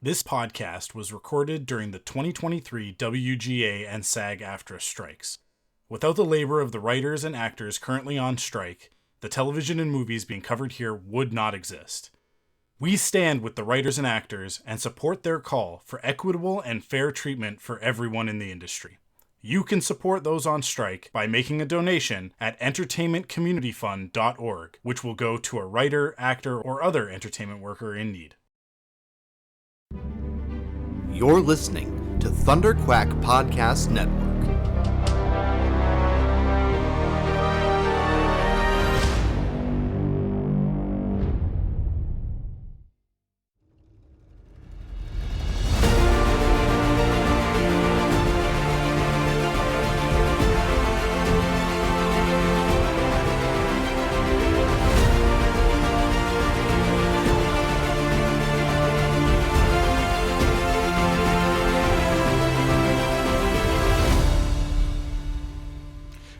This podcast was recorded during the 2023 WGA and SAG-AFTRA strikes. Without the labor of the writers and actors currently on strike, the television and movies being covered here would not exist. We stand with the writers and actors and support their call for equitable and fair treatment for everyone in the industry. You can support those on strike by making a donation at entertainmentcommunityfund.org, which will go to a writer, actor, or other entertainment worker in need. You're listening to ThunderQuack Podcast Network.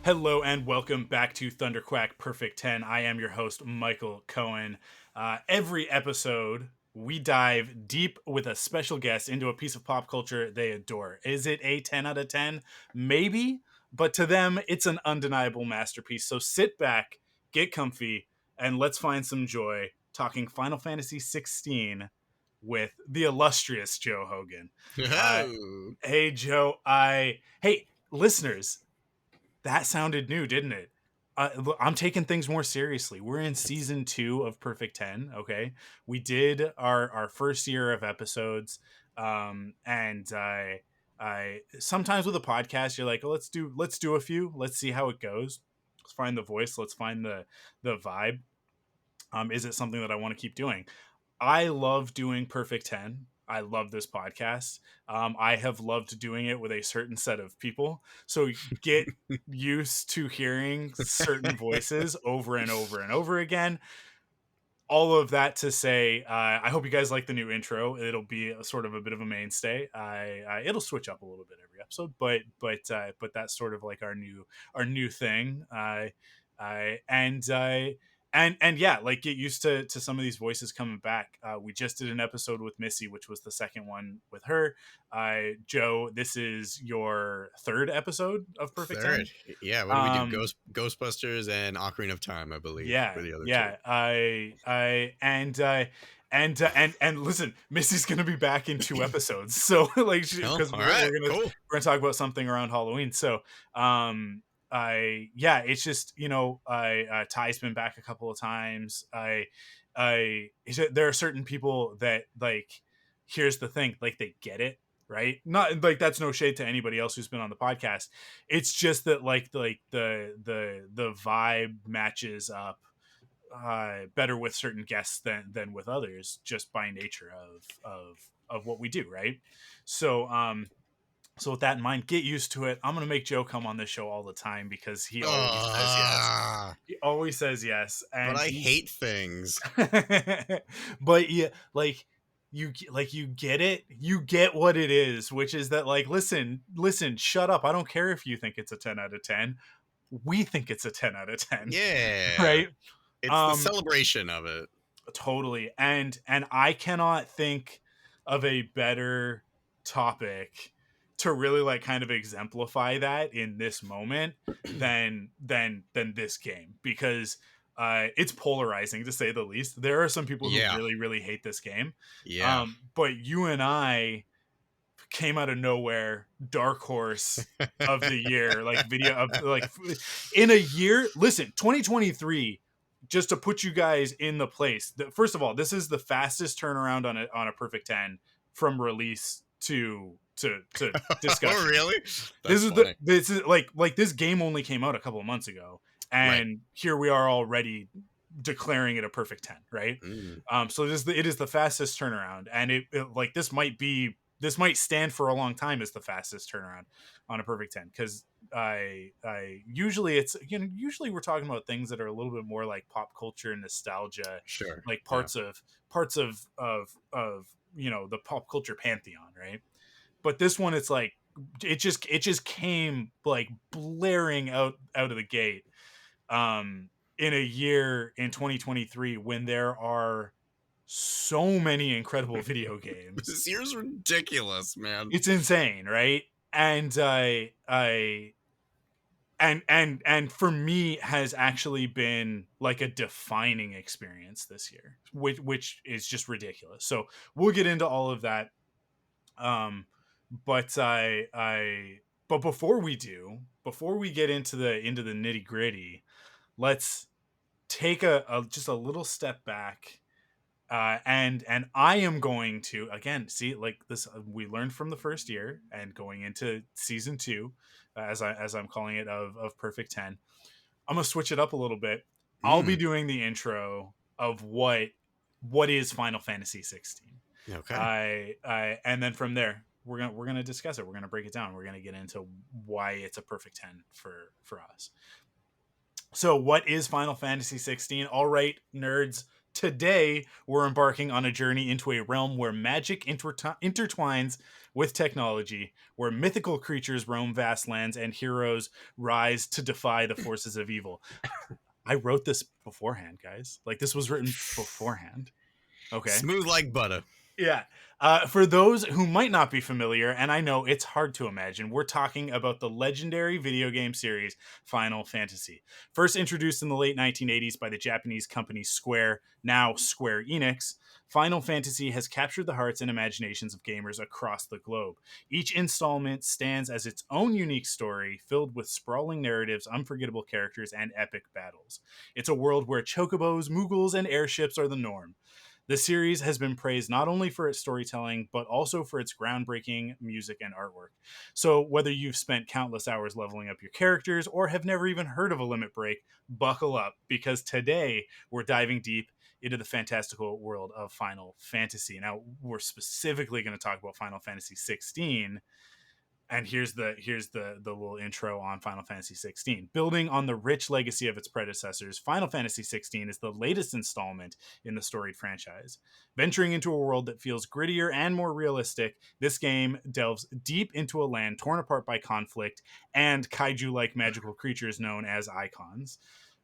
Hello and welcome back to ThunderQuack Perfect 10. I am your host, Michael Cohen. Every episode, we dive deep with a special guest into a piece of pop culture they adore. Is it a 10 out of 10? Maybe, but to them, it's an undeniable masterpiece. So sit back, get comfy, and let's find some joy talking Final Fantasy XVI with the illustrious Joe Hogan. Hey, Joe. Hey, listeners. That sounded new, didn't it? I'm taking things more seriously. We're in season 2 of Perfect 10. Okay, we did our first year of episodes, and I sometimes with a podcast, you're like, oh, let's do a few. Let's see how it goes. Let's find the voice. Let's find the vibe. Is it something that I want to keep doing? I love doing Perfect 10. I love this podcast. I have loved doing it with a certain set of people. So get used to hearing certain voices over and over and over again. All of that to say, I hope you guys like the new intro. It'll be sort of a bit of a mainstay. It'll switch up a little bit every episode, but that's sort of like our new thing. And yeah, like get used to some of these voices coming back. We just did an episode with Missy, which was the second one with her. Joe, this is your third episode of Perfect 10. Yeah, what do we do? Ghostbusters and Ocarina of Time, I believe. Yeah, for the other yeah. And listen, Missy's gonna be back in 2 episodes. So like, because we're gonna talk about something around Halloween. So it's just, Ty's been back a couple of times. There are certain people that, like, here's the thing, like, they get it, right? Not like that's no shade to anybody else who's been on the podcast. It's just that like the vibe matches up better with certain guests than with others, just by nature of what we do, right? So with that in mind, get used to it. I'm going to make Joe come on this show all the time because he always says yes. He always says yes. And but I hate things. But yeah, you get it. You get what it is, which is that, like, listen, shut up. I don't care if you think it's a 10 out of 10. We think it's a 10 out of 10. Yeah. Right? It's the celebration of it. Totally. And I cannot think of a better topic to really, like, kind of exemplify that in this moment than this game, because it's polarizing, to say the least. There are some people who really, really hate this game. Yeah. But you and I came out of nowhere, dark horse of the year, like video of, like, in a year. Listen, 2023, just to put you guys in the place. First of all, this is the fastest turnaround on a Perfect 10 from release to discussion. Oh, really? This is like this game only came out a couple of months ago, and here we are already declaring it a Perfect 10, right? So it is the fastest turnaround, and it like this might stand for a long time as the fastest turnaround on a Perfect 10, because I usually it's, usually we're talking about things that are a little bit more like pop culture and nostalgia, sure, like parts of the pop culture pantheon, right? But this one, it's like it just came like blaring out of the gate in a year in 2023 when there are so many incredible video games. This year's ridiculous, man. It's insane, right? And and for me has actually been like a defining experience this year, which is just ridiculous. So we'll get into all of that. Um, but but before we get into the nitty gritty, let's take a just a little step back. And I am going to again see like this. We learned from the first year, and going into season 2, as I'm calling it, of Perfect 10. I'm gonna switch it up a little bit. I'll be doing the intro of what is Final Fantasy 16. Okay. And then from there we're gonna discuss it. We're gonna break it down. We're gonna get into why it's a perfect 10 for us. So, what is Final Fantasy 16? All right, nerds. Today, we're embarking on a journey into a realm where magic intertwines with technology, where mythical creatures roam vast lands and heroes rise to defy the forces of evil. I wrote this beforehand, guys. Like, this was written beforehand. Okay. Smooth like butter. Yeah. For those who might not be familiar, and I know it's hard to imagine, we're talking about the legendary video game series Final Fantasy. First introduced in the late 1980s by the Japanese company Square, now Square Enix, Final Fantasy has captured the hearts and imaginations of gamers across the globe. Each installment stands as its own unique story, filled with sprawling narratives, unforgettable characters, and epic battles. It's a world where chocobos, moogles, and airships are the norm. The series has been praised not only for its storytelling, but also for its groundbreaking music and artwork. So whether you've spent countless hours leveling up your characters or have never even heard of a limit break, buckle up, because today we're diving deep into the fantastical world of Final Fantasy. Now, we're specifically going to talk about Final Fantasy 16, and here's the little intro on Final Fantasy 16. Building on the rich legacy of its predecessors, Final Fantasy 16 is the latest installment in the storied franchise. Venturing into a world that feels grittier and more realistic, this game delves deep into a land torn apart by conflict and kaiju-like magical creatures known as icons.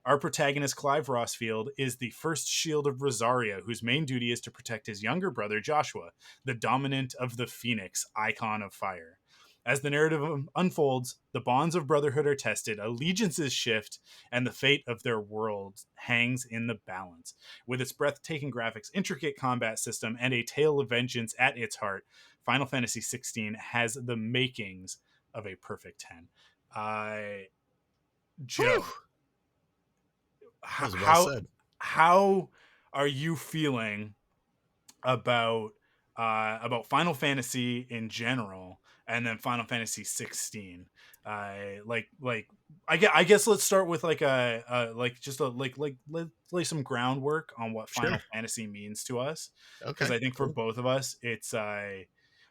Our protagonist, Clive Rossfield, is the first shield of Rosaria, whose main duty is to protect his younger brother, Joshua, the dominant of the Phoenix, icon of fire. As the narrative unfolds, the bonds of brotherhood are tested, allegiances shift, and the fate of their world hangs in the balance. With its breathtaking graphics, intricate combat system, and a tale of vengeance at its heart, Final Fantasy XVI has the makings of a perfect 10. Joe, That was well said. how are you feeling about Final Fantasy in general, and then Final Fantasy 16? I guess let's start with like let's lay some groundwork on what Final Sure. Fantasy means to us, because Okay. I think for Cool. both of us, it's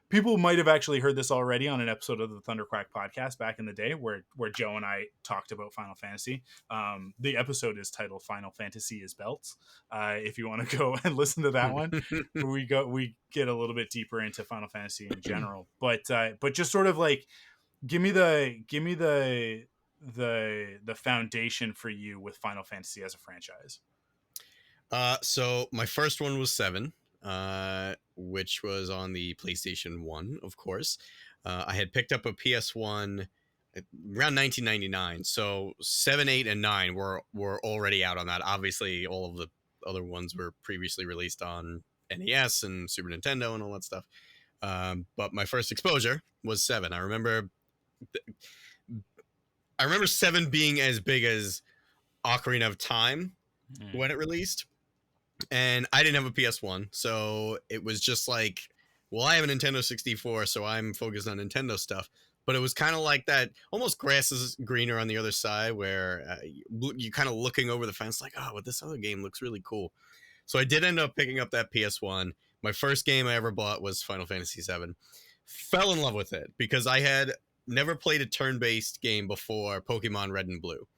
people might have actually heard this already on an episode of the ThunderQuack podcast back in the day, where Joe and I talked about Final Fantasy. The episode is titled "Final Fantasy is Belts." If you want to go and listen to that one, we get a little bit deeper into Final Fantasy in general. But just sort of like give me the foundation for you with Final Fantasy as a franchise. So my first one was 7, which was on the PlayStation 1, of course. I had picked up a PS1 around 1999, so 7, 8, and 9 were already out on that. Obviously, all of the other ones were previously released on NES and Super Nintendo and all that stuff. But my first exposure was 7. I remember 7 being as big as Ocarina of Time when it released. And I didn't have a PS1, so it was just like, well, I have a Nintendo 64, so I'm focused on Nintendo stuff. But it was kind of like that, almost grass is greener on the other side, where you kind of looking over the fence like, oh, well, this other game looks really cool. So I did end up picking up that PS1. My first game I ever bought was Final Fantasy VII. Fell in love with it because I had never played a turn-based game before Pokemon Red and Blue.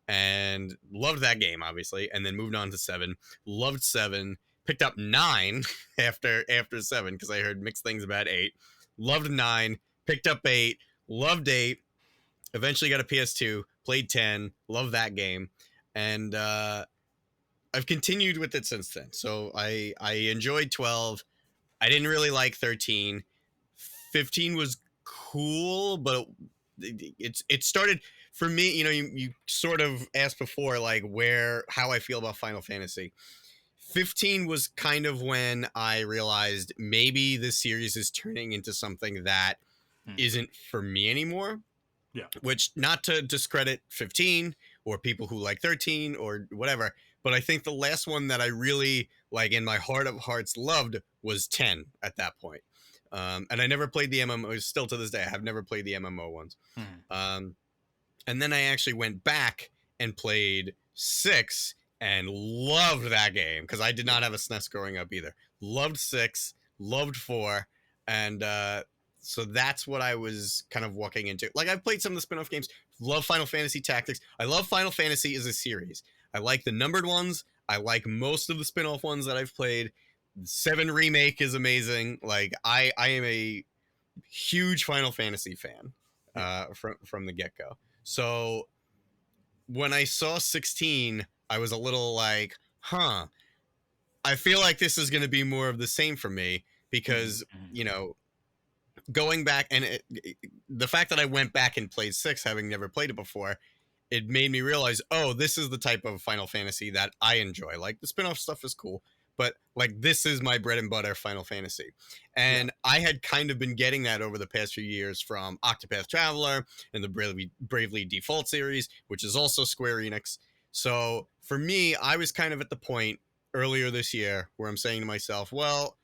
And loved that game, obviously, and then moved on to 7. Loved 7. Picked up 9 after 7 because I heard mixed things about 8. Loved 9. Picked up 8. Loved 8. Eventually got a PS2. Played 10. Loved that game. And I've continued with it since then. So I enjoyed 12. I didn't really like 13. 15 was cool, but it started for me. You know, you sort of asked before, like how I feel about Final Fantasy. 15 was kind of when I realized maybe this series is turning into something that isn't for me anymore. Yeah. Which, not to discredit 15 or people who like 13 or whatever, but I think the last one that I really, like, in my heart of hearts loved was 10 at that point. And I never played the MMO. Still to this day, I have never played the MMO ones. Um, and then I actually went back and played 6 and loved that game because I did not have a SNES growing up either. Loved 6, loved 4, and so that's what I was kind of walking into. Like, I've played some of the spin-off games. Love Final Fantasy Tactics. I love Final Fantasy as a series. I like the numbered ones. I like most of the spin-off ones that I've played. 7 Remake is amazing. Like, I am a huge Final Fantasy fan from the get-go. So when I saw 16, I was a little like, huh, I feel like this is going to be more of the same for me because, you know, going back and the fact that I went back and played 6, having never played it before, it made me realize, oh, this is the type of Final Fantasy that I enjoy. Like, the spin-off stuff is cool, but like, this is my bread and butter Final Fantasy. And I had kind of been getting that over the past few years from Octopath Traveler and the Bravely Default series, which is also Square Enix. So for me, I was kind of at the point earlier this year where I'm saying to myself, well,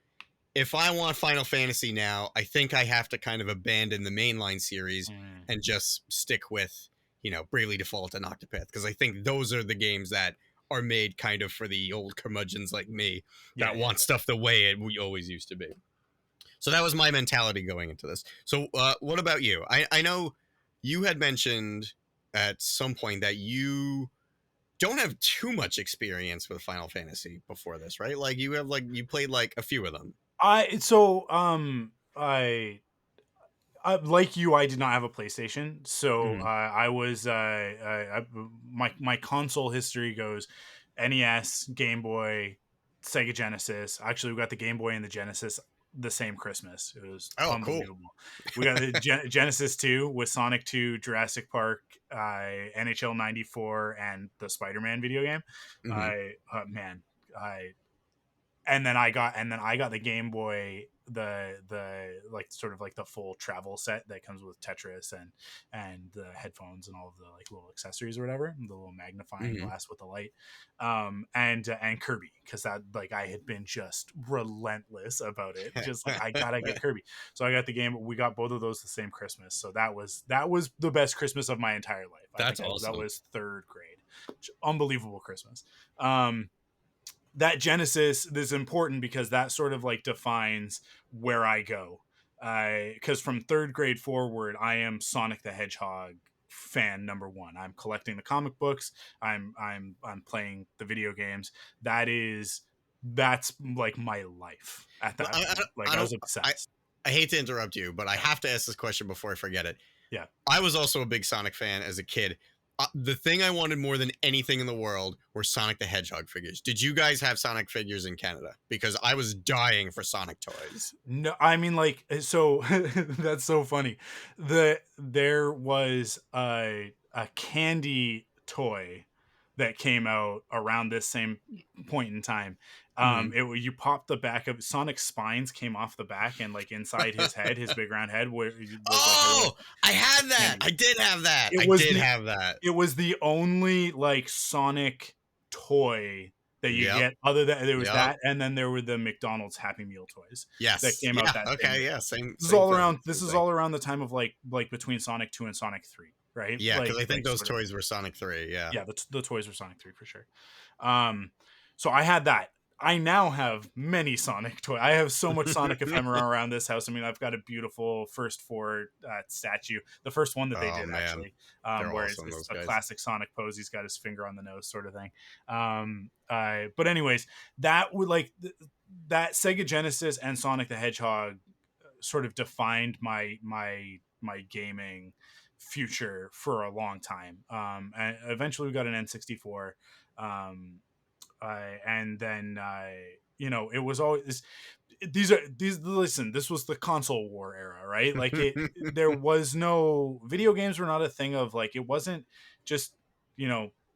if I want Final Fantasy now, I think I have to kind of abandon the mainline series and just stick with, you know, Bravely Default and Octopath, because I think those are the games that are made kind of for the old curmudgeons like me that want stuff the way we always used to be. So that was my mentality going into this. So what about you? I know you had mentioned at some point that you don't have too much experience with Final Fantasy before this, right? Like, you played like a few of them. I like you, I did not have a PlayStation, so I was my console history goes NES, Game Boy, Sega Genesis. Actually, we got the Game Boy and the Genesis the same Christmas. It was unbelievable. Cool. We got the Genesis 2 with Sonic 2, Jurassic Park, NHL 94, and the Spider-Man video game. And then I got the Game Boy, the like sort of like the full travel set that comes with Tetris and the headphones and all of the like little accessories or whatever, the little magnifying glass with the light, and Kirby, because that, like, I had been just relentless about it, just like, I gotta get Kirby. So I got the game. We got both of those the same Christmas, so that was the best Christmas of my entire life. That's awesome. That was 3rd grade. Unbelievable Christmas. That Genesis is important because that sort of like defines where I go. Because from 3rd grade forward, I am Sonic the Hedgehog fan number 1. I'm collecting the comic books. I'm playing the video games. That's like my life at that point. I was obsessed. I hate to interrupt you, but I have to ask this question before I forget it. Yeah. I was also a big Sonic fan as a kid. The thing I wanted more than anything in the world were Sonic the Hedgehog figures. Did you guys have Sonic figures in Canada? Because I was dying for Sonic toys. No, I mean, like, so that's so funny. There was a candy toy that came out around this same point in time. You popped the back of Sonic's spines came off the back, and like inside his head, his big round head was I had that. Candy. I did have that. Have that. It was the only like Sonic toy that you get, other than there was that, and then there were the McDonald's Happy Meal toys. That came out that same. This is all around. This is all around the time of like between Sonic 2 and Sonic 3, right? Yeah, because I think those toys were Sonic 3. Yeah, the toys were Sonic 3 for sure. So I had that. I now have many Sonic toys. I have so much Sonic ephemera around this house. I mean, I've got a beautiful first 4 statue. The first one that they did, actually, where awesome, it's a classic Sonic pose. He's got his finger on the nose, sort of thing. But anyways, that would like that Sega Genesis and Sonic the Hedgehog sort of defined my gaming future for a long time. And eventually we got an N64. and then it was always listen, this was the console war era, right? Like there was no video games were not a thing of like, it wasn't just,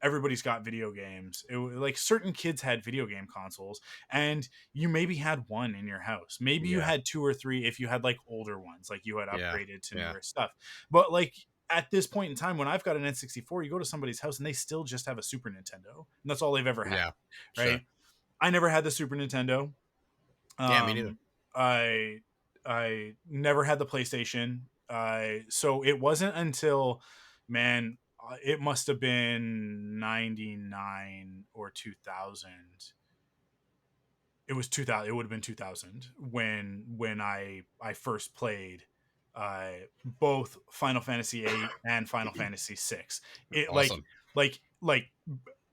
everybody's got video games. It was like certain kids had video game consoles, and you maybe had one in your house. Maybe you Yeah. had two or three if you had like older ones, like you had Yeah. upgraded to Yeah. newer stuff. But like at this point in time, when I've got an N64, you go to somebody's house and they still just have a Super Nintendo, and that's all they've ever had, Yeah. right? Sure. I never had the Super Nintendo. Yeah, me neither. um I never had the PlayStation. So it wasn't until, man, it must have been 99 or 2000. It was 2000. It would have been 2000 when I first played uh both Final Fantasy 8 and Final Fantasy 6. It Awesome. like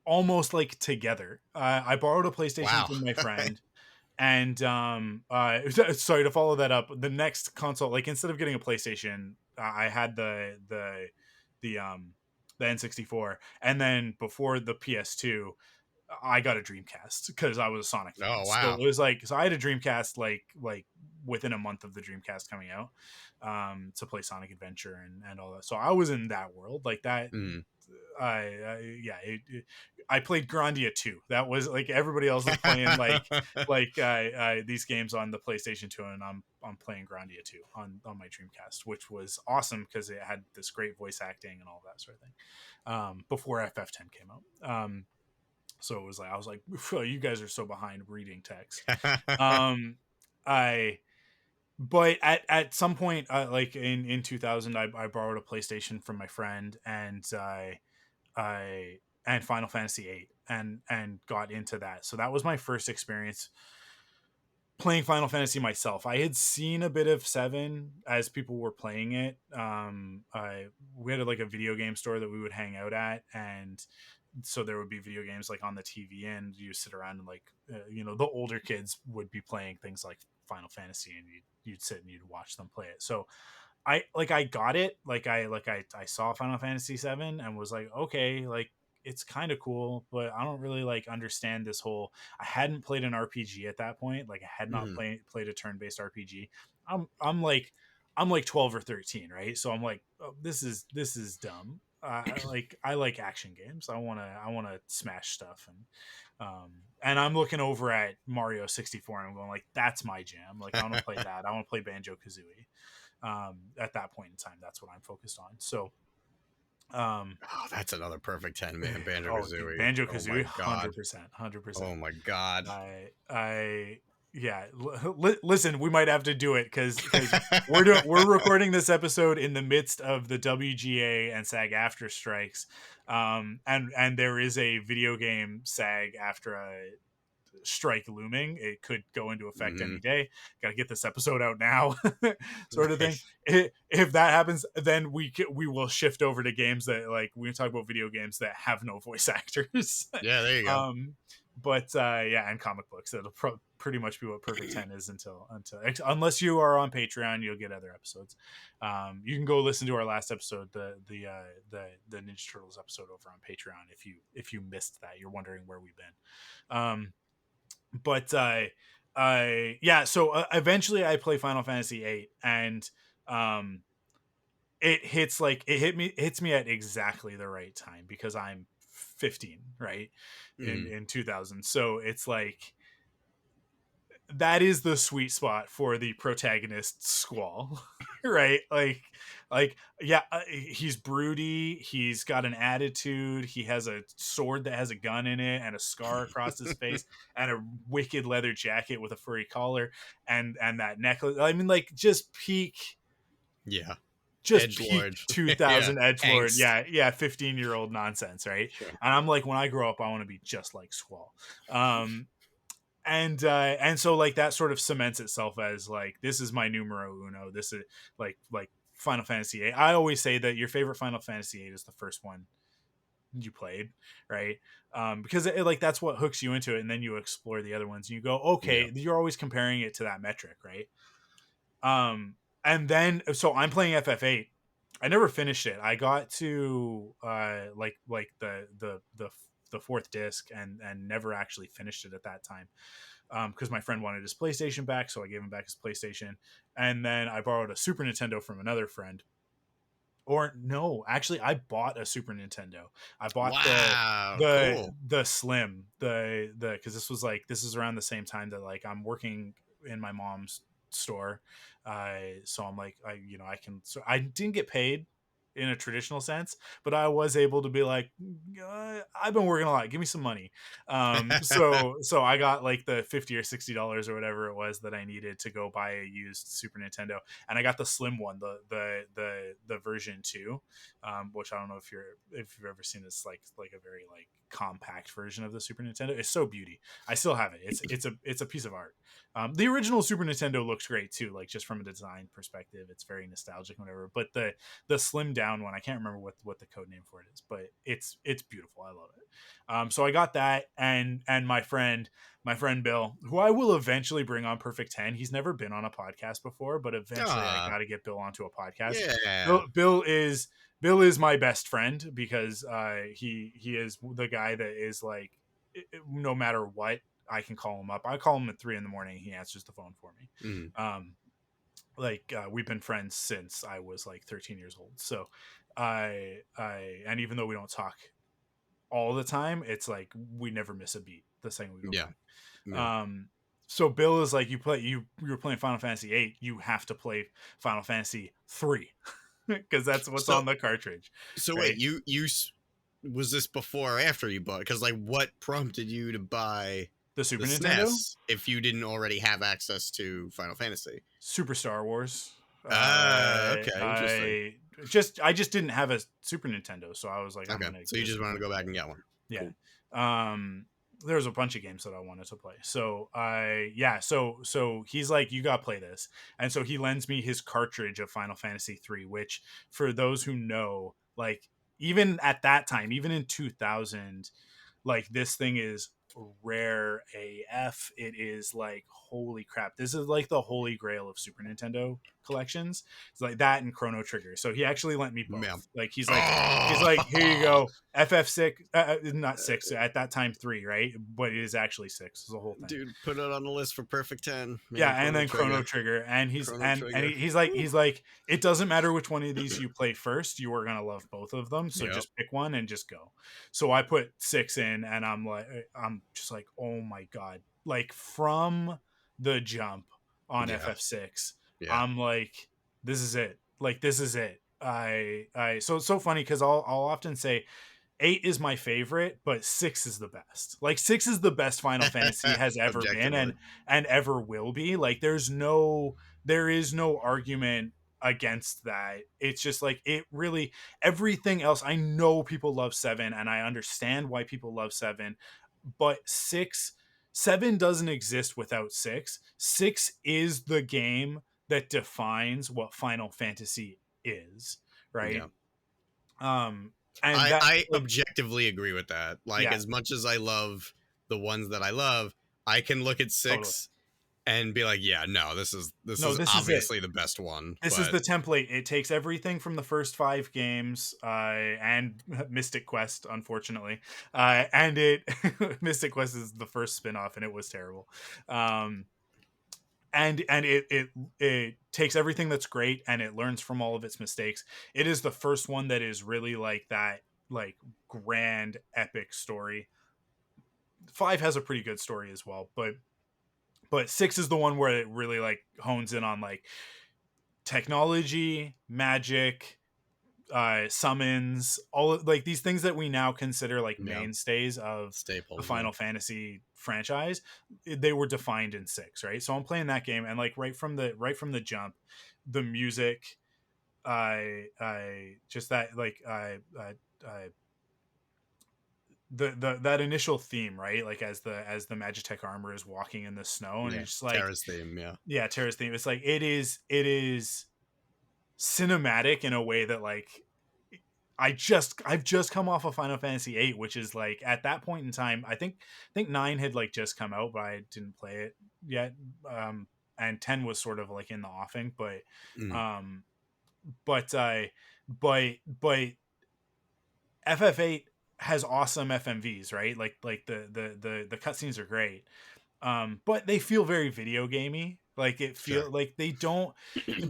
almost like together. I borrowed a PlayStation Wow. from my friend. And sorry, to follow that up, the next console, like instead of getting a PlayStation, I had the um the N64, and then before the PS2, I got a Dreamcast because I was a Sonic fan. Oh, So wow. it was like, so I had a Dreamcast like within a month of the Dreamcast coming out, to play Sonic Adventure and all that. So I was in that world like that. Mm. Yeah, I played Grandia 2. That was like, everybody else is playing these games on the PlayStation 2, and I'm playing Grandia 2 on my Dreamcast, which was awesome because it had this great voice acting and all that sort of thing. Before FF10 came out. So it was like, I was like, you guys are so behind reading text. I But at some point, like in 2000, I borrowed a PlayStation from my friend, and I and Final Fantasy 8, and got into that. So that was my first experience playing Final Fantasy myself. I had seen a bit of 7 as people were playing it. We had like a video game store that we would hang out at, and so there would be video games like on the TV, and you sit around and like, the older kids would be playing things like Final Fantasy, and you'd sit and you'd watch them play it. So I got it. I saw Final Fantasy 7 and was like, okay, like it's kind of cool, but I don't really like understand this whole. I hadn't played an RPG at that point. Like I had not Mhm. played a turn-based RPG. I'm like 12 or 13, right? So I'm like, oh, this is dumb. I like action games. I wanna smash stuff, and I'm looking over at Mario 64, and I'm going like, that's my jam. Like I want to play that. I want to play Banjo Kazooie. At that point in time, that's what I'm focused on. So um Oh, that's another perfect 10, man. Banjo oh dude, Kazooie. Banjo Oh my Kazooie, god. 100%, 100%. Oh my god. I Yeah, listen, we might have to do it because we're recording this episode in the midst of the WGA and SAG after strikes. And there is a video game SAG after a strike looming. It could go into effect any Mhm. day. Got to get this episode out now, sort of thing. If that happens, then we will shift over to games that, like, we talk about video games that have no voice actors. Yeah, there you go. But yeah, and comic books. That'll pretty much be what Perfect 10 is until unless you are on Patreon, you'll get other episodes. You can go listen to our last episode, the Ninja Turtles episode, over on Patreon if you missed that. You're wondering where we've been. But yeah, so eventually I play Final Fantasy 8, and um it hits me at exactly the right time because I'm 15, right? in Mhm. in 2000. So it's like, that is the sweet spot for the protagonist Squall. Right? Like yeah, he's broody, he's got an attitude, he has a sword that has a gun in it and a scar across his face, and a wicked leather jacket with a furry collar, and that necklace. I mean, like, Yeah. just peak Edgelord. Yeah. 2000 edgelord. Angst. Yeah, 15-year-old nonsense, right? Sure. And I'm like, when I grow up, I want to be just like Squall. And so like that sort of cements itself as like, this is my numero uno. This is like Final Fantasy 8. I always say that your favorite Final Fantasy 8 is the first one you played, right? Because like that's what hooks you into it, and then you explore the other ones and you go, Yeah. okay, you're always comparing it to that metric, right? And then, so I'm playing FF8. I never finished it. I got to like the the fourth disc and never actually finished it at that time. Because my friend wanted his PlayStation back, so I gave him back his PlayStation, and then I borrowed a Super Nintendo from another friend. Or no, actually, I bought a Super Nintendo. I bought Wow, the cool. the Slim, the because this is around the same time that like I'm working in my mom's store, so I'm like I can, so I didn't get paid in a traditional sense, but I was able to be like, I've been working a lot, give me some money. So I got like the $50 or $60 or whatever it was that I needed to go buy a used Super Nintendo, and I got the slim one, the version 2, which I don't know if you've ever seen this, like a very like compact version of the Super Nintendo. It's so beauty. I still have it. It's a piece of art. The original Super Nintendo looks great too, like just from a design perspective. It's very nostalgic, whatever. But the slim down one, I can't remember what the code name for it is, but it's beautiful. I love it. So I got that, and my friend Bill, who I will eventually bring on Perfect 10. He's never been on a podcast before, but eventually I got to get Bill onto a podcast. Yeah. Bill is my best friend because he is the guy that is like, no matter what, I can call him up. I call him at 3 a.m. He answers the phone for me. We've been friends since I was like 13 years old. So and even though we don't talk all the time, it's like we never miss a beat the second we go Yeah. back. Yeah. So Bill is like, you were playing Final Fantasy 8, you have to play Final Fantasy 3 because that's what's So on the cartridge. so wait, Right? was this before or after you bought? Because like, what prompted you to buy The the Super Nintendo, SNES if you didn't already have access to Final Fantasy? Super Star Wars. Okay, interesting. I just didn't have a Super Nintendo, so I was like, I'm Okay, gonna so you get a just Super wanted to go back Nintendo. and get one. Yeah. Cool. There was a bunch of games that I wanted to play. So so he's like, you gotta play this. And so he lends me his cartridge of Final Fantasy 3, which, for those who know, like, even at that time, even in 2000, like, this thing is rare AF. It is like, holy crap, this is like the holy grail of Super Nintendo collections. It's like that and Chrono Trigger. So he actually lent me Yeah. both. Like, he's like, here you Oh, go, FF6, not 6 at that time, 3, right? But it is actually 6. It's the whole thing. dude, put it on the list for Perfect 10. Man, Yeah, and then Chrono Trigger, and Chrono Trigger. he's like, it doesn't matter which one of these you play first, you are gonna love both of them, so Yep. just pick one and just go. So I put 6 in, and I'm just like, oh my god, like, from the jump on Yeah. FF6, Yeah. I'm like, this is it, like, this is it. So it's so funny because I'll often say 8 is my favorite, but 6 is the best. Like, 6 is the best Final Fantasy has ever been, Objectively. and ever will be. Like, there is no argument against that. It's just like, it really, everything else, I know people love 7, and I understand why people love 7, but 7 doesn't exist without 6. 6 is the game that defines what Final Fantasy is, right? Yeah. Um and I that, I like, objectively agree with that. Like, yeah, as much as I love the ones that I love, I can look at totally. 6 and be like, yeah, no, this No, is this is it. obviously the best one. This is But the template. It takes everything from the first 5 games, and Mystic Quest, unfortunately, and it Mystic Quest is the first spin-off, and it was terrible. And it takes everything that's great, and it learns from all of its mistakes. It is the first one that is really like that, like, grand epic story. 5 has a pretty good story as well, but 6 is the one where it really, like, hones in on, like, technology, magic, summons, all of, like, these things that we now consider like yeah, mainstays of the staples. Yeah. Final Fantasy franchise. They were defined in 6, right? So I'm playing that game, and like, right from the jump, the music, I just that, like, the that initial theme, right? Like, as the Magitech armor is walking in the snow, and Yeah. it's just like, Terra's theme. Yeah. yeah, Terra's theme. It's like, it is cinematic in a way that, like, I've just come off of Final Fantasy 8, which is like, at that point in time, I think 9 had like just come out, but I didn't play it yet. And 10 was sort of like in the offing, Mm. but but FF8 has awesome FMVs, right? Like the cutscenes are great. But they feel very video gamey. Like it Sure. feel like they don't,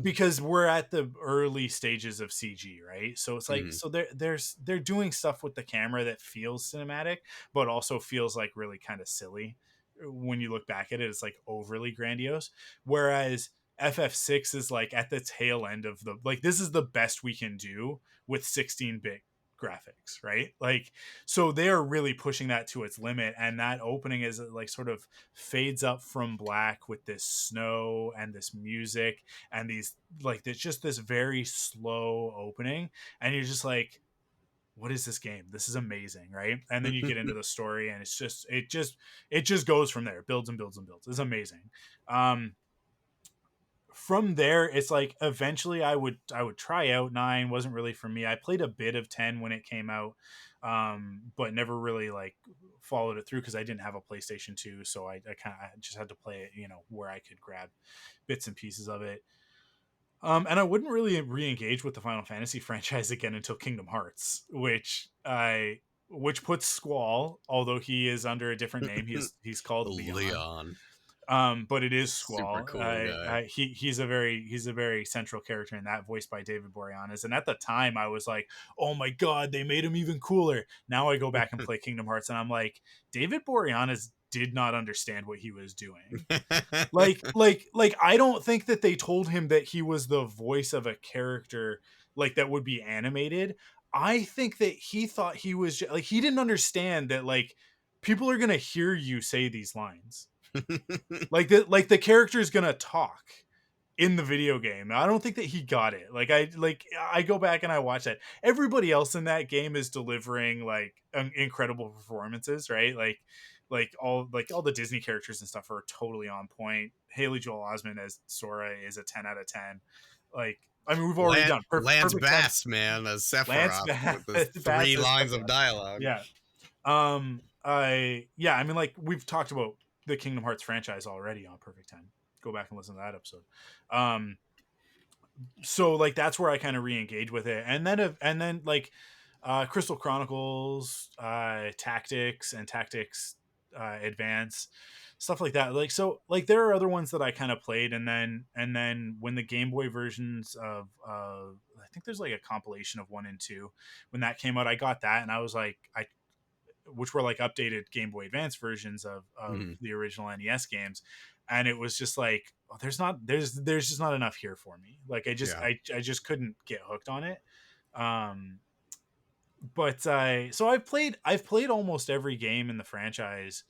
because we're at the early stages of CG, right? So it's like, Mhm. so they're doing stuff with the camera that feels cinematic, but also feels like really kind of silly. When you look back at it, it's like overly grandiose. Whereas FF6 is like at the tail end of the, like, this is the best we can do with 16-bit graphics, right? Like, so they are really pushing that to its limit, and that opening is like sort of fades up from black with this snow and this music and these, like, there's just this very slow opening, and you're just like, what is this game? This is amazing, right? And then you get into the story, and it's just, it just goes from there, builds and builds and builds. It's amazing. um from there, it's like eventually I would try out 9. Wasn't really for me. I played a bit of 10 when it came out, but never really like followed it through because I didn't have a PlayStation 2, so I kind of just had to play it, where I could grab bits and pieces of it. And I wouldn't really re-engage with the Final Fantasy franchise again until Kingdom Hearts, which puts Squall, although he is under a different name. He's called Leon. Leon, But it is super Squall. cool guy. He's a very central character in that, voiced by David Boreanaz. And at the time, I was like, oh my god, they made him even cooler. Now I go back and play Kingdom Hearts, and I'm like, David Boreanaz did not understand what he was doing. Like I don't think that they told him that he was the voice of a character like that would be animated. I think that he thought he was like, he didn't understand that, like, people are gonna hear you say these lines, like the character is gonna talk in the video game. I don't think that he got it. Like I go back and I watch that. Everybody else in that game is delivering like incredible performances, right? Like all the Disney characters and stuff are totally on point. Haley Joel Osment as Sora is a 10 out of 10. Like, I mean, we've already done Lance perfect 10. Bass, man, as Lance Sephiroth with his Bass three as lines of Sephiroth. dialogue. Yeah. I mean, like, we've talked about the Kingdom Hearts franchise already on Perfect 10. Go back and listen to that episode. So like that's where I kind of re-engage with it, and then like Crystal Chronicles, Tactics, and Tactics Advance, stuff like that. Like, so like there are other ones that I kind of played, and then when the Game Boy versions of I think there's like a compilation of 1 and 2, when that came out, I got that, and I was like, which were like updated Game Boy Advance versions of Mhm. the original NES games, and it was just like, oh, there's just not enough here for me. Like Yeah. I just couldn't get hooked on it. Um, but I've played almost every game in the franchise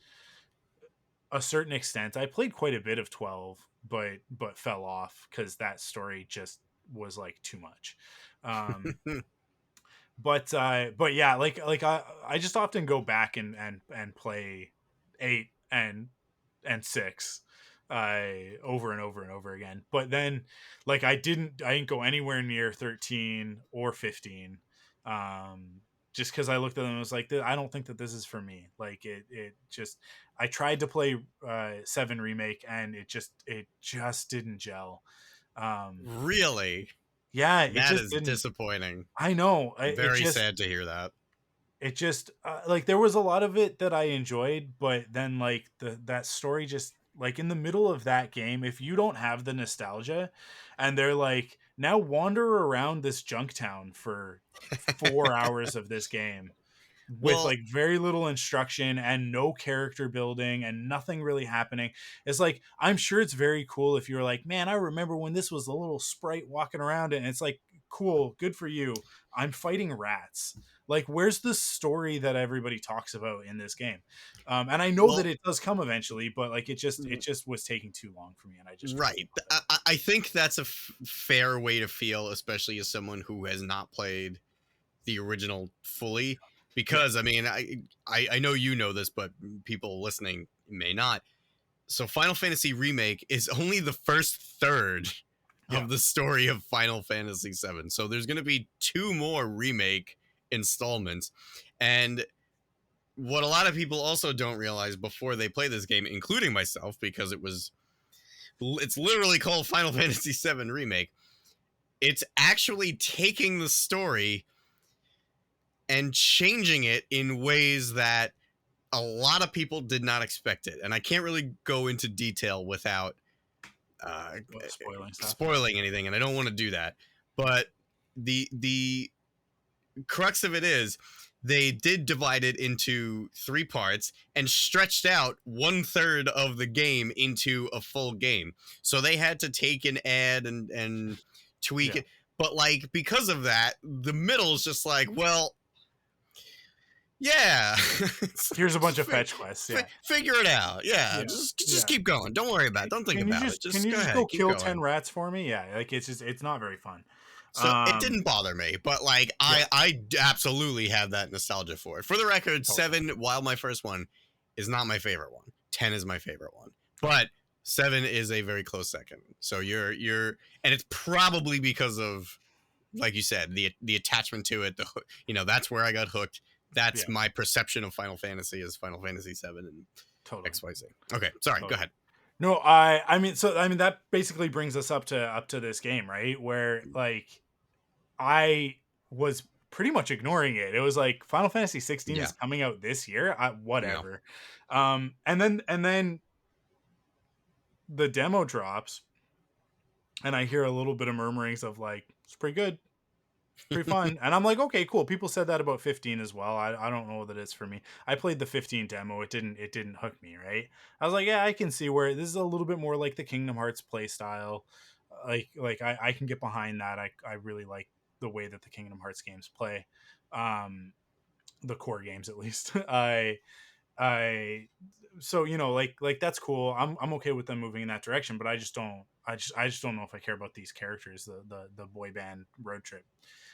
a certain extent. I played quite a bit of 12, but fell off because that story just was like too much. Um, but yeah, like I just often go back and play 8 and 6 over and over and over again. But then, like, I didn't go anywhere near 13 or 15, just because I looked at them and was like, I don't think that this is for me. Like, it just, I tried to play 7 remake, and it just didn't gel. um Really? yeah, it That just is didn't. disappointing. I know. Very sad to hear that. It just like, there was a lot of it that I enjoyed, but then like that story just, like, in the middle of that game, if you don't have the nostalgia, and they're like, now wander around this junk town for 4 hours of this game with Well, like very little instruction and no character building and nothing really happening. It's like, I'm sure it's very cool if you're like, man, I remember when this was a little sprite walking around, and it's like, cool, good for you. I'm fighting rats. Like, where's the story that everybody talks about in this game? And I know that well, it does come eventually, but like it just was taking too long for me, and I just dropped right. off it. I think that's a fair way to feel, especially as someone who has not played the original fully. Yeah, Because I mean, I know you know this, but people listening may not. So Final Fantasy Remake is only the first third yeah, of the story of Final Fantasy VII. So there's going to be 2 more remake installments. And what a lot of people also don't realize before they play this game, including myself, because it's literally called Final Fantasy VII Remake. It's actually taking the story and changing it in ways that a lot of people did not expect it. And I can't really go into detail without Spoiling stuff. spoiling anything, and I don't want to do that. But the crux of it is they did divide it into 3 parts and stretched out 1/3 of the game into a full game. So they had to take and add and tweak it. But like, because of that, the middle is just like, well, yeah. Here's a bunch of fetch quests. Yeah. Figure it out. Yeah. Just keep going. Don't worry about it. Don't think about it. Can you just go kill 10 rats for me? Yeah. Like, it's not very fun. So it didn't bother me, but like I absolutely have that nostalgia for it. For the record, 7, while my first one is not my favorite one, 10 is my favorite one, but 7 is a very close second. So you're and it's probably because of, like you said, the attachment to it. That's where I got hooked. That's my perception of Final Fantasy is Final Fantasy 7 and XYZ. Okay, sorry, go ahead. No, I mean that basically brings us up to this game, right? Where like I was pretty much ignoring it. It was like Final Fantasy 16 is coming out this year. Whatever. Yeah. And then the demo drops, and I hear a little bit of murmurings of like, it's pretty good. Pretty fun. And I'm like, okay, cool. People said that about 15 as well. I don't know what it is for me. I played the 15 demo. It didn't hook me, right? I was like, yeah, I can see where this is a little bit more like the Kingdom Hearts play style. Like I can get behind that. I really like the way that the Kingdom Hearts games play. The core games at least. So like that's cool. I'm okay with them moving in that direction, but I just don't know if I care about these characters, the boy band road trip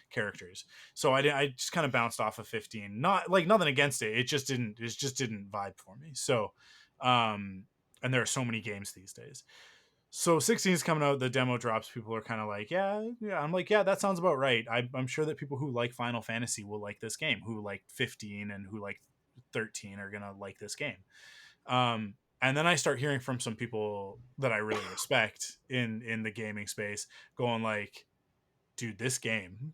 characters. So I just kind of bounced off of 15. Not like nothing against it. It just didn't vibe for me. So and there are so many games these days. So 16 is coming out, the demo drops, people are kind of like, yeah. I'm like, yeah, that sounds about right. I'm sure that people who like Final Fantasy will like this game, who like 15 and who like 13 are gonna like this game. And then I start hearing from some people that I really respect in the gaming space going like, dude, this game,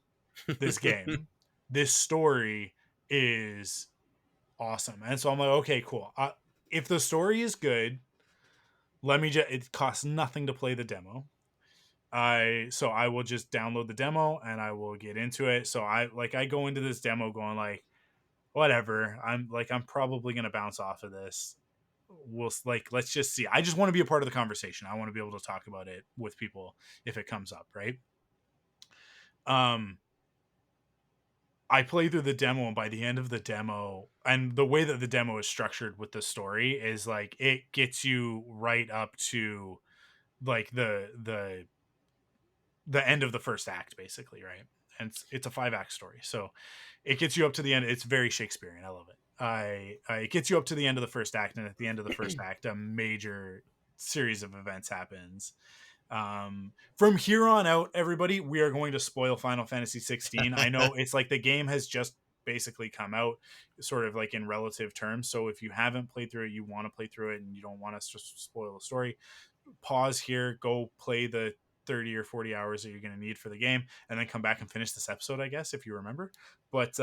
this story is awesome. And so I'm like, okay, cool. If the story is good, it costs nothing to play the demo. So I will just download the demo and I will get into it. So I go into this demo going like, whatever. I'm probably going to bounce off of this. Let's just see. I just want to be a part of the conversation. I want to be able to talk about it with people if it comes up, right? I play through the demo, and by the end of the demo, and the way that the demo is structured with the story is like it gets you right up to like the end of the first act, basically, right? And it's a 5-act story, so it gets you up to the end. It's very Shakespearean. I love it. It gets you up to the end of the first act, and at the end of the first act, a major series of events happens. From here on out, everybody, we are going to spoil Final Fantasy 16. I know it's like the game has just basically come out, sort of like in relative terms. So if you haven't played through it, you want to play through it, and you don't want us to spoil the story, pause here, go play the 30 or 40 hours that you're going to need for the game, and then come back and finish this episode, I guess, if you remember. But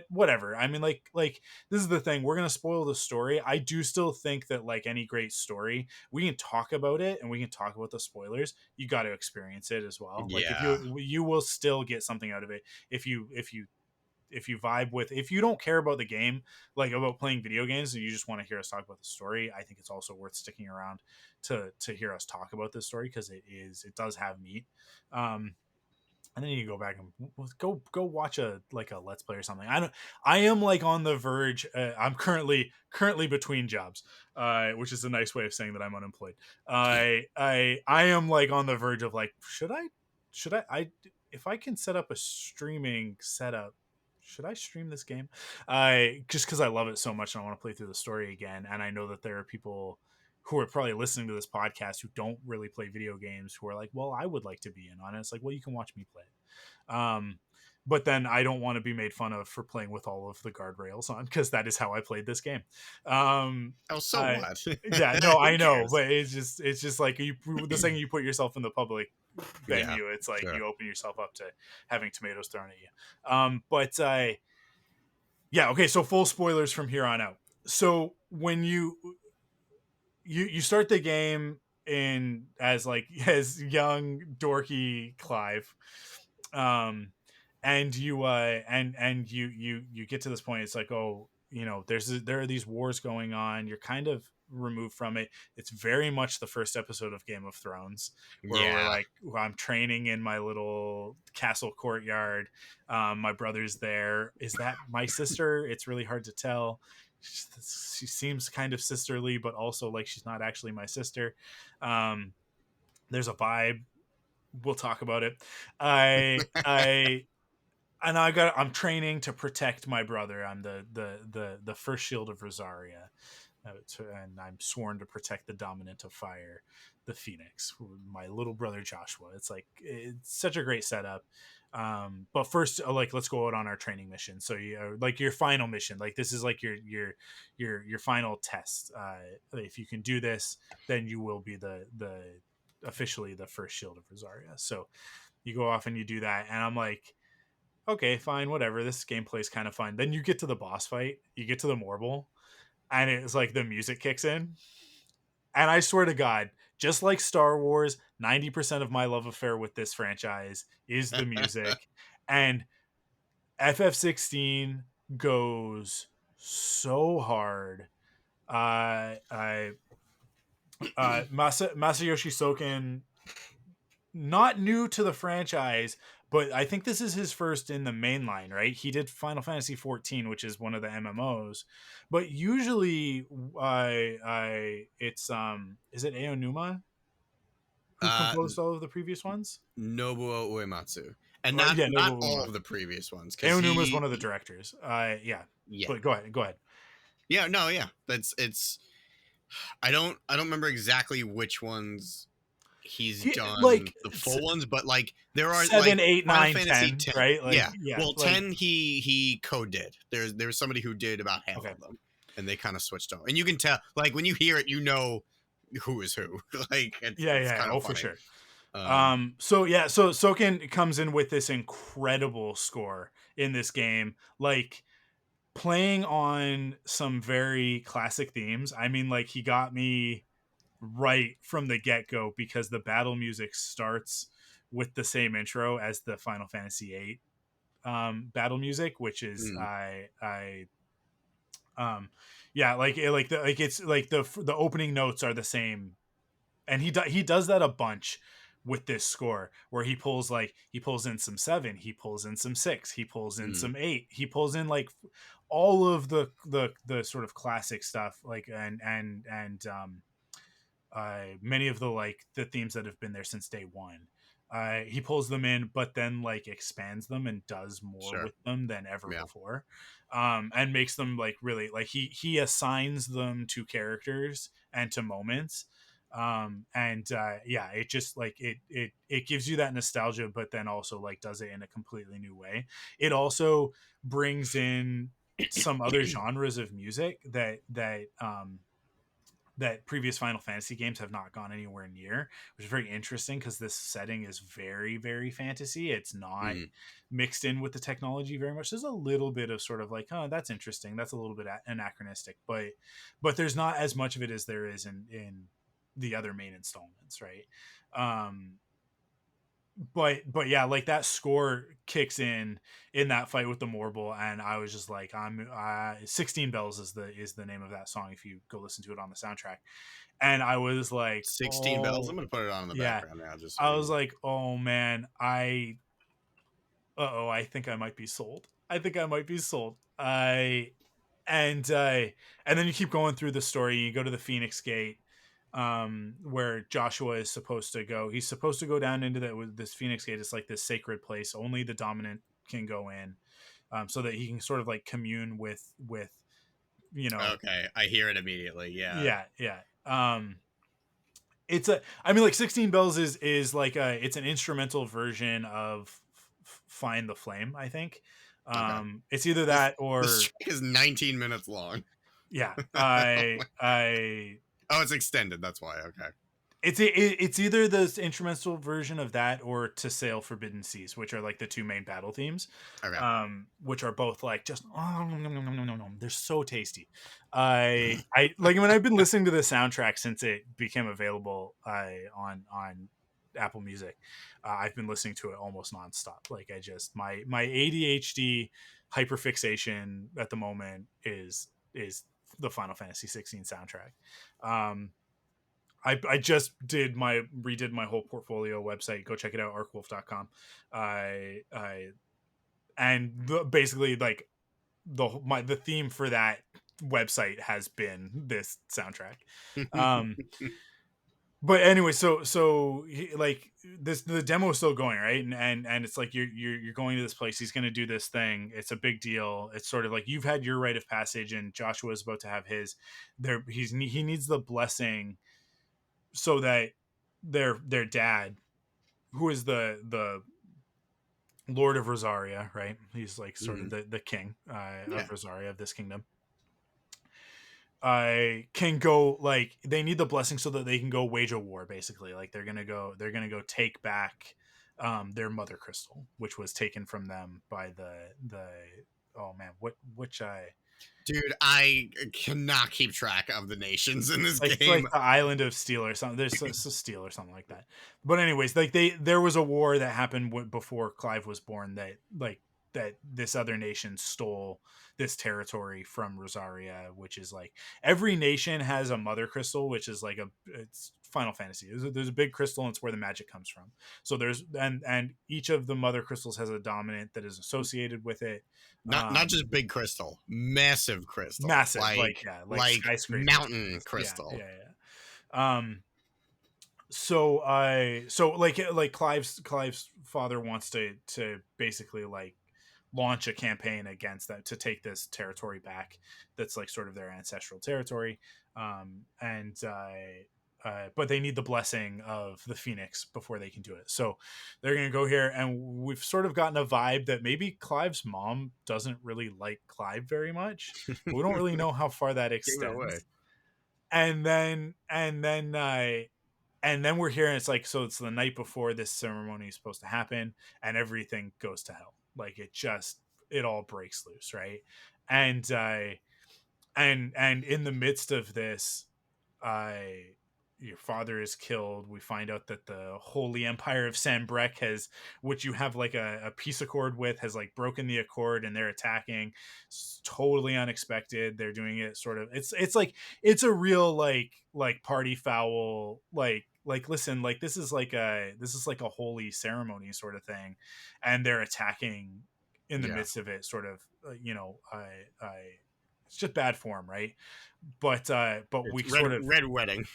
whatever. I mean, like this is the thing. We're going to spoil the story. I do still think that like any great story, we can talk about it and we can talk about the spoilers. You got to experience it as well. Like if you will still get something out of it if you vibe with, if you don't care about the game, like about playing video games, and you just want to hear us talk about the story, I think it's also worth sticking around to hear us talk about this story, because it does have meat. And then you go back and go watch a let's play or something. I am like on the verge. I'm currently between jobs, which is a nice way of saying that I'm unemployed. I am like on the verge of like, should I if I can set up a streaming setup, should I stream this game? Just because I love it so much and I want to play through the story again. And I know that there are people who are probably listening to this podcast who don't really play video games who are like, well, I would like to be in on it. It's like, well, you can watch me play it. But then I don't want to be made fun of for playing with all of the guardrails on, because that is how I played this game. What? Yeah, no, I know, but it's just like the second you put yourself in the public venue, it's like you open yourself up to having tomatoes thrown at you. Yeah, okay, so full spoilers from here on out. So when you start the game in as like as young dorky Clive, um and you get to this point, it's like, oh, there are these wars going on, you're kind of removed from it. It's very much the first episode of Game of Thrones, where Yeah. I'm training in my little castle courtyard. My brother's there. Is that my sister? It's really hard to tell. She seems kind of sisterly, but also like she's not actually my sister. um there's a vibe. We'll talk about it. I and I'm training to protect my brother. I'm the first shield of Rosaria, and I'm sworn to protect the dominant of fire, the Phoenix, my little brother Joshua. It's such a great setup. But first, like, let's go out on our training mission. So like your final mission, like this is like your final test. If you can do this, then you will be the officially the first shield of Rosaria. So you go off and you do that, and I'm like, okay, fine, whatever. This gameplay is kind of fun. Then you get to the boss fight, you get to the Morble, and it's like the music kicks in. And I swear to God, just like Star Wars, 90% of my love affair with this franchise is the music. And FF16 goes so hard. I Masayoshi Soken, not new to the franchise, but I think this is his first in the mainline, right? He did Final Fantasy 14, which is one of the MMOs, but usually, I it's is it Aonuma who Uh, composed all of the previous ones? Nobuo Uematsu, and Or, yeah, not Nobuo all Uematsu. of the previous ones, because Aonuma is one of the directors. Yeah, yeah, but go ahead, go ahead. yeah, no, yeah, that's it's. I don't remember exactly which ones he's done Like the full ones, but like there are seven, like eight, Final nine, Fantasy 10, 10. right? Like, Yeah. yeah, Well, like 10 he co-did. There's somebody who did about half okay. of them, and they kind of switched over. And you can tell, like, when you hear it, you know who is who. Like Yeah, it's yeah, kind of oh, for funny. sure. Um So yeah, so Soken comes in with this incredible score in this game, like playing on some very classic themes. I mean, like, he got me right from the get-go because the battle music starts with the same intro as the Final Fantasy VIII battle music, which is mm, I um yeah, it's like the opening notes are the same, and he does that a bunch with this score, where he pulls in some 7, he pulls in some 6, he pulls in mm, some 8, he pulls in like all of the sort of classic stuff, like, many of the themes that have been there since day one. He pulls them in, but then like expands them and does more sure. with them than ever Yeah. before, and makes them like really, like, he assigns them to characters and to moments, and yeah, it just like it gives you that nostalgia, but then also like does it in a completely new way. It also brings in some other genres of music that previous Final Fantasy games have not gone anywhere near, which is very interesting because this setting is very, very fantasy. It's not Mm, mixed in with the technology very much. There's a little bit of sort of like, oh, that's interesting. That's a little bit anachronistic, but there's not as much of it as there is in the other main installments, right? Um, but yeah, like that score kicks in that fight with the Morble, and I was just like, I'm 16 Bells is the name of that song if you go listen to it on the soundtrack. And I was like, 16 bells. I'm oh gonna put it on in the yeah, background now, just so I was you. like, oh man, I think I might be sold. I think I might be sold. I and and then you keep going through the story. You go to the Phoenix Gate, where Joshua is supposed to go. He's supposed to go down into this Phoenix Gate. It's like this sacred place. Only the dominant can go in, so that he can sort of like commune with you know Okay, I hear it immediately. Yeah. yeah, yeah. It's a I mean, like, 16 Bells is like it's an instrumental version of Find the Flame, I think. Okay. It's either This that this or track is 19 minutes long. yeah. Oh I it's extended. That's why. Okay. It's either the instrumental version of that or To Sail Forbidden Seas, which are like the two main battle themes, Okay. which are both like just they're so tasty. I like when I've been listening to the soundtrack since it became available on Apple Music. I've been listening to it almost nonstop. Like I just my ADHD hyperfixation at the moment is the Final Fantasy 16 soundtrack. I just redid my whole portfolio website. Go check it out, arkwolf.com. I and basically like the theme for that website has been this soundtrack. Um, but anyway, like this, the demo is still going, right? And it's like you're going to this place. He's going to do this thing. It's a big deal. It's sort of like you've had your rite of passage, and Joshua is about to have his. He needs the blessing so that their dad, who is the Lord of Rosaria, right? He's like sort of the king Yeah. of Rosaria, of this kingdom. I can go, like, they need the blessing so that they can go wage a war. Basically, like they're gonna go take back their mother crystal, which was taken from them by the oh man, which I Dude, I cannot keep track of the nations in this game. like the island of Steel or something. There's Steel or something like that. But anyways, like there was a war that happened before Clive was born that this other nation stole this territory from Rosaria, which is like every nation has a mother crystal, which is like it's Final Fantasy. There's a big crystal, and it's where the magic comes from. So there's and each of the mother crystals has a dominant that is associated with it. Not just big crystal, massive crystal, Massive, like like skyscrapers. mountain crystal. So like Clive's father wants to basically like launch a campaign against that to take this territory back. That's like sort of their ancestral territory. And but they need the blessing of the Phoenix before they can do it. So they're going to go here, and we've sort of gotten a vibe that maybe Clive's mom doesn't really like Clive very much. But we don't really know how far that Give it away. extends. And then we're here, and it's like, so it's the night before this ceremony is supposed to happen, and everything goes to hell. Like it all breaks loose, right? And and in the midst of this, your father is killed. We find out that the Holy Empire of Sanbreque has, which you have like a peace accord with, has like broken the accord, and they're attacking. It's totally unexpected. They're doing it sort of. It's like it's a real like party foul. Like listen, like this is like a holy ceremony sort of thing, and they're attacking in the midst of it. Sort of, I it's just bad form, right? But It's we red, sort of red wedding.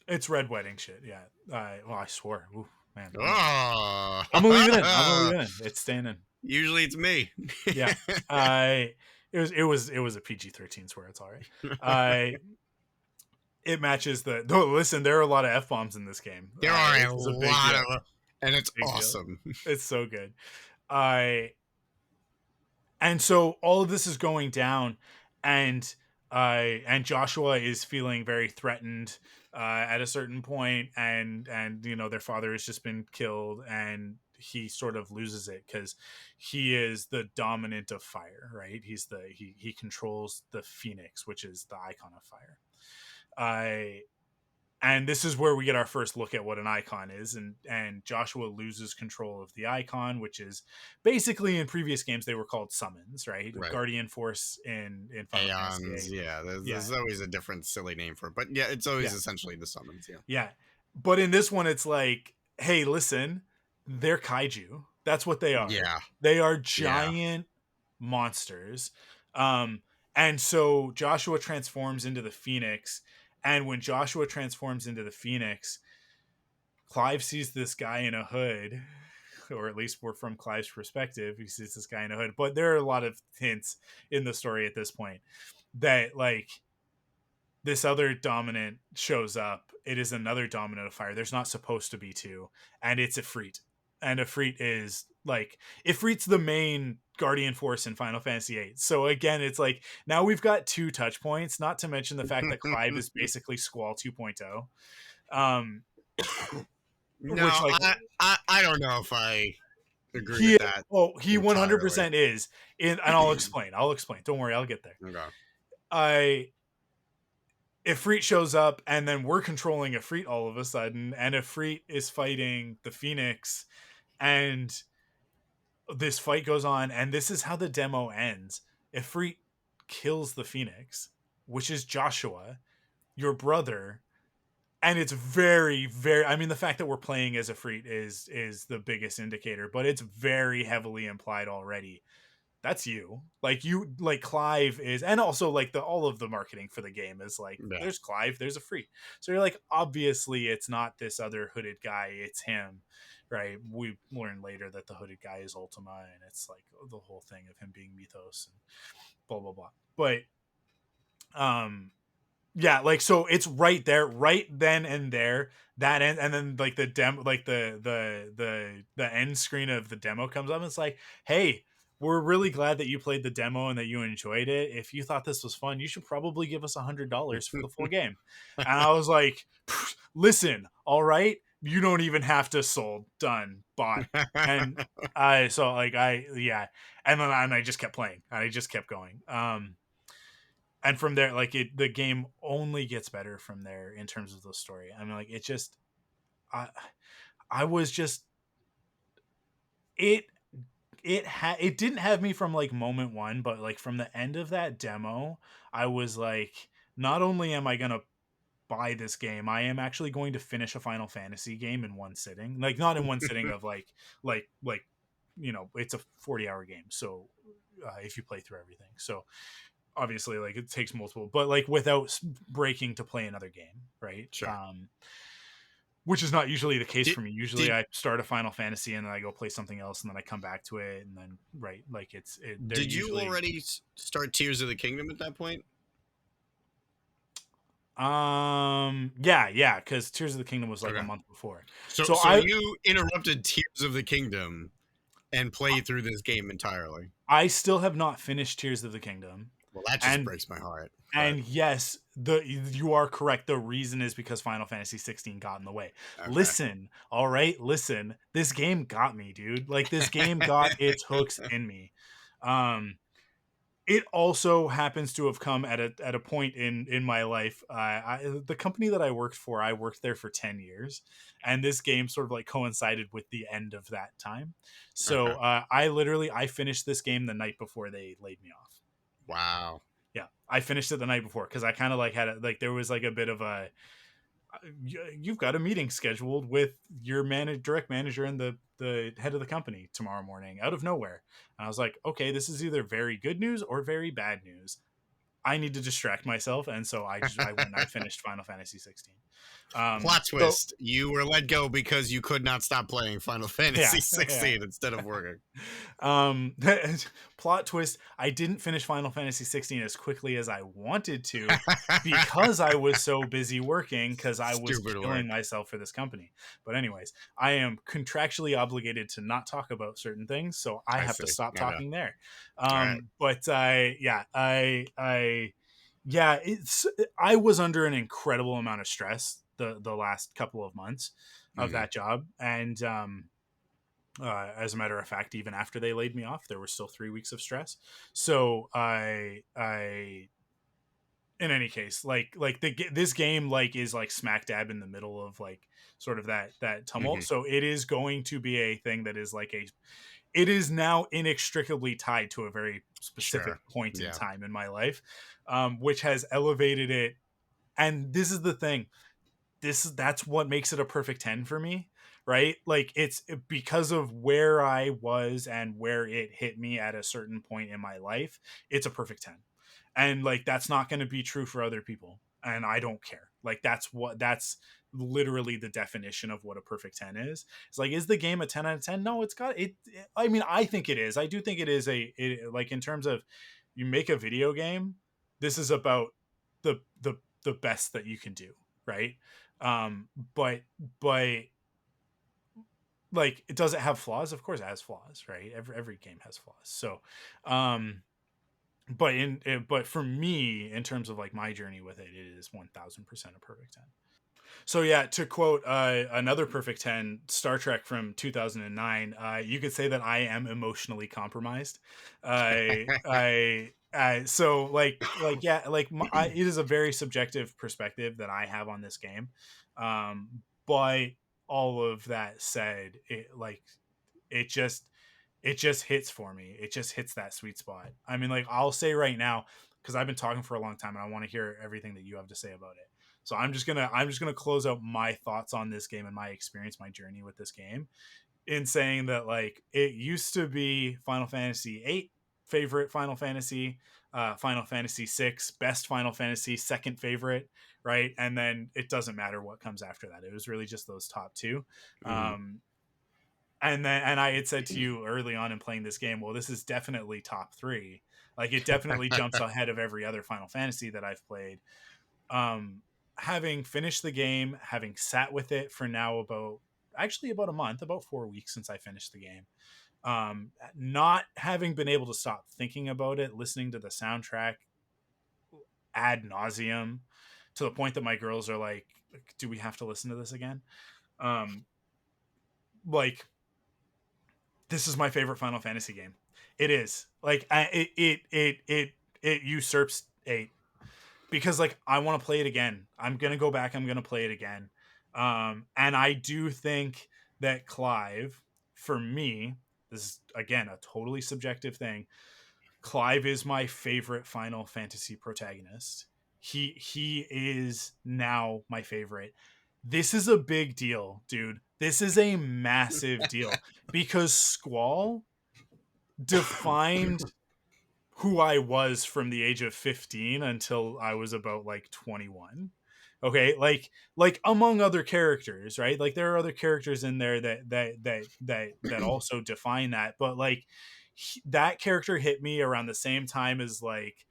it's red wedding shit. Yeah. Well, I swore. Ooh, man. Oh, I'm gonna leave it in. I'm gonna leave it in. It's staying in. Usually it's me. Yeah. It was a PG-13 swear. It's all right. It matches the. No, listen, there are a lot of F-bombs in this game. There are a It's big lot deal. of, and it's Big deal. awesome. It's so good. And so all of this is going down, and Joshua is feeling very threatened at a certain point, and their father has just been killed, and he sort of loses it because he is the dominant of fire, right? He controls the Phoenix, which is the icon of fire. And this is where we get our first look at what an icon is, and Joshua loses control of the icon, which is basically, in previous games they were called summons, right? Guardian Force in Final Fantasy VIII. Yeah, there's always a different silly name for it, but yeah, it's always essentially the summons. Yeah, but in this one, it's like, hey, listen, they're kaiju. That's what they are. Yeah, they are giant monsters. And so Joshua transforms into the Phoenix. And when Joshua transforms into the Phoenix, Clive sees this guy in a hood, or at least we're from Clive's perspective. He sees this guy in a hood. But there are a lot of hints in the story at this point that, like, this other dominant shows up. It is another dominant of fire. There's not supposed to be two. And it's Ifrit. And Ifrit is, like, Ifrit's the main Guardian Force in Final Fantasy VIII. So again, it's like, now we've got two touch points, not to mention the fact that Clive is basically Squall 2.0. No, which like I don't know if I agree he with that he entirely. 100% is in, and I'll explain, don't worry, I'll get there. Okay. I Ifrit shows up, and then we're controlling Ifrit all of a sudden, and Ifrit is fighting the Phoenix, and this fight goes on, and this is how the demo ends. Ifrit kills the Phoenix, which is Joshua, your brother, and it's very, very. I mean, the fact that we're playing as Ifrit is the biggest indicator, but it's very heavily implied already. That's you. Like you, like Clive is, and also like the all of the marketing for the game is like, Yeah. there's Clive, there's Ifrit. So you're like, obviously, it's not this other hooded guy, it's him. Right, we learn later that the hooded guy is Ultima, and it's like the whole thing of him being Mythos and blah blah blah. But um, yeah, like so it's right there, right then and there. That end, and then like the demo, like the end screen of the demo comes up. And it's like, hey, we're really glad that you played the demo and that you enjoyed it. If you thought this was fun, you should probably give us $100 for the full game. And I was like, listen, all right, you don't even have to sold, done, bought. And and I just kept playing. I just kept going. And from there, like the game only gets better from there in terms of the story. I mean, like it just, I, I was just it. It didn't have me from like moment one, but like from the end of that demo, I was like, not only am I gonna buy this game, I am actually going to finish a Final Fantasy game in one sitting. Like not in one sitting of like it's a 40-hour game, so if you play through everything, so obviously like it takes multiple, but like without breaking to play another game, right? Sure. Which is not usually the case Did for me. Usually did I start a Final Fantasy and then I go play something else and then I come back to it, and then right, like they're did you usually already start Tears of the Kingdom at that point? yeah, because Tears of the Kingdom was like a Okay. month before. So So so you interrupted Tears of the Kingdom and played through this game entirely. I still have not finished Tears of the Kingdom. Well, that just And breaks my heart. But And yes, you are correct. The reason is because Final Fantasy 16 got in the way. okay. Listen, all right, listen. This game got me, dude. Like this game got its hooks in me. Um, it also happens to have come at a point in my life. The company that I worked for, I worked there for 10 years, and this game sort of like coincided with the end of that time. So Okay. I finished this game the night before they laid me off. Wow. Yeah, I finished it the night before because I kind of like had it, like there was like a bit of a you've got a meeting scheduled with your direct manager and the head of the company tomorrow morning out of nowhere. And I was like, okay, this is either very good news or very bad news. I need to distract myself, and so I went and I finished Final Fantasy 16. Plot So twist: you were let go because you could not stop playing Final Fantasy yeah, 16 instead of working. um plot twist, I didn't finish Final Fantasy 16 as quickly as I wanted to because I was so busy working, because I was Stupid killing work. myself for this company. But anyways, I am contractually obligated to not talk about certain things, so I I have to see. stop Okay. talking there. All right. But I yeah, I was under an incredible amount of stress the last couple of months of Mm-hmm. that job. And as a matter of fact, even after they laid me off, there were still 3 weeks of stress. So in any case, this game like is like smack dab in the middle of like sort of that Mm-hmm. tumult. So it is going to be a thing that is like it is now inextricably tied to a very specific Sure. point in Yeah. time in my life, which has elevated it. And this is the thing, that's what makes it a perfect 10 for me, right? Like it's because of where I was and where it hit me at a certain point in my life. It's a perfect 10. And like that's not going to be true for other people, and I don't care. Like that's literally the definition of what a perfect 10 is. It's like, is the game a 10 out of 10? No, it's got it. I mean, I think it is. I do think it is like in terms of, you make a video game, this is about the best that you can do, right? um but but like, it doesn't have flaws, of course it has flaws, right? Every game has flaws. So um but for me, in terms of like my journey with it, it is 1000% a perfect 10. So yeah, to quote another Perfect 10, Star Trek from 2009, you could say that I am emotionally compromised. So yeah, it is a very subjective perspective that I have on this game. But all of that said, it just it just hits for me. It just hits that sweet spot. I mean, like I'll say right now, because I've been talking for a long time and I want to hear everything that you have to say about it. So I'm just gonna close out my thoughts on this game and my experience, my journey with this game, in saying that like it used to be Final Fantasy VIII favorite Final Fantasy, Final Fantasy VI best Final Fantasy, second favorite, right? And then it doesn't matter what comes after that. It was really just those top two. Mhm. Um, and I had said to you early on in playing this game, well, this is definitely top three. Like it definitely jumps ahead of every other Final Fantasy that I've played. Um, Having finished the game, having sat with it for now about a month, about 4 weeks since I finished the game. Not having been able to stop thinking about it, listening to the soundtrack ad nauseum, to the point that my girls are like, "Do we have to listen to this again?" Um, like this is my favorite Final Fantasy game. It is like it usurps eight because like I want to play it again. I'm gonna go back. I'm gonna play it again. And I do think that Clive, for me, this is again a totally subjective thing. Clive is my favorite Final Fantasy protagonist. He is now my favorite. This is a big deal, dude. This is a massive deal because Squall defined who I was from the age of 15 until I was about like 21. Okay, like among other characters, right? Like there are other characters in there that also define that, but like that character hit me around the same time as like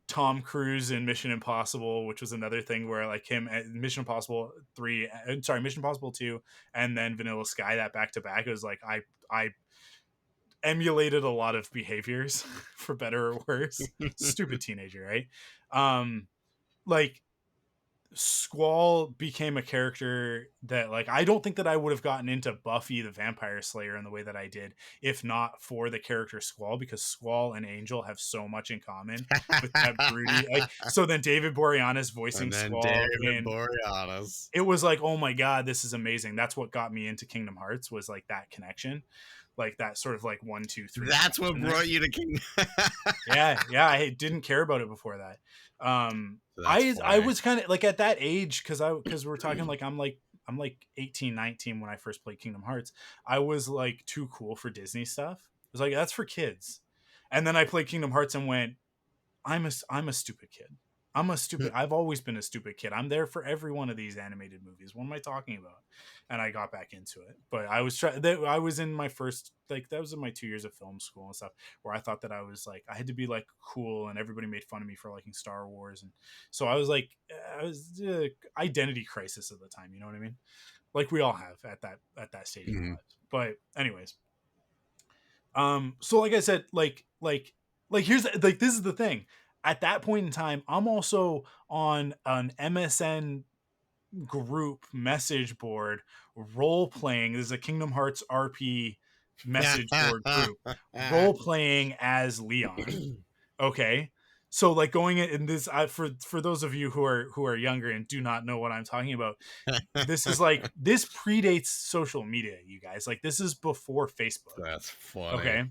Tom Cruise in Mission Impossible, which was another thing where like him at Mission Impossible 3, sorry, Mission Impossible 2 and then Vanilla Sky, that back to back. It was like I emulated a lot of behaviors for better or worse. Stupid teenager, right? Um like Squall became a character that like I don't think that I would have gotten into Buffy the Vampire Slayer in the way that I did if not for the character Squall, because Squall and Angel have so much in common with that broody like so then David Boreanaz voicing And then Squall David in Boreanaz. it was like, oh my god, this is amazing. That's what got me into Kingdom Hearts, was like that connection, like that sort of like 1 2 3 That's what connection there. brought you to King. Yeah, I didn't care about it before that. That's I funny. was kind of like at that age, because we're talking like I'm like 18 19 when I first played Kingdom Hearts. I was like too cool for Disney stuff. I was like, that's for kids. And then I played Kingdom Hearts and went, I'm a stupid kid. I've always been a stupid kid. I'm there for every one of these animated movies. What am I talking about? And I got back into it. But I was in my first, like, that was in my 2 years of film school and stuff, where I thought that I was like, I had to be like cool, and everybody made fun of me for liking Star Wars. And so I was like, I was identity crisis at the time. You know what I mean? Like we all have at that stage in our Mhm. lives. But anyways, so like I said, like here's like this is the thing. At that point in time, I'm also on an MSN group message board role playing. This is a Kingdom Hearts RP message board group role playing as Leon. Okay. So like going in this, for those of you who are younger and do not know what I'm talking about, this is like this predates social media, you guys. Like this is before Facebook. That's funny. Okay.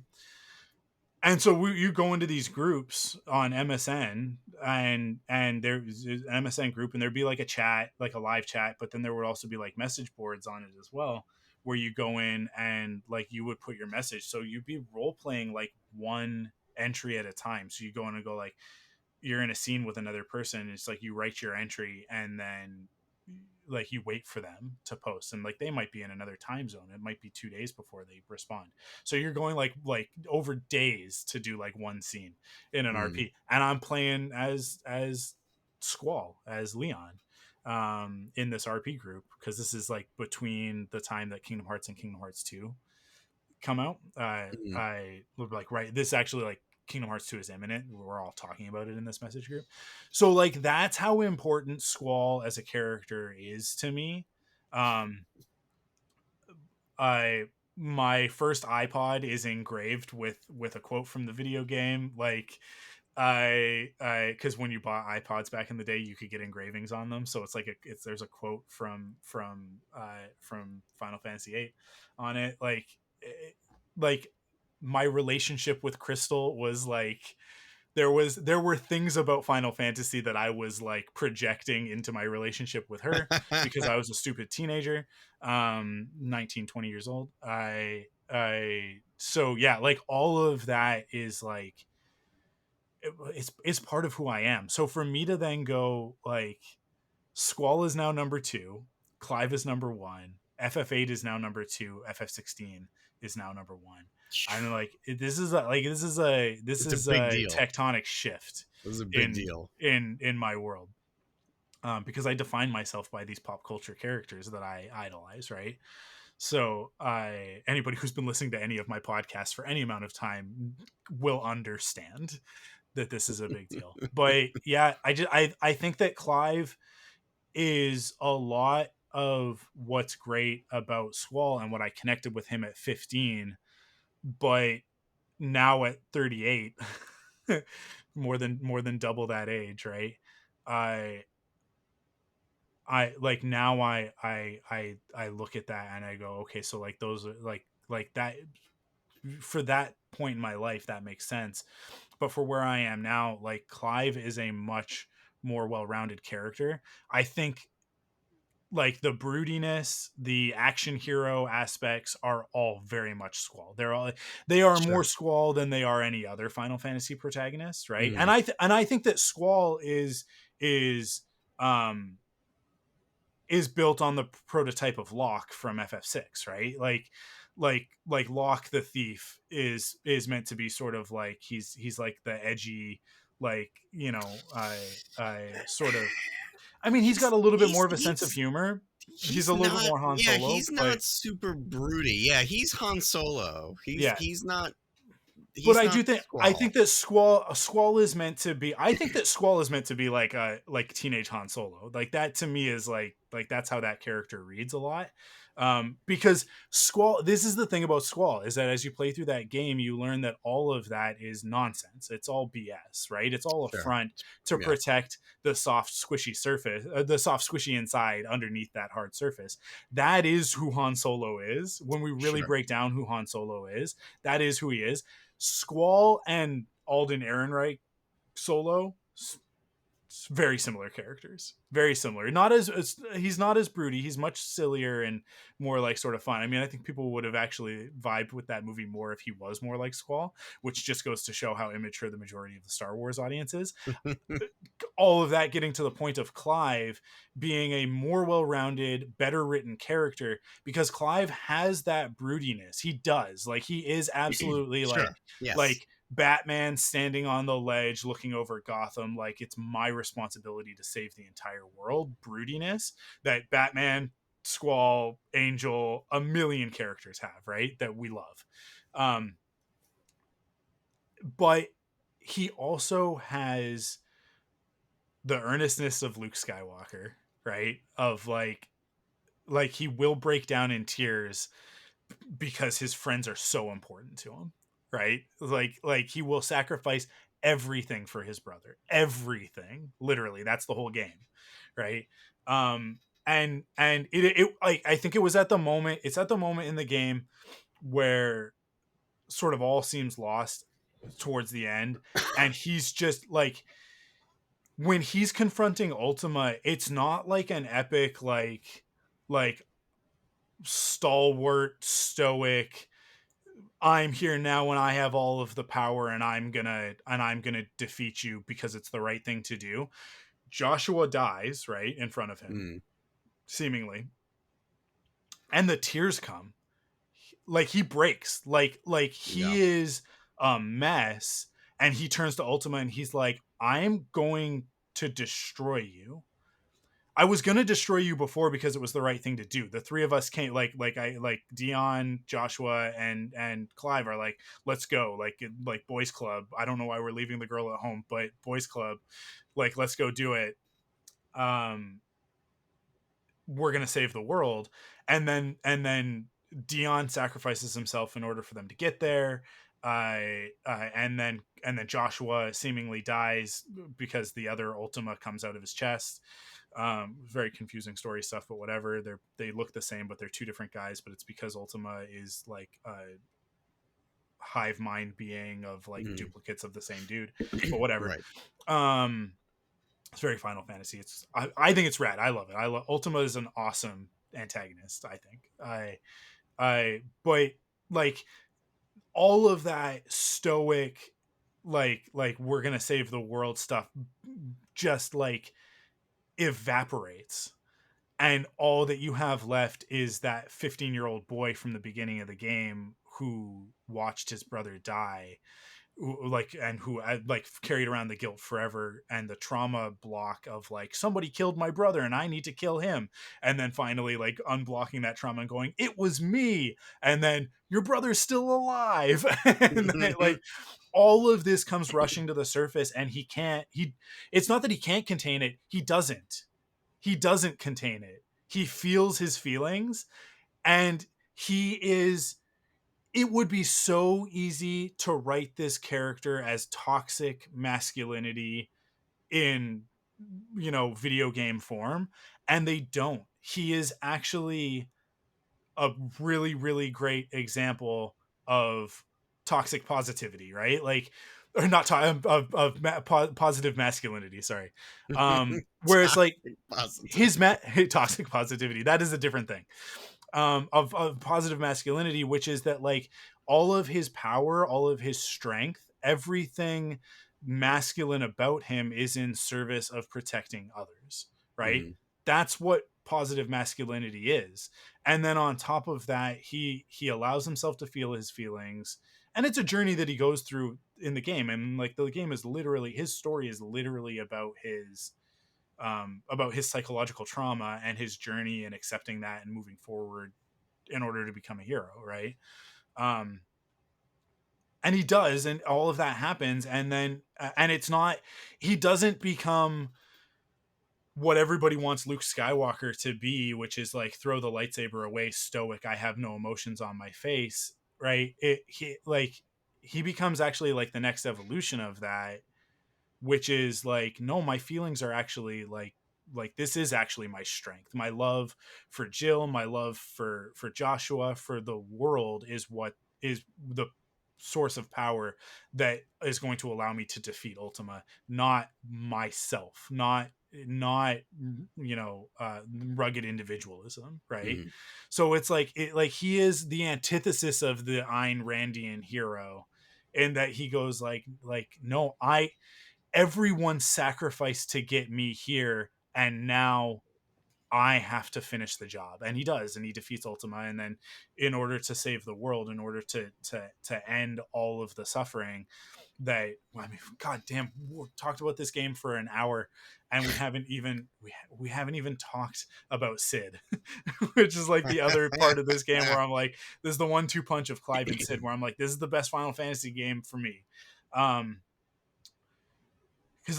And so you go into these groups on MSN, and there's an MSN group, and there'd be like a chat, like a live chat, but then there would also be like message boards on it as well, where you go in and like you would put your message. So you'd be role playing like one entry at a time. So you go in and go like, you're in a scene with another person. It's like you write your entry and then like you wait for them to post, and like they might be in another time zone. It might be 2 days before they respond. So you're going like over days to do like one scene in an Mm. RP. And I'm playing as Squall, as Leon, in this RP group, because this is like between the time that Kingdom Hearts and Kingdom Hearts 2 come out. Mm. I would like, right, this actually like Kingdom Hearts 2 is imminent. We're all talking about it in this message group. So like that's how important Squall as a character is to me. Um I my first iPod is engraved with a quote from the video game. Like I because when you bought iPods back in the day, you could get engravings on them. So it's like there's a quote from Final Fantasy VIII on it. Like my relationship with Crystal was like there were things about Final Fantasy that I was like projecting into my relationship with her because I was a stupid teenager, 19, 20 years old. So yeah, like all of that is like it's part of who I am. So for me to then go like Squall is now number 2, Clive is number 1, FF8 is now number 2, FF16 is now number 1. I'm like this is It's a big a deal. tectonic shift This is a big in deal. in my world. Because I define myself by these pop culture characters that I idolize, right? So anybody who's been listening to any of my podcasts for any amount of time will understand that this is a big deal. But yeah, I think that Clive is a lot of what's great about Squall and what I connected with him at 15, but now at 38, more than double that age, right? I I like now I look at that and I go, okay, so like those are like that for that point in my life that makes sense. But for where I am now, like Clive is a much more well-rounded character. I think like the broodiness, the action hero aspects are all very much Squall. They are more Sure. Squall than they are any other Final Fantasy protagonist, right? Mhm. And I think that Squall is um is built on the prototype of Locke from FF6, right? Like Locke the thief is meant to be sort of like he's like the edgy, like I sort of, I mean, he's got a little bit more of a sense of humor. He's He's a little bit not, more Han yeah, Solo, he's but not super broody. Yeah, he's Han Solo. yeah, He's not but he's I not do think Squall. that Squall is meant to be. I think that Squall is meant to be like a like teenage Han Solo. Like that to me is like that's how that character reads a lot. Because Squall, this is the thing about Squall is that as you play through that game, you learn that all of that is nonsense. It's all BS, right? It's all a Sure. front to Yeah. protect the soft, squishy surface, the soft, squishy inside underneath that hard surface. That is who Han Solo is. When we really Sure. break down who Han Solo is, that is who he is. Squall and Alden Ehrenreich Solo, very similar characters, very similar. Not as he's not as broody, he's much sillier and more like sort of fun. I mean, I think people would have actually vibed with that movie more if he was more like Squall, which just goes to show how immature the majority of the Star Wars audience is. All of that getting to the point of Clive being a more well-rounded, better written character, because Clive has that broodiness. He does. Like he is absolutely Sure. Yes. like Batman standing on the ledge looking over Gotham like it's my responsibility to save the entire world. Broodiness that Batman, Squall, Angel, a million characters have, right? That we love. But he also has the earnestness of Luke Skywalker, right? Of like he will break down in tears because his friends are so important to him, right? Like he will sacrifice everything for his brother. Everything. Literally, that's the whole game, right? And it like I think it was at the moment, it's at the moment in the game where sort of all seems lost towards the end and he's just like when he's confronting Ultima, it's not like an epic like stalwart stoic I'm here now and I have all of the power and I'm gonna defeat you because it's the right thing to do. Joshua dies right in front of him, Mm, seemingly, and the tears come. Like he breaks. Like yeah. he is a mess, and he turns to Ultima and he's like, "I'm going to destroy you. I was gonna destroy you before because it was the right thing to do. The three of us came, like Dion, Joshua, and Clive are like, let's go, like boys club. I don't know why we're leaving the girl at home, but boys club, like let's go do it. Um, we're gonna save the world, and then Dion sacrifices himself in order for them to get there. And then Joshua seemingly dies because the other Ultima comes out of his chest. Very confusing story stuff, but whatever. They look the same, but they're two different guys. But it's because Ultima is like a hive mind being of like duplicates of the same dude. But whatever. Right. It's very Final Fantasy. I think it's rad. I love it. I love Ultima is an awesome antagonist. I think but like all of that stoic, like we're gonna save the world stuff, just like evaporates, and all that you have left is that 15-year-old boy from the beginning of the game who watched his brother die, who like carried around the guilt forever and the trauma block of like somebody killed my brother and I need to kill him, and then finally like unblocking that trauma and going, it was me, and then your brother's still alive. And then like all of this comes rushing to the surface, and it's not that he can't contain it, he doesn't contain it. He feels his feelings, and it would be so easy to write this character as toxic masculinity in, video game form, and they don't. He is actually a really, really great example of toxic positivity, right? Like, or not positive masculinity. Sorry. Whereas like toxic positivity, that is a different thing. Of positive masculinity, which is that like all of his power, all of his strength, everything masculine about him is in service of protecting others, right? That's what positive masculinity is. And then on top of that, he allows himself to feel his feelings, and it's a journey that he goes through in the game. And like the game is literally, his story is literally about his psychological trauma and his journey and accepting that and moving forward in order to become a hero, right? And he does, and all of that happens, and then and it's not, he doesn't become what everybody wants Luke Skywalker to be, which is like throw the lightsaber away, stoic, I have no emotions on my face, right? He becomes actually like the next evolution of that, which is like, no, my feelings are actually like this is actually my strength. My love for Jill, my love for Joshua, for the world is what is the source of power that is going to allow me to defeat Ultima, not myself, not rugged individualism, right? So it's like he is the antithesis of the Ayn Randian hero, in that he goes like no, everyone sacrificed to get me here, and now I have to finish the job. And he does, and he defeats Ultima, and then in order to save the world, in order to end all of the suffering that, I mean, god damn, we talked about this game for an hour and we haven't even talked about Sid. Which is like the other part of this game where I'm like, this is the 1-2 punch of Clive and Sid, where I'm like, this is the best Final Fantasy game for me. Because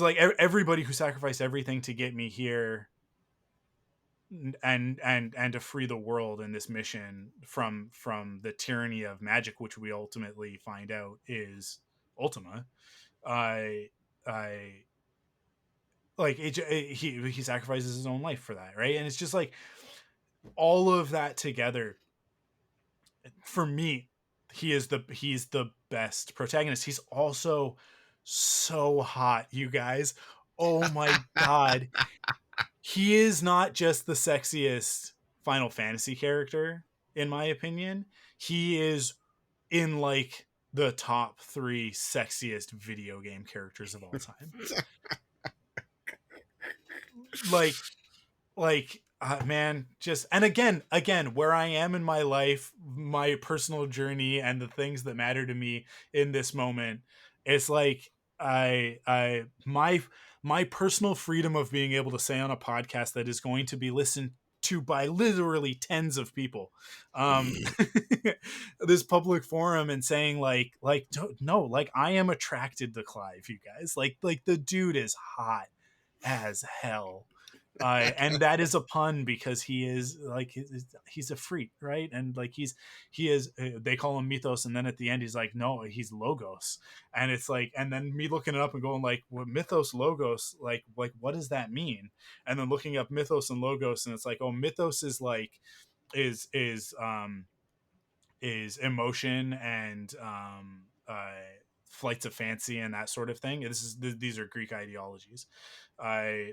like everybody who sacrificed everything to get me here and to free the world in this mission from the tyranny of magic, which we ultimately find out is Ultima. I like he sacrifices his own life for that, right? And it's just like all of that together. For me, he's the best protagonist. He's also so hot, you guys. Oh my god. He is not just the sexiest Final Fantasy character, in my opinion. He is in like the top 3 sexiest video game characters of all time. Man, just, and again, where I am in my life, my personal journey, and the things that matter to me in this moment, it's like My personal freedom of being able to say on a podcast that is going to be listened to by literally tens of people, um this public forum, and saying no, like I am attracted to Clive, you guys, like the dude is hot as hell. And that is a pun because he is like he's a freak, right? And like he is they call him Mythos, and then at the end he's like, no, he's Logos. And it's like, and then me looking it up and going like, what, Mythos Logos, like what does that mean? And then looking up Mythos and Logos, and it's like, oh, Mythos is like is is emotion and flights of fancy and that sort of thing. These are Greek ideologies.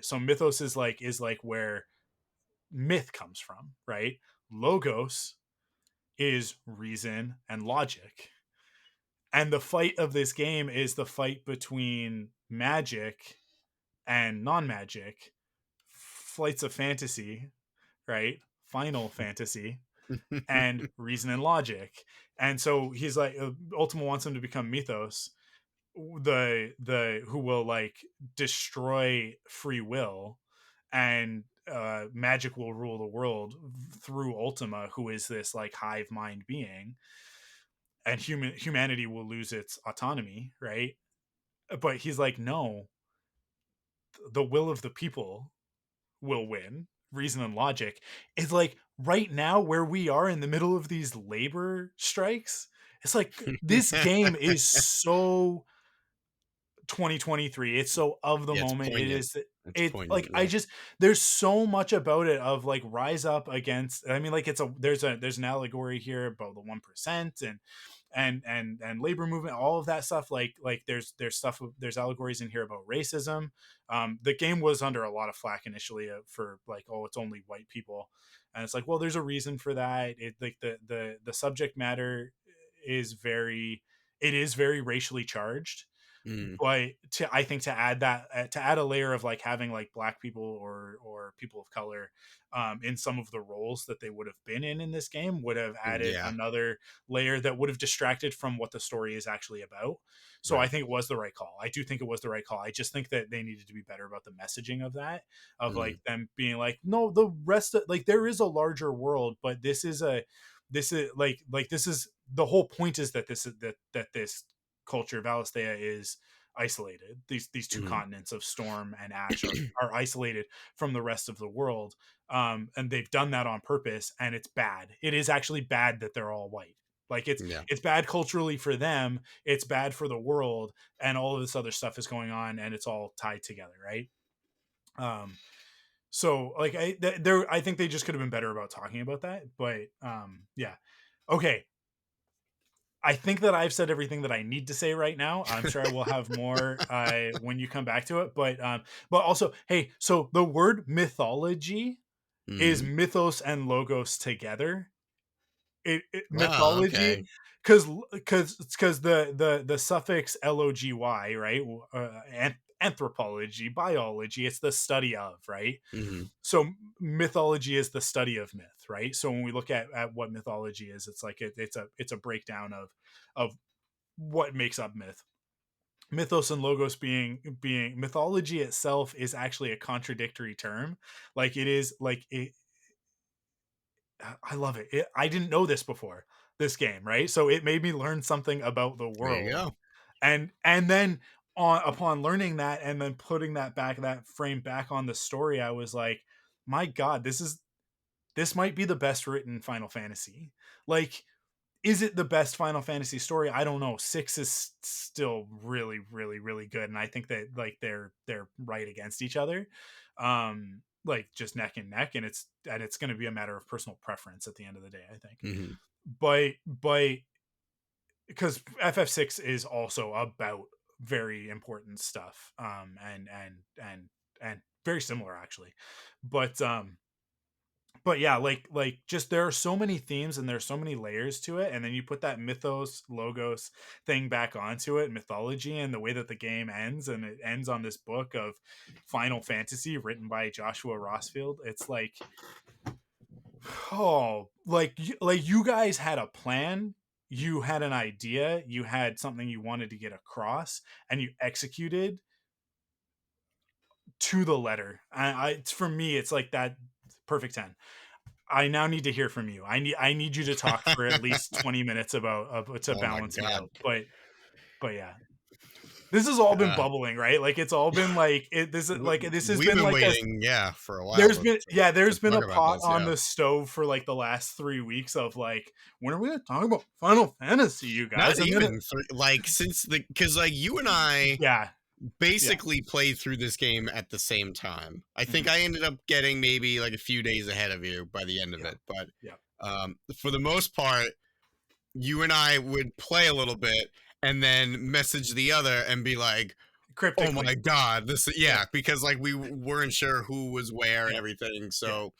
So mythos is like where myth comes from, right? Logos is reason and logic. And the fight of this game is the fight between magic and non-magic, flights of fantasy, right? Final fantasy, and reason and logic. And so he's like, Ultima wants him to become Mythos, the who will like destroy free will, and magic will rule the world through Ultima, who is this like hive mind being, and humanity will lose its autonomy, right? But he's like, no, the will of the people will win. Reason and logic is like right now where we are in the middle of these labor strikes. It's like this game is so 2023. It's so of the Yeah, it's moment. It poignant. is. It's It poignant. like I Yeah. just there's so much about it of like rise up against. I mean, like there's an allegory here about the 1%, and labor movement, all of that stuff. Like there's stuff, there's allegories in here about racism. The game was under a lot of flack initially for like, oh, it's only white people, and it's like, well, there's a reason for that. It like the subject matter is very, it is very racially charged, Mm, but I think to add that, to add a layer of like having like black people or people of color in some of the roles that they would have been in this game would have added yeah. another layer that would have distracted from what the story is actually about. So I Right. think it was the right call. I do think it was the right call. I just think that they needed to be better about the messaging of that, of Mm, like them being like, no, the rest of like there is a larger world, but this is like this is the whole point, is that this culture of Valisthea is isolated. These two mm, continents of storm and ash are isolated from the rest of the world, and they've done that on purpose, and it's bad. It is actually bad that they're all white. Like yeah. it's bad culturally for them, it's bad for the world, and all of this other stuff is going on, and it's all tied together, right? um so like I think they just could have been better about talking about that, but yeah. Okay, I think that I've said everything that I need to say right now. I'm sure I will have more when you come back to it. But also, hey, so the word mythology is Mm. mythos and logos together. Oh, Mythology, okay. because the suffix logy, right? Anthropology, biology, it's the study of, right? Hmm. So mythology is the study of myth, right? So when we look at what mythology is, it's like it's a breakdown of what makes up myth. Mythos and logos being mythology itself is actually a contradictory term. Like it is like it, I love it. I didn't know this before this game, right? So it made me learn something about the There you world, go. and then upon learning that and then putting that frame back on the story, I was like, my God, this might be the best written Final Fantasy. Like, is it the best Final Fantasy story? I don't know. 6 is still really, really, really good, and I think that like they're right against each other, like just neck and neck, and it's going to be a matter of personal preference at the end of the day, I think. Hmm. But because FF6 is also about very important stuff, and very similar actually, but yeah, like just there are so many themes and there's so many layers to it, and then you put that mythos logos thing back onto it, mythology, and the way that the game ends, and it ends on this book of Final Fantasy written by Joshua Rossfield. It's like, oh, like you guys had a plan. you had an idea, you had something you wanted to get across, and you executed to the letter. It's for me, it's like that perfect 10. I now need to hear from you. I need you to talk for at least 20 minutes to Oh my balance me god. out. But yeah. This has all been Uh, bubbling, right? Like it's all been like this has we've been been like a waiting, yeah, for a while there's to been yeah, to there's been a talk about pot this. on Yeah. the stove for like the last 3 weeks of like, when are we gonna talk about Final Fantasy, you Not guys? And then even like since the because like you and I yeah, yeah. basically played through this game at the same time. I think Mhm. I ended up getting maybe like a few days ahead of you by the end of Yeah. it, but Yeah. for the most part, you and I would play a little bit and then message the other and be like, "Oh Cryptically. my god, this Yeah. yeah," because like we weren't sure who was where and Yeah. everything. Yeah. So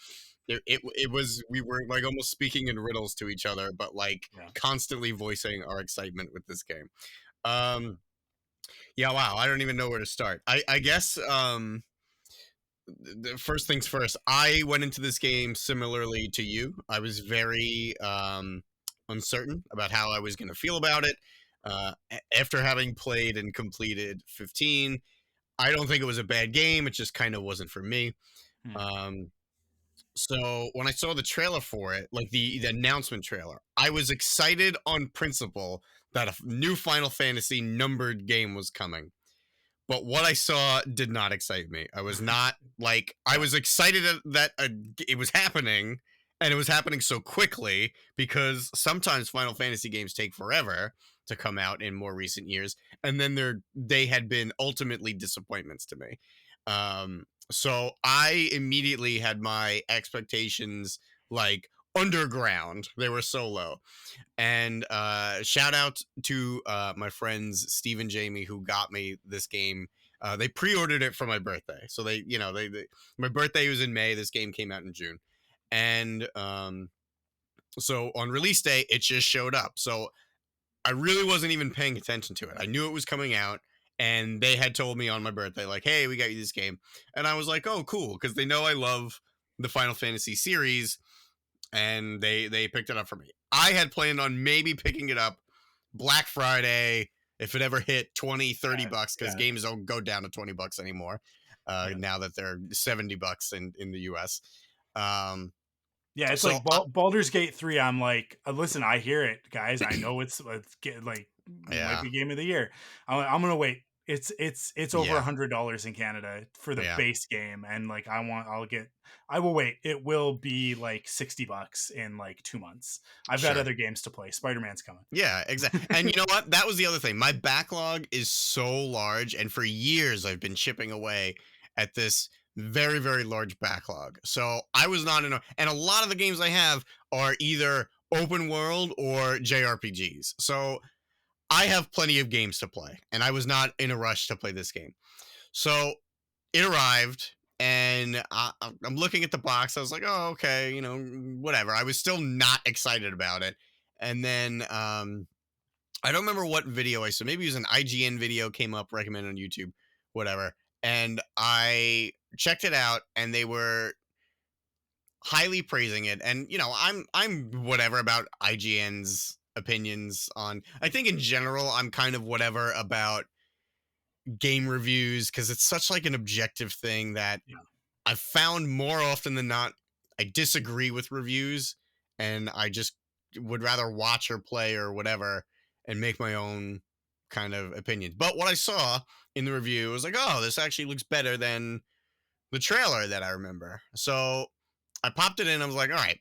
it was we were like almost speaking in riddles to each other, but like Yeah. constantly voicing our excitement with this game. Um, yeah, wow, I don't even know where to start. I guess the first things first, I went into this game similarly to you. I was very uncertain about how I was going to feel about it. After having played and completed 15, I don't think it was a bad game. It just kind of wasn't for me. Hmm. Um, so when I saw the trailer for it, like the announcement trailer, I was excited on principle that a new Final Fantasy numbered game was coming. But what I saw did not excite me. I was not like I Yeah. was excited that it was happening, and it was happening so quickly because sometimes Final Fantasy games take forever to come out in more recent years, and then they had been ultimately disappointments to me. So I immediately had my expectations like underground. They were so low. And shout out to my friends Steve and Jamie who got me this game. They pre-ordered it for my birthday, so they my birthday was in May. This game came out in June, and so on release day it just showed up. So I really wasn't even paying attention to it. I knew it was coming out, and they had told me on my birthday like, "Hey, we got you this game," and I was like, "Oh, cool," because they know I love the Final Fantasy series, and they picked it up for me. I had planned on maybe picking it up Black Friday if it ever hit 20, 30 Yeah. bucks because Yeah. games don't go down to 20 bucks anymore. Yeah. Now that they're 70 bucks in the US. Um, Yeah, it's so like Baldur's Gate 3. I'm like, listen, I hear it, guys. I know it's like might yeah, be game of the year. I'm gonna wait. It's over yeah, $100 in Canada for the yeah, base game, and like I will wait. It will be like $60 in like 2 months. I've got sure. other games to play. Spider-Man's coming. Yeah, exactly. And you know what? That was the other thing. My backlog is so large, and for years I've been chipping away at this very, very large backlog. So I was not in and a lot of the games I have are either open world or JRPGs. So I have plenty of games to play, and I was not in a rush to play this game. So it arrived, and I'm looking at the box. I was like, oh, okay, whatever. I was still not excited about it. And then I don't remember what video I saw. Maybe it was an IGN video came up recommended on YouTube, whatever. And I checked it out, and they were highly praising it. And I'm whatever about IGN's opinions on. I think in general I'm kind of whatever about game reviews because it's such like an objective thing that Yeah. I've found more often than not I disagree with reviews, and I just would rather watch or play or whatever and make my own kind of opinions. But what I saw in the review was like, oh, this actually looks better than the trailer that I remember. So I popped it in. I was like, all right,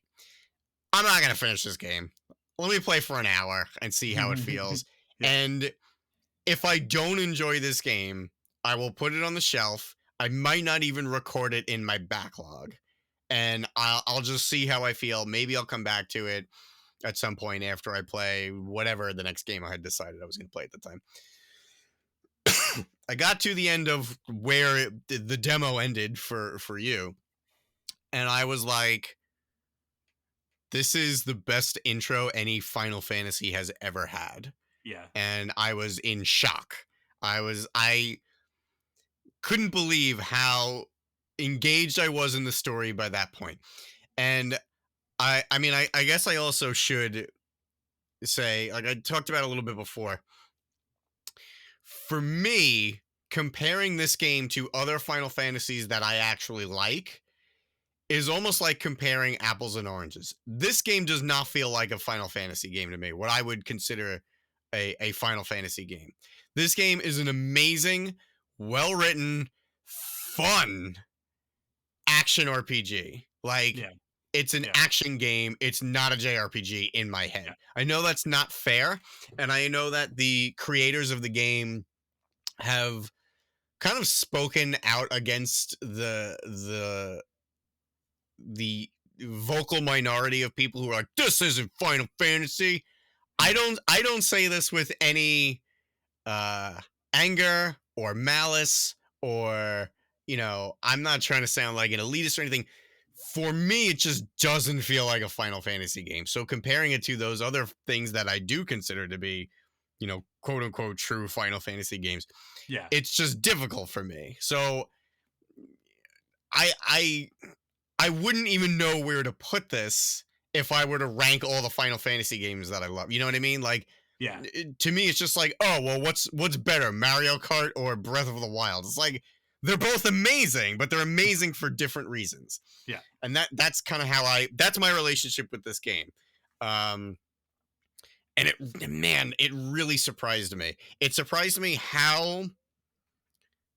I'm not going to finish this game. Let me play for an hour and see how it feels. Yeah. And if I don't enjoy this game, I will put it on the shelf. I might not even record it in my backlog, and I'll just see how I feel. Maybe I'll come back to it at some point after I play whatever the next game I had decided I was going to play at the time. I got to the end of where the demo ended for you, and I was like, this is the best intro any Final Fantasy has ever had. Yeah. And I was in shock. I couldn't believe how engaged I was in the story by that point. And I mean, I guess I also should say, like I talked about a little bit before, for me, comparing this game to other Final Fantasies that I actually like is almost like comparing apples and oranges. This game does not feel like a Final Fantasy game to me, what I would consider a Final Fantasy game. This game is an amazing, well written, fun action RPG. Like, Yeah. it's an Yeah. action game. It's not a JRPG in my Yeah. head. I know that's not fair. And I know that the creators of the game have kind of spoken out against the vocal minority of people who are like, this isn't Final Fantasy. I don't say this with any uh anger or malice, or I'm not trying to sound like an elitist or anything. For me, it just doesn't feel like a Final Fantasy game. So comparing it to those other things that I do consider to be, quote unquote true Final Fantasy games, Yeah. it's just difficult for me. So I I wouldn't even know where to put this if I were to rank all the Final Fantasy games that I love. You know what I mean? Like, Yeah. to me, it's just like, oh well, what's better, Mario Kart or Breath of the Wild? It's like they're both amazing, but they're amazing for different reasons. Yeah. And that's kind of that's my relationship with this game. Um, and it really surprised me. It surprised me how,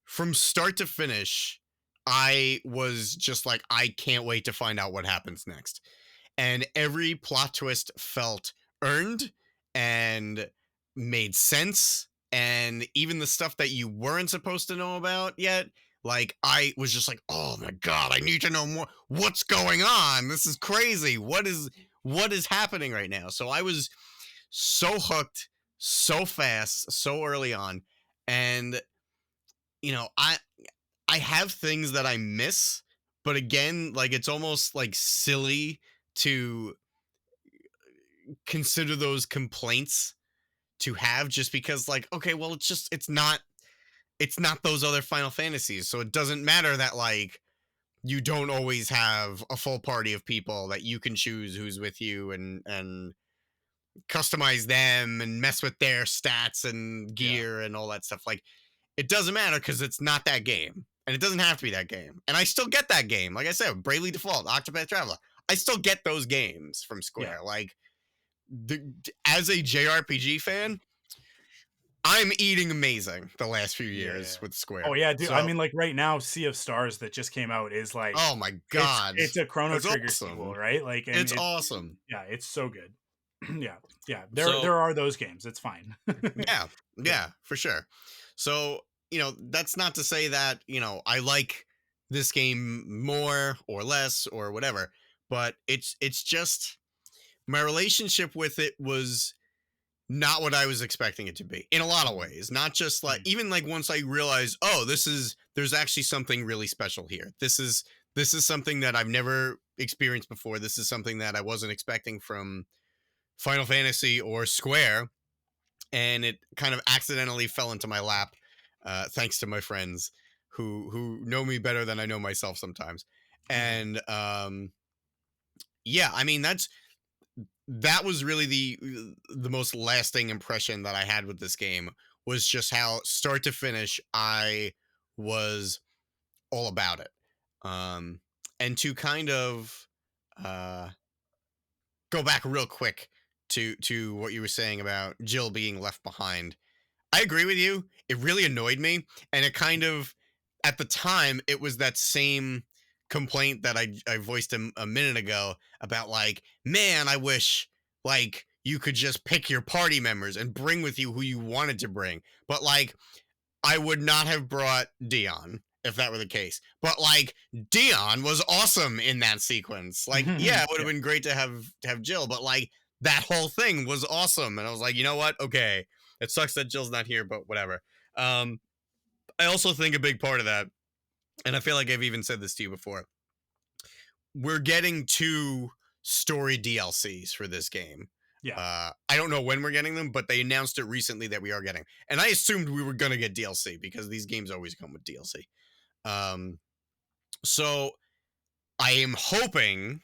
from start to finish, I was just like, I can't wait to find out what happens next. And every plot twist felt earned and made sense. And even the stuff that you weren't supposed to know about yet, like, I was just like, oh my God, I need to know more. What's going on? This is crazy. What is happening right now? So I was so hooked so fast, so early on. And I have things that I miss, but again, like, it's almost like silly to consider those complaints to have, just because, like, okay, well, it's not those other Final Fantasies, so it doesn't matter that, like, you don't always have a full party of people that you can choose who's with you, and customize them and mess with their stats and Yeah. gear and all that stuff. Like, it doesn't matter because it's not that game. And it doesn't have to be that game. And I still get that game. Like I said, Bravely Default, Octopath Traveler. I still get those games from Yeah. Square. Like, as a JRPG fan, I'm eating amazing the last few Yeah. years with Oh Square. yeah, dude. I So, mean, like right now, Sea of Stars that just came out is like oh my it's God. it's a Chrono That's Trigger sequel, awesome. right? Like, and It's it's awesome. yeah, it's so good. Yeah, yeah. There So, there are those games. It's fine. yeah, Yeah, yeah, for sure. So, that's not to say that, I like this game more or less or whatever, but it's just my relationship with it was not what I was expecting it to be in a lot of Mhm, ways. Not just like, mhm. even like once I realized, oh, there's actually something really special here. This is something that I've never experienced before. This is something that I wasn't expecting from Final Fantasy or Square, and it kind of accidentally fell into my lap, thanks to my friends who know me better than I know myself sometimes. Mhm. And yeah, I mean, that was really the most lasting impression that I had with this game, was just how start to finish I was all about it. Um, and to kind of uh, go back real quick to what you were saying about Jill being left behind, I agree with you. It really annoyed me. And it kind of, at the time, it was that same complaint that I voiced a minute ago about, like, man, I wish, like, you could just pick your party members and bring with you who you wanted to bring. But, like, I would not have brought Dion if that were the case. But, like, Dion was awesome in that sequence. Like, yeah, it would have Yeah, been great to have Jill, but, like, that whole thing was awesome. And I was like, you know what? Okay. It sucks that Jill's not here, but whatever. Um, I also think a big part of that, and I feel like I've even said this to you before, we're getting two story DLCs for this game. yeah, I don't know when we're getting them, but they announced it recently that we are getting. And I assumed we were going to get DLC because these games always come with DLC. Um, so I am hoping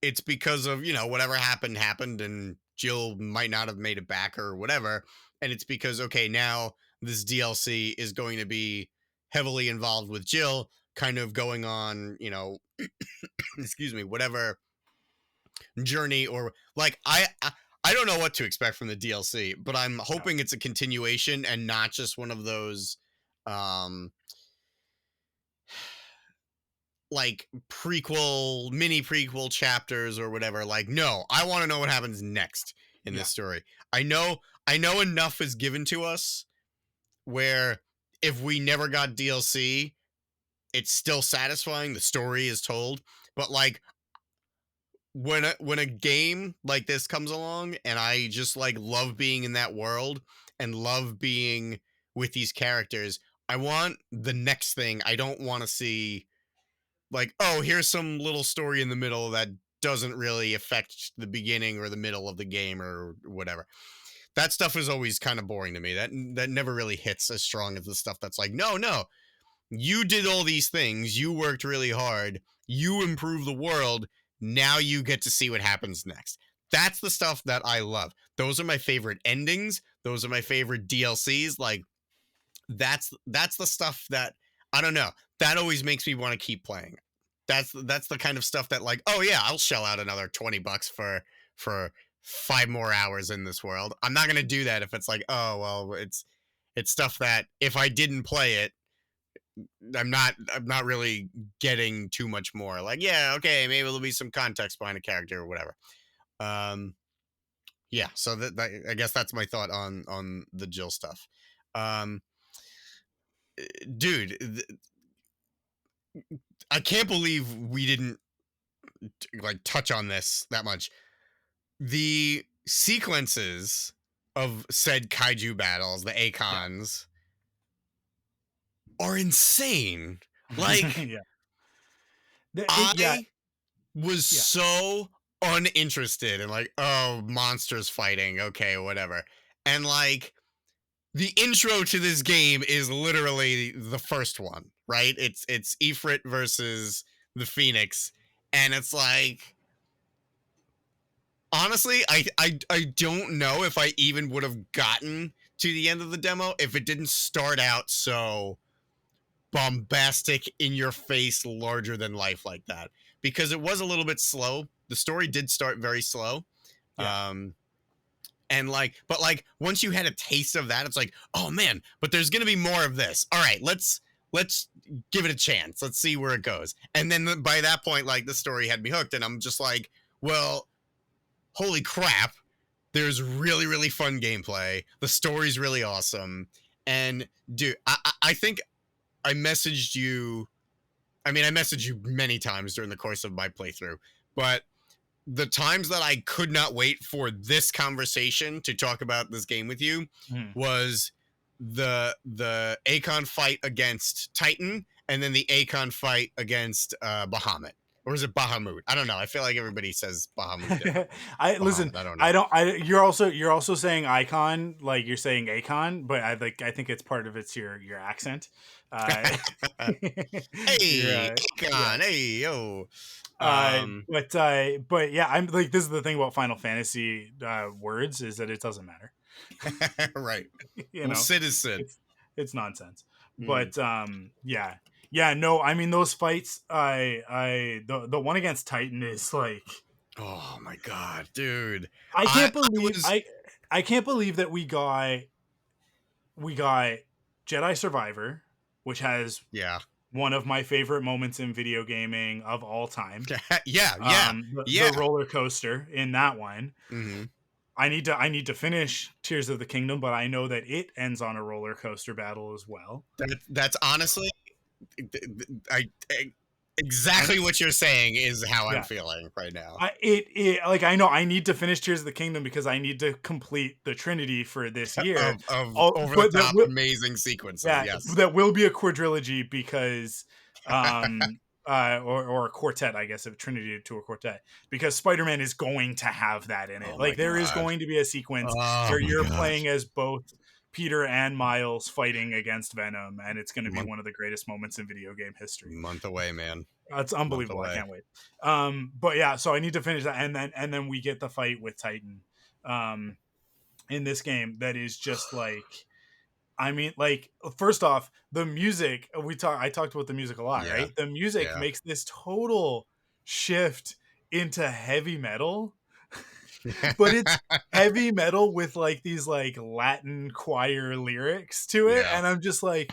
it's because of, whatever happened, and Jill might not have made it back or whatever. And it's because, okay, now this DLC is going to be heavily involved with Jill, kind of going on, excuse me, whatever journey or like I don't know what to expect from the DLC, but I'm hoping it's a continuation and not just one of those um like mini prequel chapters or whatever. Like, no, I want to know what happens next in this story. I know enough is given to us where if we never got DLC, it's still satisfying. The story is told, but like when a game like this comes along and I just like love being in that world and love being with these characters, I want the next thing. I don't want to see like, oh, here's some little story in the middle that doesn't really affect the beginning or the middle of the game or whatever. That stuff is always kind of boring to me. That never really hits as strong as the stuff that's like, no, you did all these things, you worked really hard, you improved the world, now you get to see what happens next. That's the stuff that I love. Those are my favorite endings. Those are my favorite DLCs. Like, that's the stuff that, I don't know, that always makes me want to keep playing. That's the kind of stuff that like, oh yeah, I'll shell out another $20 for 5 more hours in this world. I'm not gonna do that if it's like, oh well, it's stuff that if I didn't play it, I'm not really getting too much more. Like, yeah, okay, maybe there'll be some context behind a character or whatever. Yeah, so that I guess that's my thought on the Jill stuff. Dude, I can't believe we didn't like touch on this that much. The sequences of said kaiju battles, the Acons, are insane. Like, Yeah. I was Yeah. so uninterested in like, oh, monsters fighting, okay, whatever. And like the intro to this game is literally the first one, right? It's Ifrit versus the Phoenix, and it's like, honestly, I don't know if I even would have gotten to the end of the demo if it didn't start out so bombastic, in your face, larger than life like that, because it was a little bit slow. The story did start very slow. Yeah. And like, but like once you had a taste of that, it's like, oh man, but there's gonna be more of this. All right, let's give it a chance. Let's see where it goes. And then by that point, like the story had me hooked, and I'm just like, well, holy crap, there's really, really fun gameplay. The story's really awesome. And dude, I think I messaged you. I mean, I messaged you many times during the course of my playthrough, but the times that I could not wait for this conversation to talk about this game with you was the Acon fight against Titan, and then the Acon fight against Bahamut. Or is it Bahamut? I don't know. I feel like everybody says Bahamut. Listen. I don't know. You're also saying icon, like you're saying Acon, but I think it's part of it's your accent. Hey, Yeah. Acon. Hey, yo. But yeah, I'm like, this is the thing about Final Fantasy words, is that it doesn't matter. Right. Well, Sid is Sid. It's nonsense. But yeah, no, I mean those fights, the one against Titan is like, oh my god, dude. I can't believe that we got Jedi Survivor, which has one of my favorite moments in video gaming of all time. The roller coaster in that one. Mm-hmm. I need to finish Tears of the Kingdom, but I know that it ends on a roller coaster battle as well. That's honestly, exactly what you're saying is how I'm feeling right now. I know I need to finish Tears of the Kingdom because I need to complete the Trinity for this year of over the top amazing sequences. Yes, that will be a quadrilogy because or a quartet, I guess, of Trinity to a quartet, because Spider-Man is going to have that in it. Like, there is going to be a sequence where you're playing as both Peter and Miles fighting against Venom, and it's going to be one of the greatest moments in video game history. Month away, man. That's unbelievable. I can't wait. But yeah, so I need to finish that, and then we get the fight with Titan. in this game that is just like, I mean, like, first off, the music, I talked about the music a lot, Yeah. right? The music Yeah. makes this total shift into heavy metal, but it's heavy metal with like these like Latin choir lyrics to it, Yeah. and I'm just like,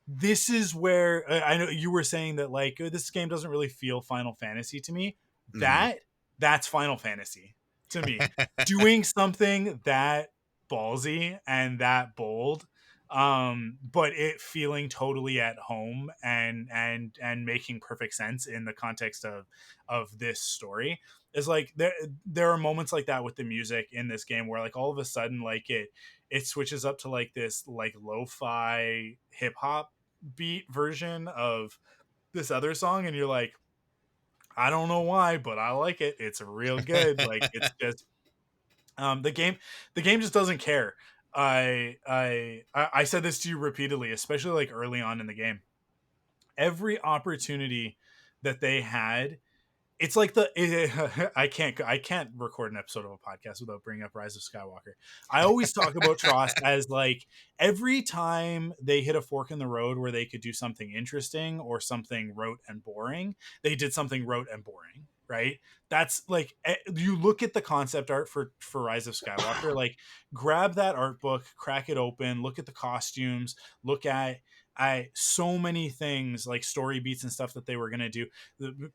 this is where I know you were saying that like, this game doesn't really feel Final Fantasy to me. Mhm. That's Final Fantasy to me. Doing something that ballsy and that bold, but it feeling totally at home and making perfect sense in the context of this story is like, there are moments like that with the music in this game where like all of a sudden like it switches up to like this like lo-fi hip hop beat version of this other song, and you're like, I don't know why, but I like it. It's real good. Like, it's just the game just doesn't care. I said this to you repeatedly, especially like early on in the game. Every opportunity that they had, it's like I can't record an episode of a podcast without bringing up Rise of Skywalker. I always talk about Trost as like, every time they hit a fork in the road where they could do something interesting or something rote and boring, they did something rote and boring, right? That's like, you look at the concept art for Rise of Skywalker, like, grab that art book, crack it open, look at the costumes, look at so many things like story beats and stuff that they were going to do.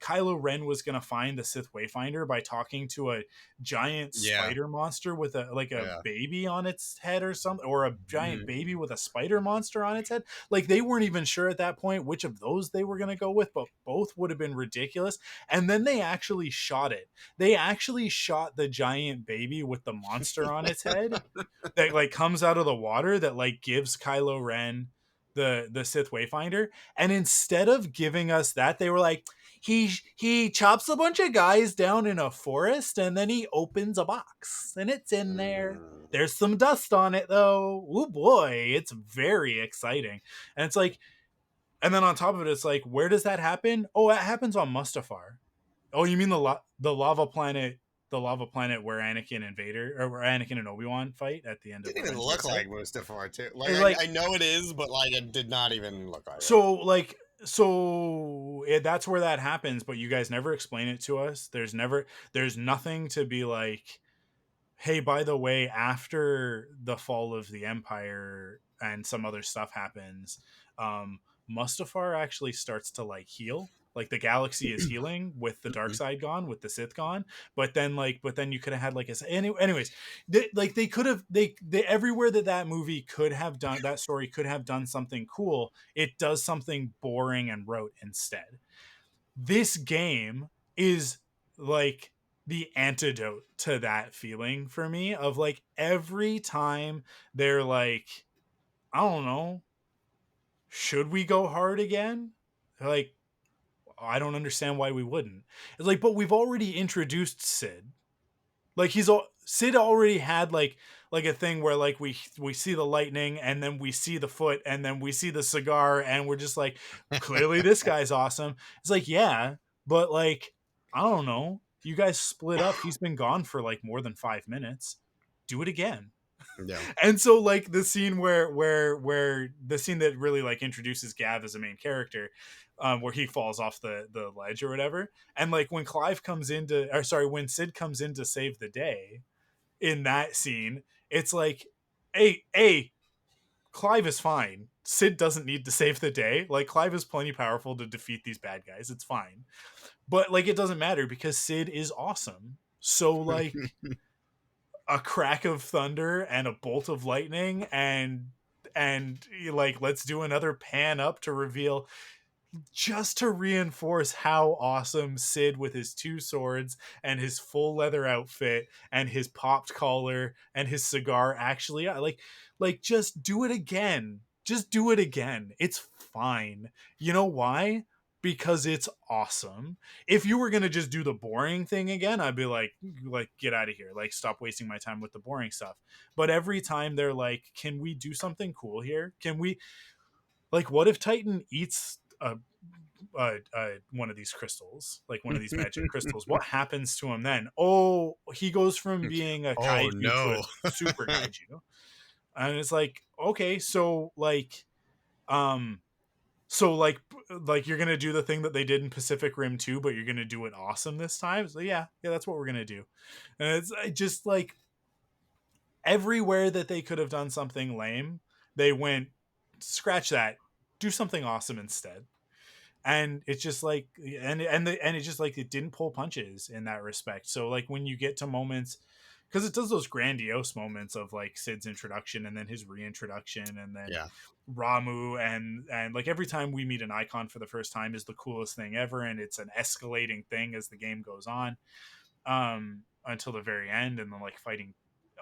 Kylo Ren was going to find the Sith Wayfinder by talking to a giant Yeah. spider monster with a Yeah. baby on its head or something, or a giant Mhm. baby with a spider monster on its head. Like, they weren't even sure at that point which of those they were going to go with, but both would have been ridiculous. And then they actually shot it. They actually shot the giant baby with the monster on its head that like comes out of the water that like gives Kylo Ren the Sith Wayfinder. And instead of giving us that, they were like, he chops a bunch of guys down in a forest and then he opens a box and it's in there. Mm. There's some dust on it though. Oh boy, it's very exciting. And it's like, and then on top of it, it's like, where does that happen? Oh, it happens on Mustafar. Oh, you mean the lava planet, where Anakin and Vader, or where Anakin and Obi-Wan fight at the end of Didn't even Revenge of the look Sith? like Mustafar too. Like, It's like, I know it is, but like it did not even look like it. That's where that happens, but you guys never explain it to us. There's nothing to be like, hey, by the way, after the fall of the Empire and some other stuff happens, Mustafar actually starts to like heal. Like, the galaxy is healing with the dark side gone, with the Sith gone. But then you could have had like anyways, they could have, they everywhere that movie could have done, that story could have done something cool, it does something boring and rote instead. This game is like the antidote to that feeling for me, of like, every time they're like, I don't know, should we go hard again? Like, I don't understand why we wouldn't. It's like, but we've already introduced Sid. Like, Sid already had like a thing where like we see the lightning and then we see the foot and then we see the cigar and we're just like, clearly this guy's awesome. It's like, yeah, but like, I don't know. You guys split up. He's been gone for like more than 5 minutes. Do it again. Yeah. And so like the scene where the scene that really like introduces Gav as a main character, where he falls off the ledge or whatever, and like when when Sid comes in to save the day in that scene, it's like, hey, Clive is fine. Sid doesn't need to save the day. Like, Clive is plenty powerful to defeat these bad guys. It's fine. But like, it doesn't matter because Sid is awesome. So like, a crack of thunder and a bolt of lightning and like, let's do another pan up to reveal, just to reinforce how awesome Sid with his two swords and his full leather outfit and his popped collar and his cigar actually are. Like, just do it again. Just do it again. It's fine. You know why? Because it's awesome. If you were gonna just do the boring thing again, I'd be like, get out of here. Like, stop wasting my time with the boring stuff. But every time they're like, can we do something cool here? Can we, like, what if Titan eats one of these crystals, like one of these magic crystals. What happens to him then? Oh, he goes from being a Oh kaiju to a no. super kaiju. And it's like, okay, so like, um, so like you're gonna do the thing that they did in Pacific Rim 2, but you're gonna do it awesome this time. So yeah, that's what we're gonna do. And it's just like everywhere that they could have done something lame, they went scratch that, do something awesome instead. And it's just like, and it's just like it didn't pull punches in that respect. So like when you get to moments, because it does those grandiose moments of like Sid's introduction and then his reintroduction and then Yeah. Ramu and like every time we meet an icon for the first time is the coolest thing ever, and it's an escalating thing as the game goes on, until the very end. And then like fighting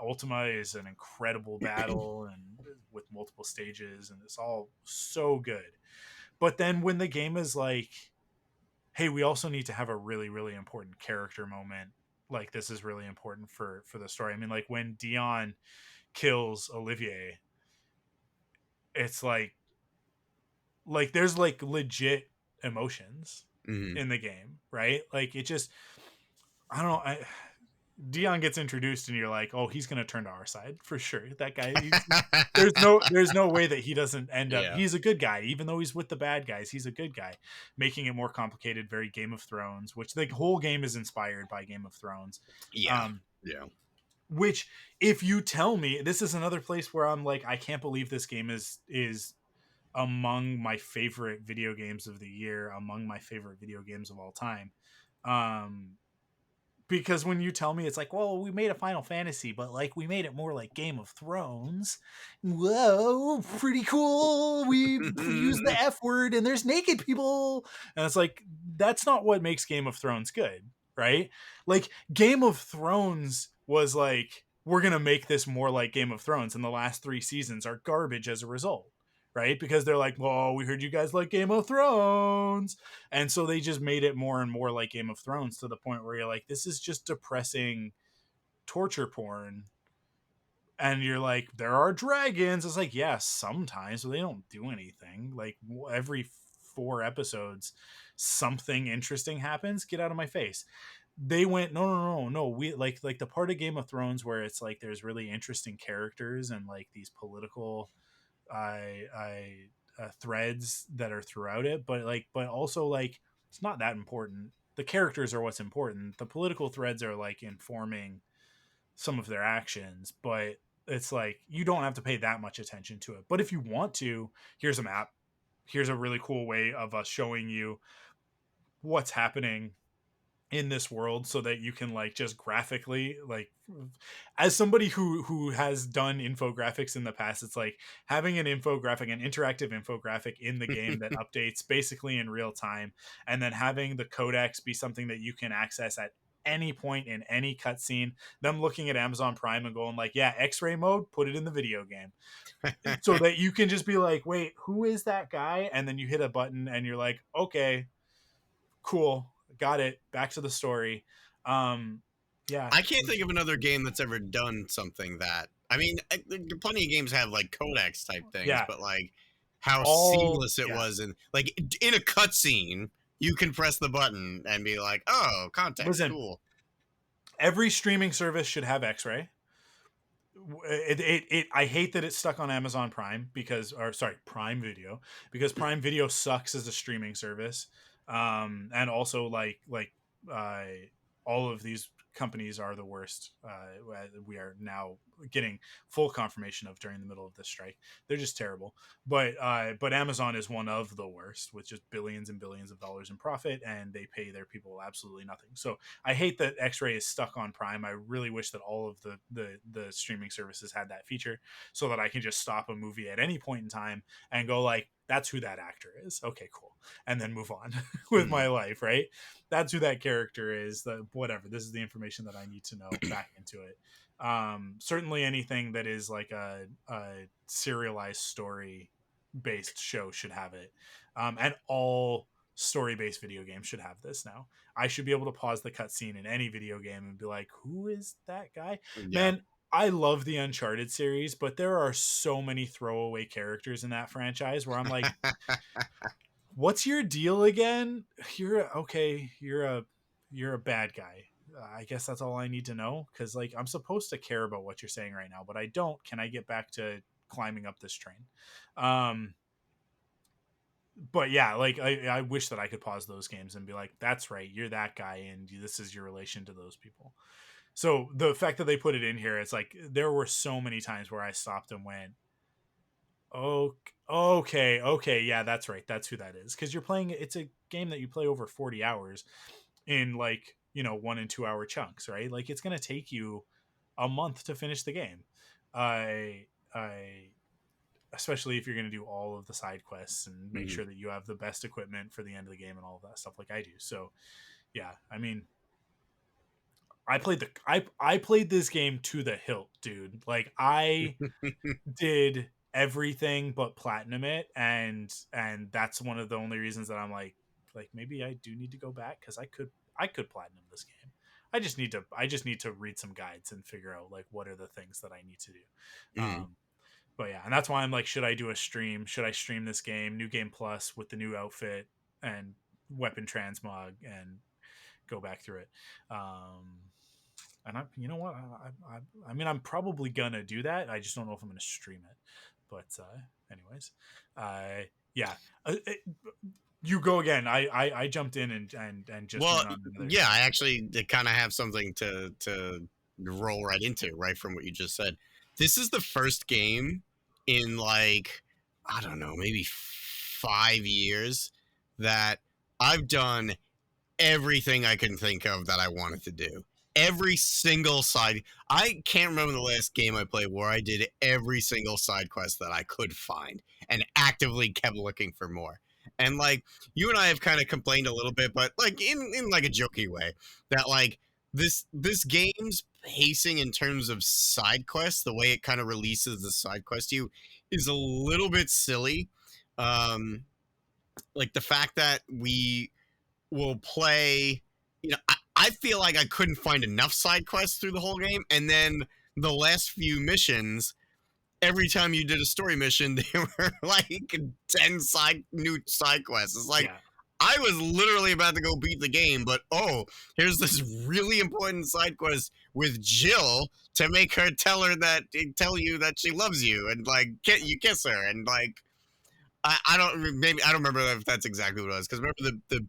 Ultima is an incredible battle and with multiple stages, and it's all so good. But then when the game is like, hey, we also need to have a really, really important character moment, like this is really important for the story. I mean, like when Dion kills Olivier, it's like there's like legit emotions Mhm. in the game, right? Like it just, I don't know. Dion gets introduced and you're like, oh, he's gonna turn to our side for sure. That guy, there's no way that he doesn't end up. Yeah. He's a good guy, even though he's with the bad guys. He's a good guy, making it more complicated. Very Game of Thrones, which the whole game is inspired by Game of Thrones. Yeah. Um, Yeah. which, if you tell me, this is another place where I'm like, I can't believe this game is among my favorite video games of the year, among my favorite video games of all time. Um, because when you tell me it's like, well, we made a Final Fantasy, but like we made it more like Game of Thrones. Whoa, pretty cool. We use the F word and there's naked people. And it's like, that's not what makes Game of Thrones good, right? Like Game of Thrones was like, we're going to make this more like Game of Thrones, and the last 3 seasons are garbage as a result. Right? Because they're like, well, we heard you guys like Game of Thrones. And so they just made it more and more like Game of Thrones, to the point where you're like, this is just depressing torture porn. And you're like, there are dragons. It's like, yeah, sometimes, but they don't do anything. Like every 4 episodes, something interesting happens. Get out of my face. They went, no. We like the part of Game of Thrones where it's like there's really interesting characters and like these political threads that are throughout it, but also like it's not that important. The characters are what's important. The political threads are like informing some of their actions, but it's like you don't have to pay that much attention to it. But if you want to, here's a map. Here's a really cool way of us showing you what's happening in this world, so that you can like just graphically, like, as somebody who has done infographics in the past, it's like having an infographic, an interactive infographic in the game that updates basically in real time, and then having the codex be something that you can access at any point in any cutscene. Them looking at Amazon Prime and going like, yeah, X-ray mode, put it in the video game, so that you can just be like, wait, who is that guy? And then you hit a button and you're like, okay, cool, got it, back to the story. Yeah, I can't think of another game that's ever done something that. I mean, plenty of games have like codex type things, yeah, but like how all, seamless it yeah. was, and like in a cutscene, you can press the button and be like, "Oh, context, Listen, cool." every streaming service should have X-ray. I hate that it's stuck on Amazon Prime, because, or sorry, Prime Video, because Prime Video sucks as a streaming service. And also uh, all of these companies are the worst. We are now getting full confirmation of during the middle of this strike. They're just terrible. But Amazon is one of the worst, with just billions and billions of dollars in profit, and they pay their people absolutely nothing. So I hate that X-Ray is stuck on Prime. I really wish that all of the streaming services had that feature, so that I can just stop a movie at any point in time and go like, that's who that actor is. Okay, cool. And then move on with my life, right? That's who that character is. Whatever. This is the information that I need to know back into it. Certainly anything that is like a serialized story based show should have it. And all story-based video games should have this now. I should be able to pause the cutscene in any video game and be like, who is that guy? Yeah. Man, I love the Uncharted series, but there are so many throwaway characters in that franchise where I'm like, what's your deal again? You're a bad guy. I guess that's all I need to know, because like I'm supposed to care about what you're saying right now, but I don't. Can I get back to climbing up this train? Um, but yeah, like I wish that I could pause those games and be like, that's right, you're that guy, and this is your relation to those people. So the fact that they put it in here, it's like there were so many times where I stopped and went, oh, okay, yeah, that's right, that's who that is. Because you're playing, it's a game that you play over 40 hours in like 1 and 2 hour chunks, right? Like it's gonna take you a month to finish the game. I especially if you're going to do all of the side quests and make Mhm. sure that you have the best equipment for the end of the game and all of that stuff like I do. So yeah, I mean, I played this game to the hilt, dude. Like I did everything but platinum it, and that's one of the only reasons that I'm like maybe I do need to go back, because I could platinum this game. I just need to read some guides and figure out like what are the things that I need to do. Mhm. But yeah, and that's why I'm like, should I do a stream? Should I stream this game, New Game Plus, with the new outfit and weapon transmog, and go back through it? And you know what? I mean, I'm probably gonna do that. I just don't know if I'm gonna stream it. But anyways, yeah, you go again. I jumped in and just Well, went on another. yeah, I actually kind of have something to roll right into, right from what you just said. This is the first game in like, I don't know, maybe 5 years that I've done everything I can think of that I wanted to do. Every single side. I can't remember the last game I played where I did every single side quest that I could find and actively kept looking for more. And like you and I have kind of complained a little bit, but like in like a jokey way, that like this game's pacing in terms of side quests, the way it kind of releases the side quest to you, is a little bit silly. Um, like the fact that we will play. I feel like I couldn't find enough side quests through the whole game, and then the last few missions, every time you did a story mission, they were like 10 new side quests. It's like Yeah, I was literally about to go beat the game, but oh, here's this really important side quest with Jill to make her tell you that she loves you, and like you kiss her, and like I don't maybe I don't remember if that's exactly what it was, because remember the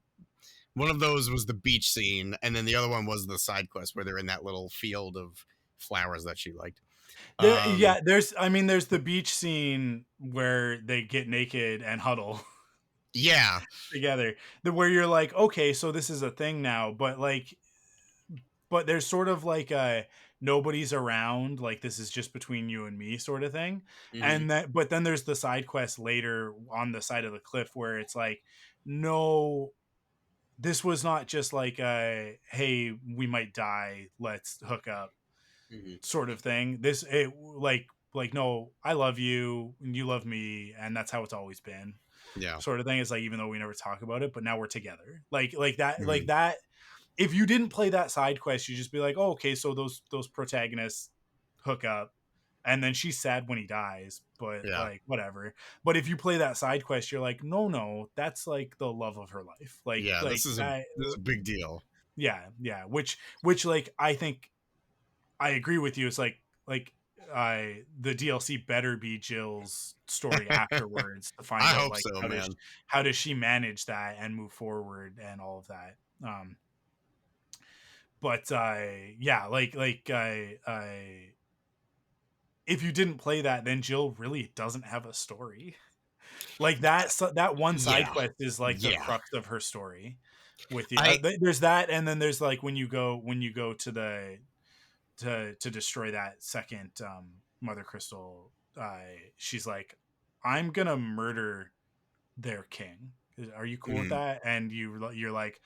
one of those was the beach scene, and then the other one was the side quest where they're in that little field of flowers that she liked. Um, yeah. There's the beach scene where they get naked and huddle yeah, together, where you're like, okay, so this is a thing now, but there's sort of like a nobody's around, like this is just between you and me sort of thing. hmm And that, but then there's the side quest later on the side of the cliff where it's like, no, this was not just like a hey, we might die, let's hook up hmm sort of thing. Like no, I love you and you love me, and that's how it's always been yeah, sort of thing. Is like, even though we never talk about it, but now we're together, like hmm that. If you didn't play that side quest, you just be like, oh, okay, so those protagonists hook up, and then she's sad when he dies, but yeah. like whatever. But if you play that side quest, you're like, no, that's like the love of her life, Yeah, like that. this is a big deal. Yeah, which like I think I agree with you. It's like the DLC better be Jill's story afterwards to I find out hope like so, man. how does she manage that and move forward and all of that. But yeah, I if you didn't play that, then Jill really doesn't have a story. Like that one side Yeah, quest is like the yeah. crux of her story with you. I There's that, and then there's like when you go to the to destroy that second Mother Crystal, she's like, I'm gonna murder their king. Are you cool with mm, that? And you're like,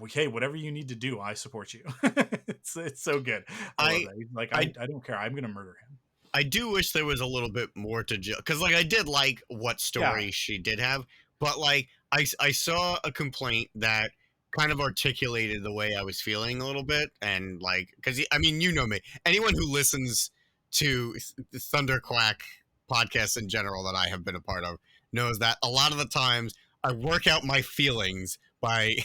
okay, whatever you need to do, I support you. It's so good. I love I that. He's like, I I don't care. I'm gonna murder him. I do wish there was a little bit more to Jill, because like I did like what Yeah, story she did have, but like I saw a complaint that kind of articulated the way I was feeling a little bit, and like because I mean you know me, anyone who listens to ThunderQuack podcasts in general that I have been a part of knows that a lot of the times I work out my feelings by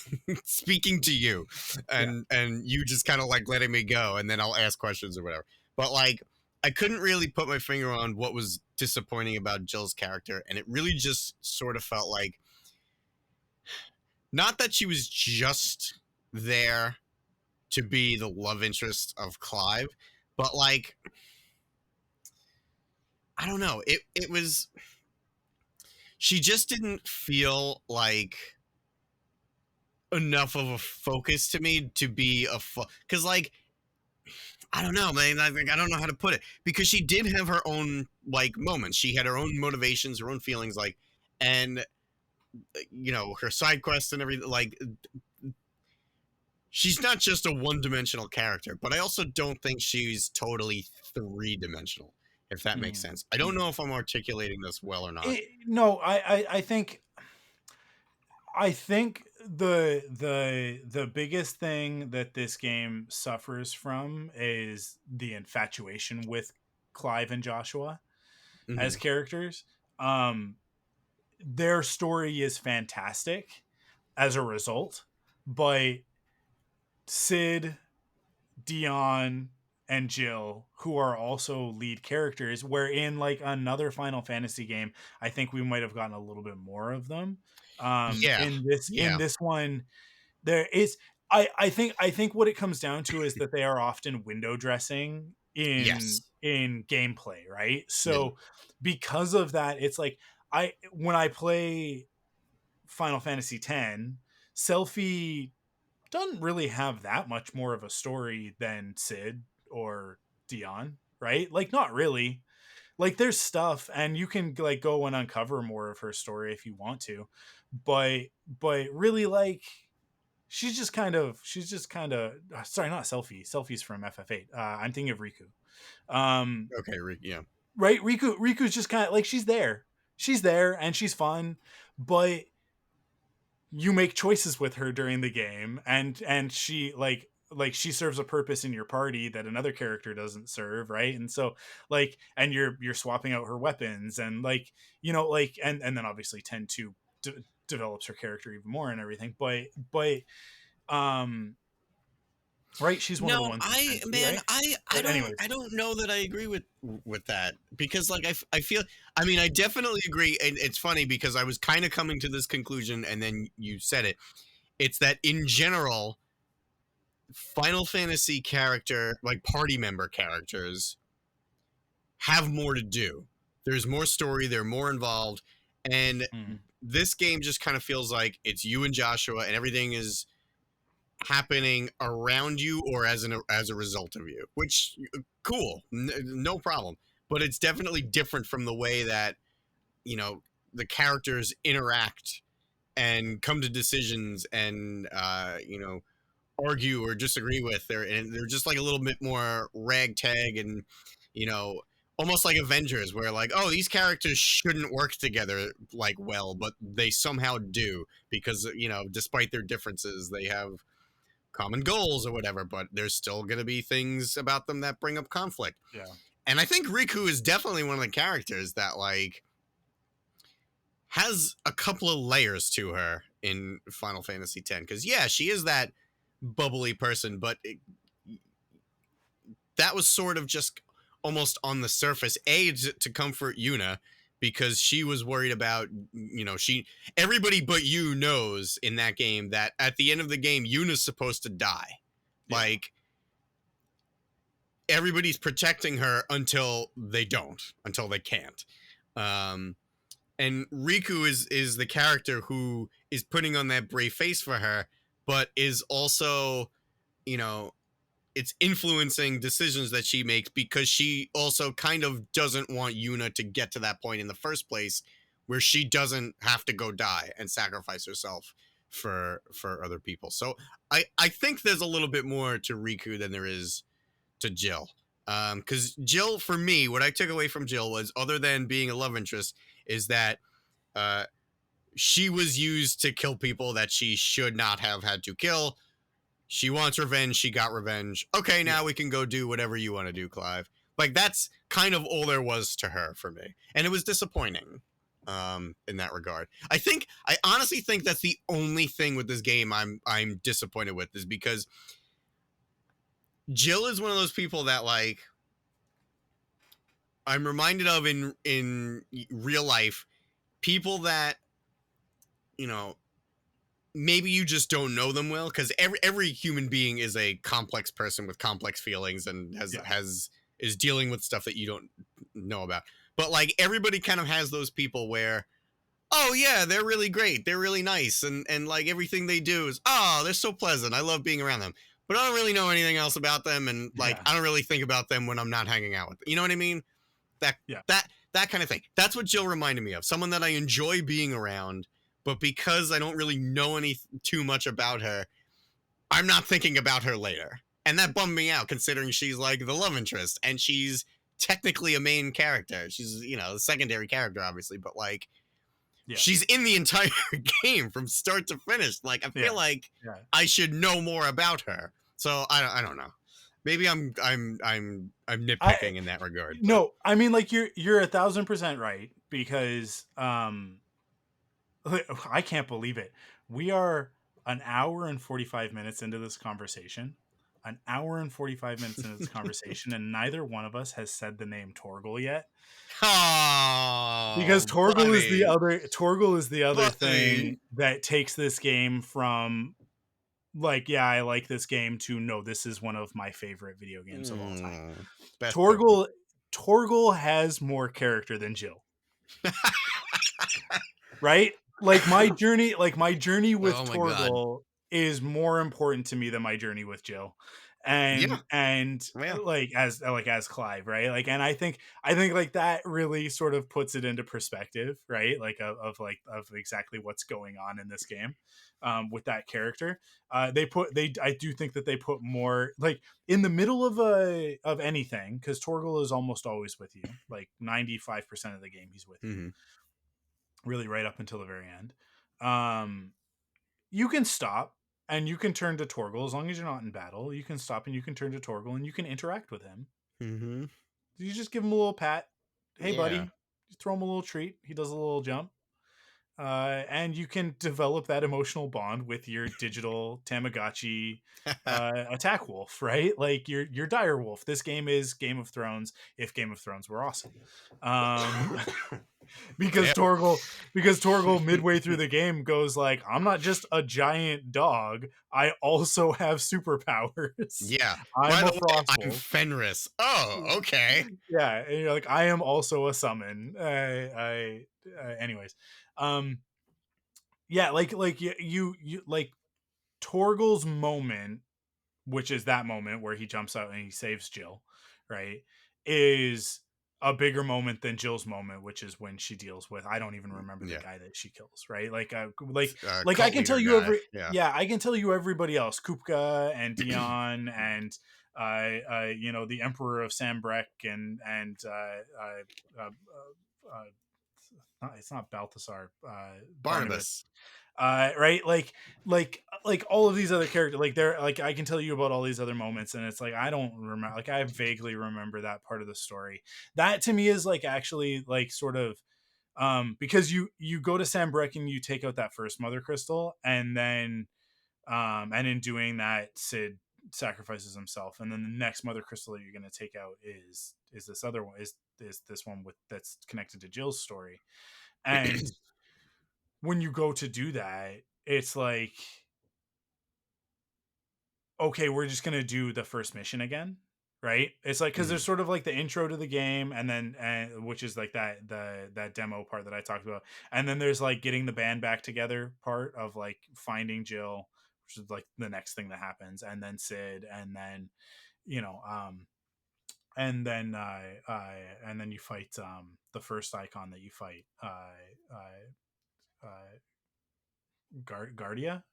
speaking to you, and you just kind of like letting me go, and then I'll ask questions or whatever. But like, I couldn't really put my finger on what was disappointing about Jill's character, and it really just sort of felt like, not that she was just there to be the love interest of Clive, but like, I don't know, it was, she just didn't feel like enough of a focus to me to be because like, I don't know, man. I don't know how to put it, because she did have her own like moments. She had her own motivations, her own feelings, like, and her side quests and everything. Like, she's not just a one-dimensional character, but I also don't think she's totally three-dimensional, if that makes sense. I don't know if I'm articulating this well or not. No, I think the biggest thing that this game suffers from is the infatuation with Clive and Joshua as characters. Their story is fantastic as a result, but Sid, Dion, and Jill, who are also lead characters, where in like another Final Fantasy game, I think we might have gotten a little bit more of them. In this one, there is, I think what it comes down to is that they are often window dressing in gameplay, right? So because of that, it's like, when I play Final Fantasy X, Selphie doesn't really have that much more of a story than Sid or Dion, right? Like, not really. Like, there's stuff, and you can like go and uncover more of her story if you want to, but really, like, she's just kind of sorry, not Selphie's from FF8. I'm thinking of Riku. Okay, yeah, right. Riku's just kind of like, she's there and she's fun, but you make choices with her during the game, and she like she serves a purpose in your party that another character doesn't serve, right? And so like, and you're swapping out her weapons, and like, like, and then obviously 10-2 develops her character even more and everything, but right, she's one of the ones right? I don't know that I agree with that, because like, I feel, I mean, I definitely agree, and it's funny because I was kind of coming to this conclusion and then you said it. It's that in general, Final Fantasy character, like party member characters, have more to do. There's more story, they're more involved, and this game just kind of feels like it's you and Joshua, and everything is happening around you or as a result of you, which cool, no problem, but it's definitely different from the way that the characters interact and come to decisions and argue or disagree with. They're just like a little bit more ragtag, and almost like Avengers, where like, oh, these characters shouldn't work together like well, but they somehow do, because despite their differences, they have common goals or whatever, but there's still going to be things about them that bring up conflict. Yeah. And I think Riku is definitely one of the characters that like has a couple of layers to her in Final Fantasy X, because she is that bubbly person, but that was sort of just almost on the surface, to comfort Yuna, because she was worried about, everybody but you knows in that game that at the end of the game, Yuna's supposed to die. Yeah. Like, everybody's protecting her until they can't. And Riku is the character who is putting on that brave face for her, but is also, it's influencing decisions that she makes, because she also kind of doesn't want Yuna to get to that point in the first place where she doesn't have to go die and sacrifice herself for other people. So I think there's a little bit more to Riku than there is to Jill. Because Jill, for me, what I took away from Jill was, other than being a love interest, is that she was used to kill people that she should not have had to kill. She wants revenge. She got revenge. Okay, now we can go do whatever you want to do, Clive. Like, that's kind of all there was to her for me. And it was disappointing. in that regard. I honestly think that's the only thing with this game I'm disappointed with, is because Jill is one of those people that like I'm reminded of in real life, people that, you know, maybe you just don't know them well, because every human being is a complex person with complex feelings and is dealing with stuff that you don't know about. But like everybody kind of has those people where, oh yeah, they're really great, they're really nice, and like everything they do is, oh, they're so pleasant, I love being around them. But I don't really know anything else about them, and like I don't really think about them when I'm not hanging out with them. You know what I mean? That Yeah. that kind of thing. That's what Jill reminded me of. Someone that I enjoy being around, but because I don't really know too much about her, I'm not thinking about her later. And that bummed me out, considering she's like the love interest and she's technically a main character. She's, you know, the secondary character, obviously, but like she's in the entire game from start to finish. Like I feel like I should know more about her. So I don't know. Maybe I'm nitpicking in that regard. But. No, I mean, like you're 1,000% right, because I can't believe it. We are an hour and 45 minutes into this conversation. An hour and 45 minutes into this conversation, and neither one of us has said the name Torgal yet. Oh, because Torgal is the other buddy. thing that takes this game from like, yeah, I like this game, to no, this is one of my favorite video games of all time. Torgal has more character than Jill. Right? Like my journey with Torgal is more important to me than my journey with Jill. And like as Clive, right? Like, and I think like that really sort of puts it into perspective, right? Like of exactly what's going on in this game with that character. I do think that they put more like in the middle of anything, because Torgal is almost always with you, like 95% of the game he's with you, really right up until the very end. You can stop and you can turn to Torgal as long as you're not in battle. You can stop and you can turn to Torgal and you can interact with him. You just give him a little pat. Hey, buddy. You throw him a little treat. He does a little jump. And you can develop that emotional bond with your digital Tamagotchi attack wolf, right? Like your dire wolf. This game is Game of Thrones if Game of Thrones were awesome. Because Torgal midway through the game goes like, I'm not just a giant dog, I also have superpowers. Yeah. I'm a frost I'm Fenris. Oh, okay. Yeah, and you're like, I am also a summon. Anyways. Yeah, like you like Torgal's moment, which is that moment where he jumps out and he saves Jill, right, is a bigger moment than Jill's moment, which is when she deals with, I don't even remember the guy that she kills, right? Like I can tell you I can tell you everybody else, Kupka and Dion and you know, the Emperor of Sambrek and it's not Balthasar, Barnabas. Right, like all of these other characters, like they're like, I can tell you about all these other moments, and it's like I don't remember, like I vaguely remember that part of the story. That to me is like actually like sort of because you go to Sambrek and you take out that first Mother Crystal, and then and in doing that, Sid sacrifices himself, and then the next Mother Crystal that you're going to take out is this other one, is this one with that's connected to Jill's story. And when you go to do that, it's like, okay, we're just going to do the first mission again, right? It's like, because there's sort of like the intro to the game, and then which is like that demo part that I talked about, and then there's like getting the band back together part of like finding Jill, which is like the next thing that happens, and then Sid, and then you know and then you fight the first icon that you fight, Guardia,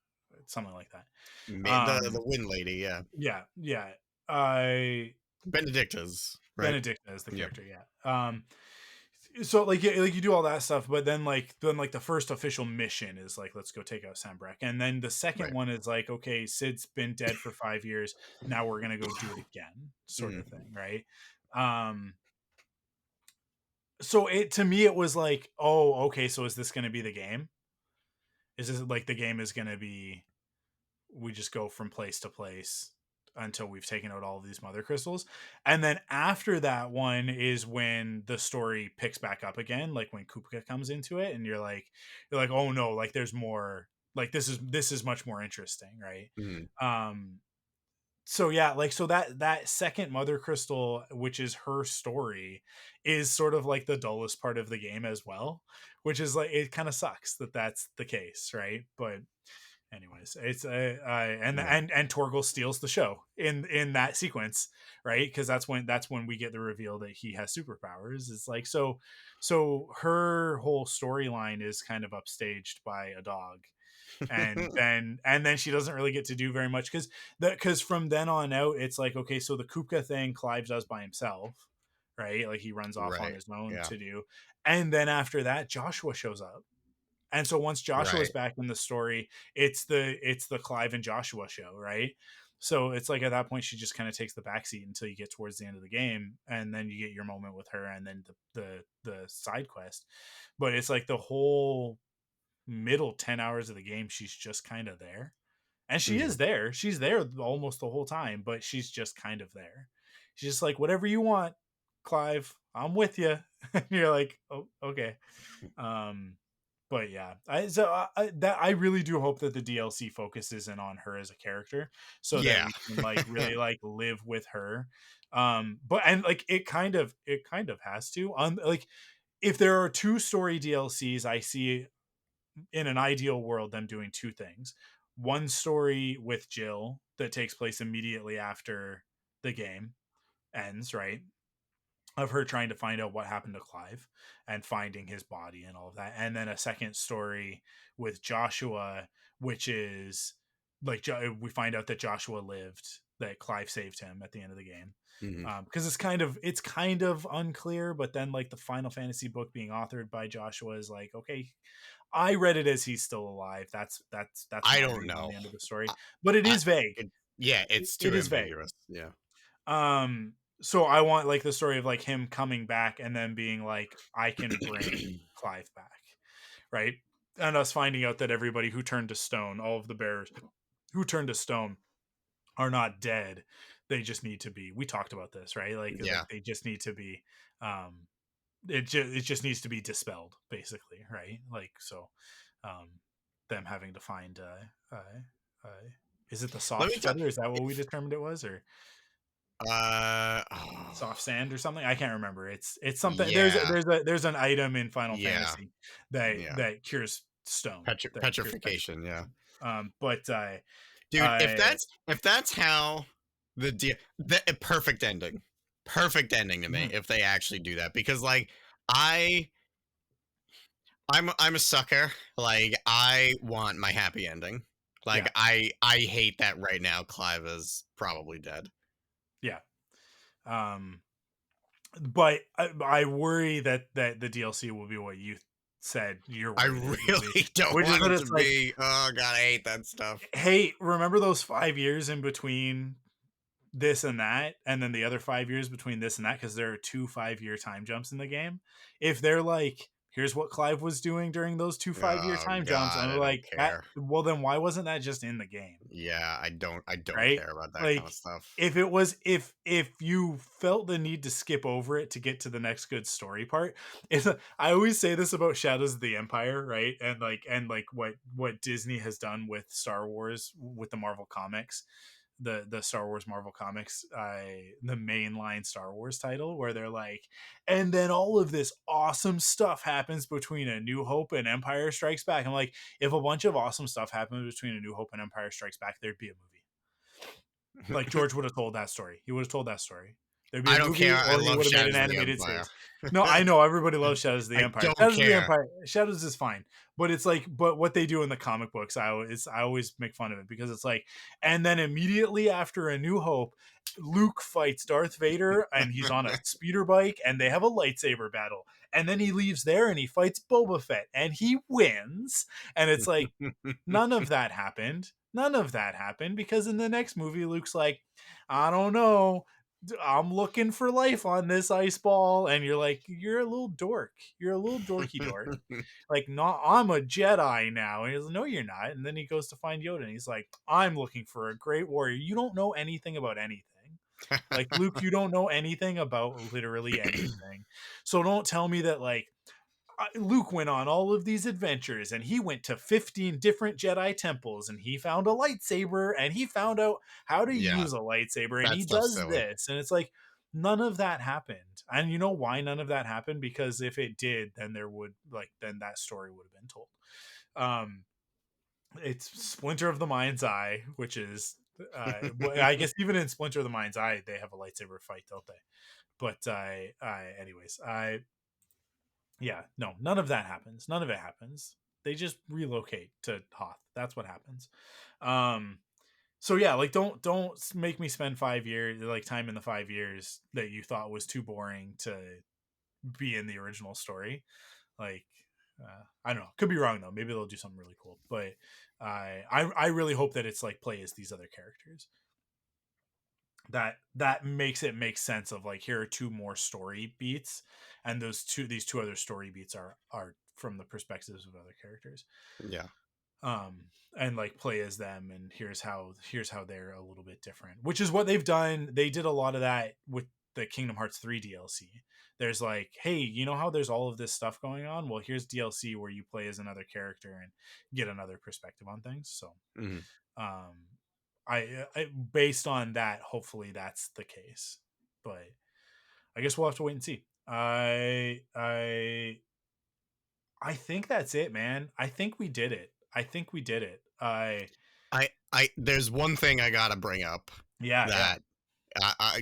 something like that. The Wind Lady, yeah. Benedicta's, right? Benedicta is the character, so like you do all that stuff, but then the first official mission is like, let's go take out Sambrek, and then the second one is like, okay, Sid's been dead for 5 years, now we're gonna go do it again, sort of thing, right? so it to me it was like, oh, okay, so is this going to be the game? Is this like the game is going to be we just go from place to place until we've taken out all of these mother crystals, and then after that one is when the story picks back up again, like when Kupka comes into it, and you're like, oh no, like there's more, like this is much more interesting, right? Mhm. So yeah, like so that second mother crystal, which is her story, is sort of like the dullest part of the game as well, which is like it kind of sucks that that's the case, right? But anyways, it's Yeah. and Torgal steals the show in that sequence, right? Because that's when we get the reveal that he has superpowers. It's like so her whole storyline is kind of upstaged by a dog, and then she doesn't really get to do very much because from then on out it's like, okay, so the Kupka thing Clive does by himself, right? Like he runs off on Right. his own Yeah. to do, and then after that Joshua shows up, and so once Joshua's Right. back in the story, it's the Clive and Joshua show, right? So it's like at that point she just kind of takes the backseat until you get towards the end of the game, and then you get your moment with her, and then the side quest. But it's like the whole middle 10 hours of the game she's just kind of there, and she Mhm. is there, she's there almost the whole time, but she's just kind of there. She's just like, whatever you want, Clive, I'm with you. And you're like, oh, okay. um but yeah, I really do hope that the DLC focuses in on her as a character, so that Yeah. we can like really like live with her. But and like it kind of has to, like if there are two story DLCs, I see in an ideal world them doing two things. One story with Jill that takes place immediately after the game ends, right? Of her trying to find out what happened to Clive and finding his body and all of that. And then a second story with Joshua, which is like we find out that Joshua lived, that Clive saved him at the end of the game. Mhm. Because it's kind of unclear, but then like the Final Fantasy book being authored by Joshua is like, okay, I read it as he's still alive. That's I my don't read on know. the end of the story, I, but it I is vague. yeah, it's It too is vague. ambiguous. Yeah. So I want like the story of like him coming back and then being like, I can bring Clive back, right? And us finding out that everybody who turned to stone, all of the bearers who turned to stone, are not dead. They just need to be. We talked about this, right? Like Yeah. they just need to be. It just needs to be dispelled, basically, right? Like so, um, them having to find. Is it the Let soft me tell. feather? Is that what we determined it was, or Oh, soft sand or something? I can't remember. It's something. yeah. There's an item in Final Yeah. Fantasy that Yeah. that cures stone. That cures Petrification. Yeah. petrification. But Dude, I if that's how the perfect ending. Perfect ending to me mhm, if they actually do that, because like I I'm a sucker. Like I want my happy ending. yeah, Like I hate that right now Clive is probably dead. yeah. Um, but I worry that the DLC will be what you said you're I worried it will be, really don't which is want that it to it's like, be. Oh god, I hate that stuff. hey, remember those 5 years in between this and that, and then the other 5 years between this and that, because there are two 5 year time jumps in the game. If they're like, here's what Clive was doing during those two 5 year Oh time jumps, and god, they're I don't like, care. well, then why wasn't that just in the game? Yeah, I don't Right? care about that kind Like of stuff. if it was if you felt the need to skip over it to get to the next good story part, I always say this about Shadows of the Empire, right? And like what Disney has done with Star Wars, with the Marvel comics, the Star Wars Marvel comics, the mainline Star Wars title, where they're like, and then all of this awesome stuff happens between A New Hope and Empire Strikes Back. I'm like, if a bunch of awesome stuff happened between A New Hope and Empire Strikes Back, there'd be a movie. Like George would have told that story. He would have told that story. There'd be a I don't movie, care. I or he love would have made an Shadows of the animated Empire. series. No, I know everybody loves Shadows of the I Empire. don't Shadows of the care. Empire, Shadows is fine, but it's like, but what they do in the comic books, I always make fun of it, because it's like, and then immediately after A New Hope, Luke fights Darth Vader, and he's on a speeder bike, and they have a lightsaber battle, and then he leaves there and he fights Boba Fett, and he wins, and it's like, none of that happened. None of that happened, because in the next movie, Luke's like, I don't know. I'm looking for life on this ice ball, and you're like, you're a little dork. You're a little dorky dork. Like, not, I'm a Jedi now. And he's like, no, you're not. And then he goes to find Yoda, and he's like, I'm looking for a great warrior. You don't know anything about anything. Like, Luke, you don't know anything about literally anything. So don't tell me that, like, Luke went on all of these adventures and he went to 15 different Jedi temples and he found a lightsaber and he found out how to Yeah, use a lightsaber and that he stuff's does silly. this. And it's like, none of that happened. And you know why none of that happened? Because if it did, then then that story would have been told. Um, it's Splinter of the Mind's Eye, which is, I guess even in Splinter of the Mind's Eye, they have a lightsaber fight, don't they? But anyways, yeah, no, none of that happens. None of it happens. They just relocate to Hoth. That's what happens. Um, so yeah, like don't make me spend 5 years, like time in the 5 years that you thought was too boring to be in the original story. Like, I don't know, could be wrong though. Maybe they'll do something really cool. But I really hope that it's like play as these other characters. That makes it make sense of like, here are two more story beats, and these two other story beats are from the perspectives of other characters. Yeah. And like play as them, and here's how they're a little bit different, which is what they've done. They did a lot of that with the Kingdom Hearts 3 DLC. There's like, hey, you know how there's all of this stuff going on? Well, here's DLC where you play as another character and get another perspective on things. So um I based on that, hopefully that's the case, but I guess we'll have to wait and see. I think that's it, man. I think we did it. I there's one thing I gotta bring up Yeah. that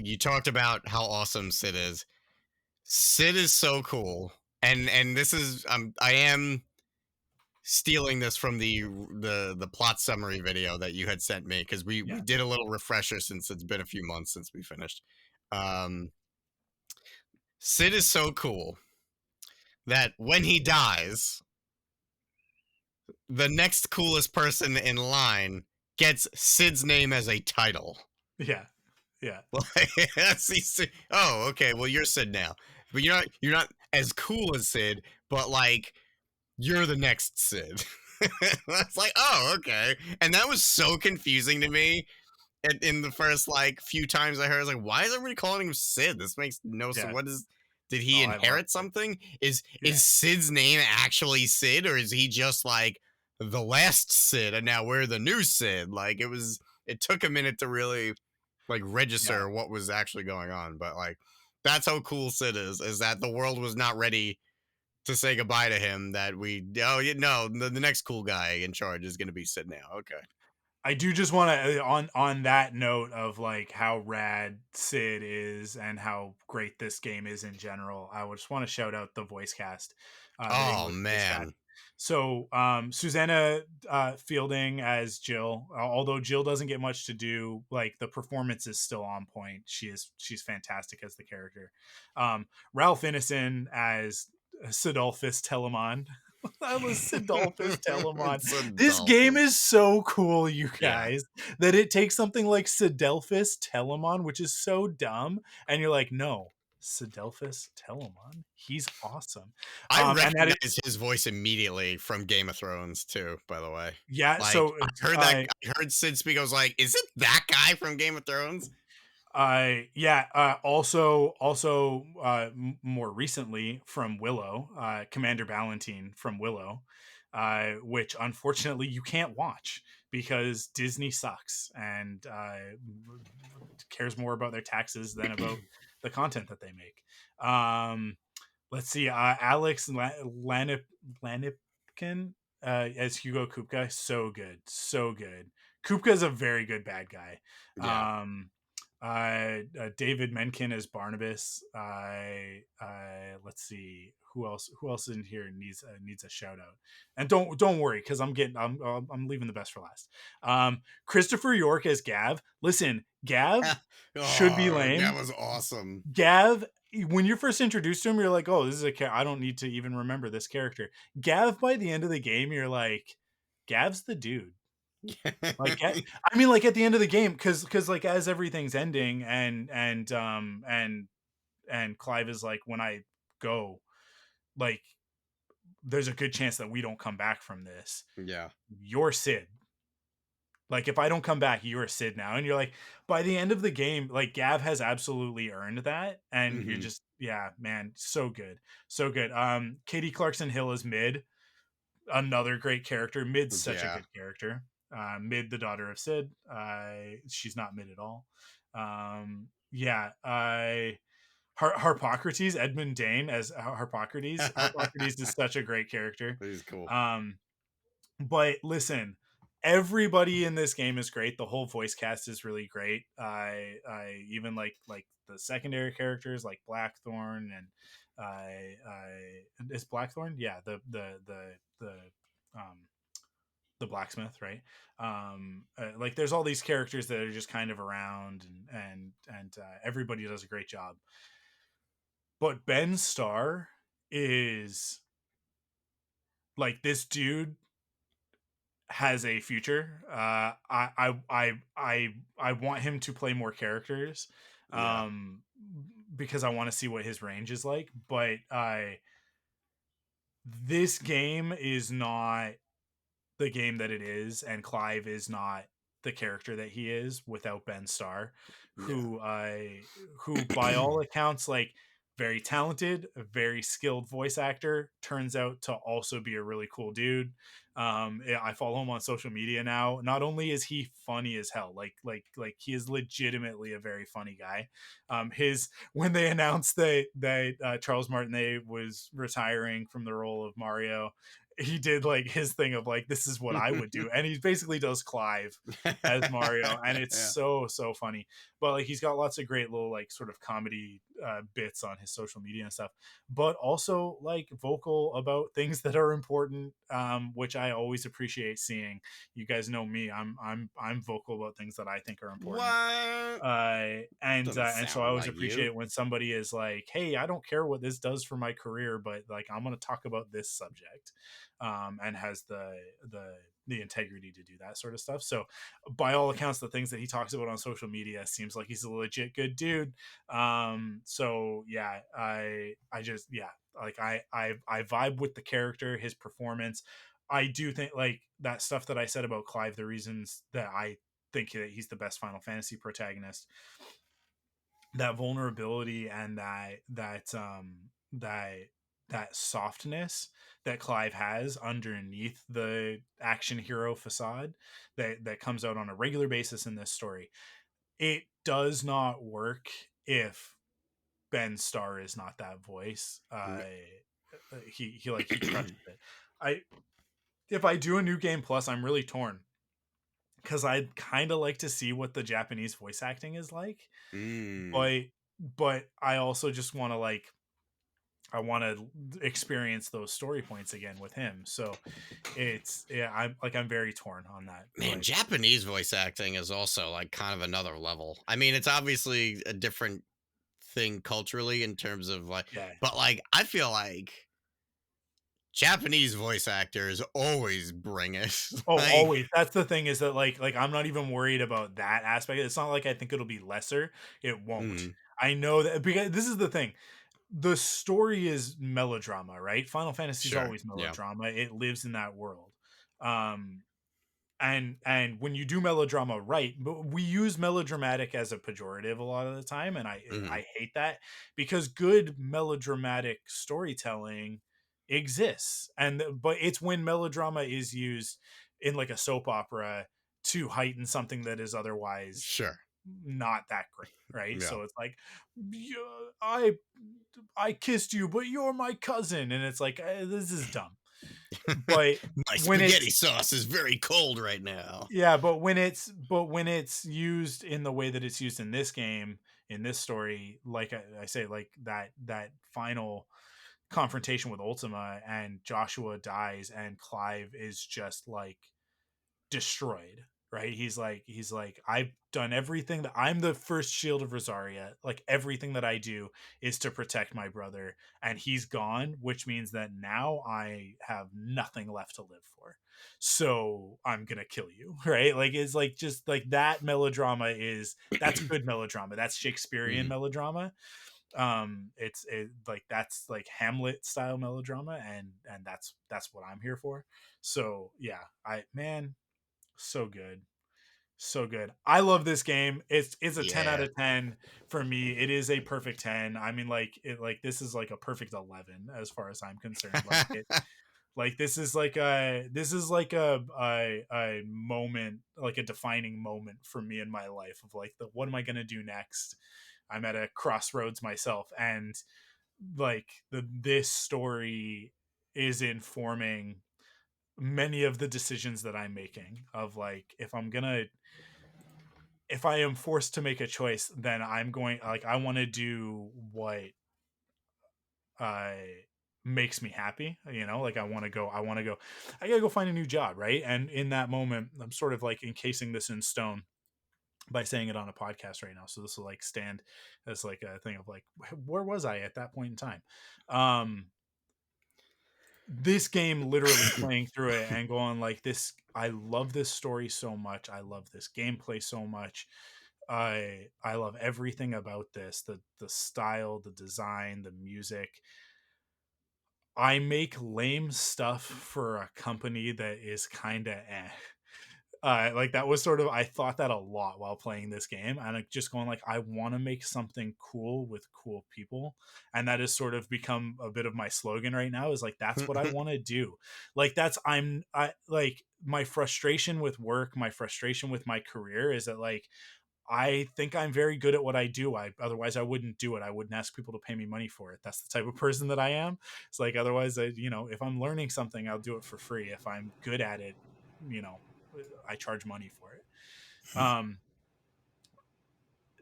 you talked about how awesome Sid is. Sid is so cool, and this is I am stealing this from the plot summary video that you had sent me, because we Yeah. did a little refresher since it's been a few months since we finished. Um, Sid is so cool that when he dies, the next coolest person in line gets Sid's name as a title. Yeah. Yeah. Oh, okay. Well, you're Sid now, but you're not as cool as Sid, but like you're the next Sid. That's like, oh, okay. And that was so confusing to me in the first like few times I heard. I was like, why is everybody calling him Sid? This makes no sense. Yeah. What is? Did he Oh, I love inherit it. something? Yeah. Is Sid's name actually Sid, or is he just like the last Sid and now we're the new Sid? Like it was. It took a minute to really like Yeah. register what was actually going on, but like that's how cool Sid is that the world was not ready to say goodbye to him. That the next cool guy in charge is going to be Sid now. Okay. I do just want to, on that note of like how rad Sid is and how great this game is in general, I would just want to shout out the voice cast, the Oh English voice cast. man. So Susannah Fielding as Jill, although Jill doesn't get much to do, like the performance is still on point. She's fantastic as the character. Ralph Ineson as Sidolphus Telemon. I was Sidolphus Telemon. It's a This game dolphin. is so cool, you Yeah. guys, that it takes something like Sidolphus Telemon, which is so dumb, and you're like, no, Sidolphus Telemon, he's awesome. I And that, recognize his voice immediately from Game of Thrones too, by the way. yeah. Like So, I heard Sid speak, I was like, is it that guy from Game of Thrones? yeah. Also, more recently from Willow, Commander Ballantine from Willow, which unfortunately you can't watch because Disney sucks and cares more about their taxes than about the content that they make. Let's see. Alex Lanipkin as Hugo Kupka, so good, so good. Kupka is a very good bad guy. Yeah. David Menken as Barnabas. Let's see who else in here needs a shout out. And don't worry, because I'm leaving the best for last. Christopher York as Gav. Listen, Gav should be Oh, that lame. was awesome. Gav, when you're first introduced to him, you're like, oh, this is I don't need to even remember this character. Gav, by the end of the game, you're like, Gav's the dude. Like, I mean, like at the end of the game, because like as everything's ending, and Clive is like, when I go, like, there's a good chance that we don't come back from this. Yeah. You're Sid. Like, if I don't come back, you're Sid now. And you're like, by the end of the game, like Gav has absolutely earned that. And you're Hmm. just, yeah, man, so good. So good. Katie Clarkson Hill is Mid, another great character. Mid's such a Yeah. good character. Mid, the daughter of Sid. She's not Mid at all. Yeah, Harpocrates, Edmund Dane as Harpocrates. Harpocrates is such a great character. That is cool. But listen, everybody in this game is great. The whole voice cast is really great. I even like the secondary characters like Blackthorn and is Blackthorn? Yeah, um the blacksmith, right? Like there's all these characters that are just kind of around, and everybody does a great job. But Ben Starr is like, this dude has a future. I want him to play more characters, Yeah. um, because I want to see what his range is like. But this game is not the game that it is, and Clive is not the character that he is without Ben Starr, Yeah. who by all accounts, like, very talented, a very skilled voice actor, turns out to also be a really cool dude. I follow him on social media now. Not only is he funny as hell, like he is legitimately a very funny guy. His When they announced that Charles Martinet was retiring from the role of Mario, he did like his thing of like, this is what I would do, and he basically does Clive as Mario, and it's Yeah. so funny. But like, he's got lots of great little like sort of comedy bits on his social media and stuff, but also like vocal about things that are important, which I always appreciate seeing. You guys know me, I'm vocal about things that I think are important. What? Doesn't And so I sound always like appreciate you. it when somebody is like, hey, I don't care what this does for my career, but like, I'm going to talk about this subject, and has the integrity to do that sort of stuff. So by all accounts, the things that he talks about on social media seems like he's a legit good dude. So yeah, I just, yeah, like I vibe with the character, his performance. I do think like that stuff that I said about Clive, the reasons that I think that he's the best Final Fantasy protagonist, that vulnerability and that that softness that Clive has underneath the action hero facade, that comes out on a regular basis in this story. It does not work if Ben Starr is not that voice. He crushes it. I If I do a new game plus, I'm really torn because I'd kind of like to see what the Japanese voice acting is like, Mm. but I also just want to like, I want to experience those story points again with him. So it's, yeah, I'm very torn on that. Man, But Japanese voice acting is also like kind of another level. I mean, it's obviously a different thing culturally in terms of like, yeah, but like, I feel like Japanese voice actors always bring it. oh, Like, always. That's the thing, is that like I'm not even worried about that aspect. It's not like I think it'll be lesser. It won't. mm, I know that, because this is the thing. The story is melodrama, right? Final Fantasy is sure. always Yeah. melodrama. It lives in that world. Um, and when you do melodrama right, but we use melodramatic as a pejorative a lot of the time, and Hmm. I hate that, because good melodramatic storytelling exists, but it's when melodrama is used in like a soap opera to heighten something that is otherwise Sure. not that great, right? Yeah. So it's like, "Yeah, I kissed you, but you're my cousin," and it's like, this is dumb. But My when spaghetti it's sauce is very cold right now. yeah, but when it's used in the way that it's used in this game, in this story, like I say, like that final confrontation with Ultima, and Joshua dies and Clive is just like destroyed, right? He's like, I've done everything that I'm the first Shield of Rosaria. Like everything that I do is to protect my brother, and he's gone, which means that now I have nothing left to live for. So I'm gonna kill you, right? Like it's like just like that melodrama is that's good melodrama. That's Shakespearean Mm. melodrama. Like that's like Hamlet style melodrama, and that's what I'm here for. So yeah, I man, so good, so good. I love this game. It's a 10 out Yeah. of 10 for me. It is a perfect 10. I mean, like it like this is like a perfect 11 as far as I'm concerned. Like it like this is like a moment, like a defining moment for me in my life of like the what am I gonna do next. I'm at a crossroads myself, and like this story is informing many of the decisions that I'm making of like if I am forced to make a choice, then I'm going like I want to do what uh makes me happy, you know, like I gotta go find a new job, right? And in that moment I'm sort of like encasing this in stone by saying it on a podcast right now, so this will like stand as like a thing of like where was I at that point in time. um this game, literally playing through it and going like this, I love this story so much, I love this gameplay so much, I love everything about this, the style, the design, the music. I make lame stuff for a company that is kind of like that was sort of I thought that a lot while playing this game, and I'm just going like I want to make something cool with cool people, and that has sort of become a bit of my slogan right now is like that's what I want to do. Like that's I like my frustration with work, my frustration with my career is that like I think I'm very good at what I do. Otherwise I wouldn't do it. I wouldn't ask people to pay me money for it. That's the type of person that I am. It's like otherwise you know, if I'm learning something, I'll do it for free. If I'm good at it, you know, I charge money for it. Um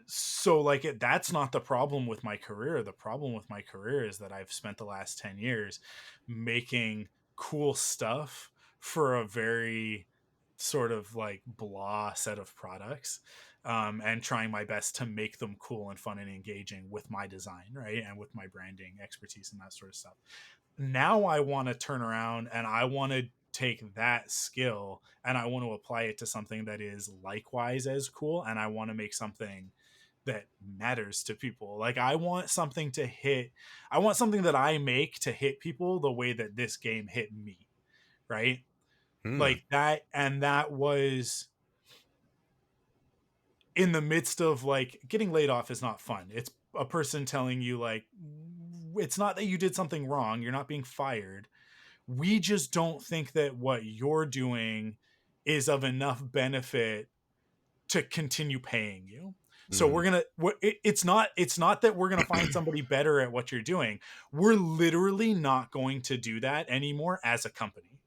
so like that's not the problem with my career. The problem with my career is that I've spent the last 10 years making cool stuff for a very sort of like blah set of products, and trying my best to make them cool and fun and engaging with my design, right, and with my branding expertise and that sort of stuff. Now I want to turn around and I want to take that skill and I want to apply it to something that is likewise as cool, and I want to make something that matters to people. Like I want something that I make to hit people the way that this game hit me, right? Hmm. Like that, and that was in the midst of like getting laid off is not fun. It's a person telling you like it's not that you did something wrong, you're not being fired. We just don't think that what you're doing is of enough benefit to continue paying you. So Mm. we're gonna it's not that we're gonna find somebody better at what you're doing. We're literally not going to do that anymore as a company.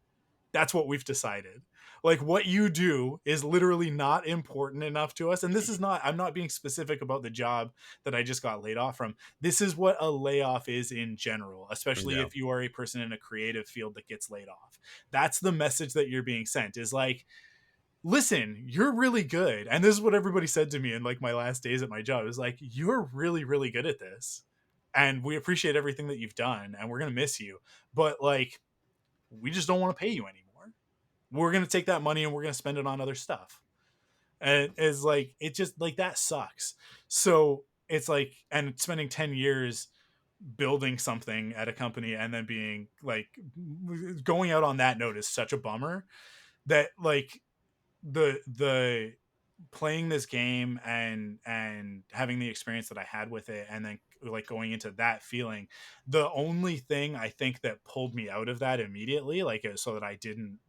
That's what we've decided. Like what you do is literally not important enough to us. And this is not, I'm not being specific about the job that I just got laid off from. This is what a layoff is in general, especially Yeah. if you are a person in a creative field that gets laid off. That's the message that you're being sent is like, listen, you're really good. And this is what everybody said to me in like my last days at my job is like, you're really, really good at this. And we appreciate everything that you've done and we're going to miss you. But like, we just don't want to pay you anymore. We're going to take that money and we're going to spend it on other stuff. And it's like, it just like that sucks. So it's like, and spending 10 years building something at a company and then being like, going out on that note is such a bummer that like the playing this game and having the experience that I had with it and then like going into that feeling, the only thing I think that pulled me out of that immediately, like so that I didn't,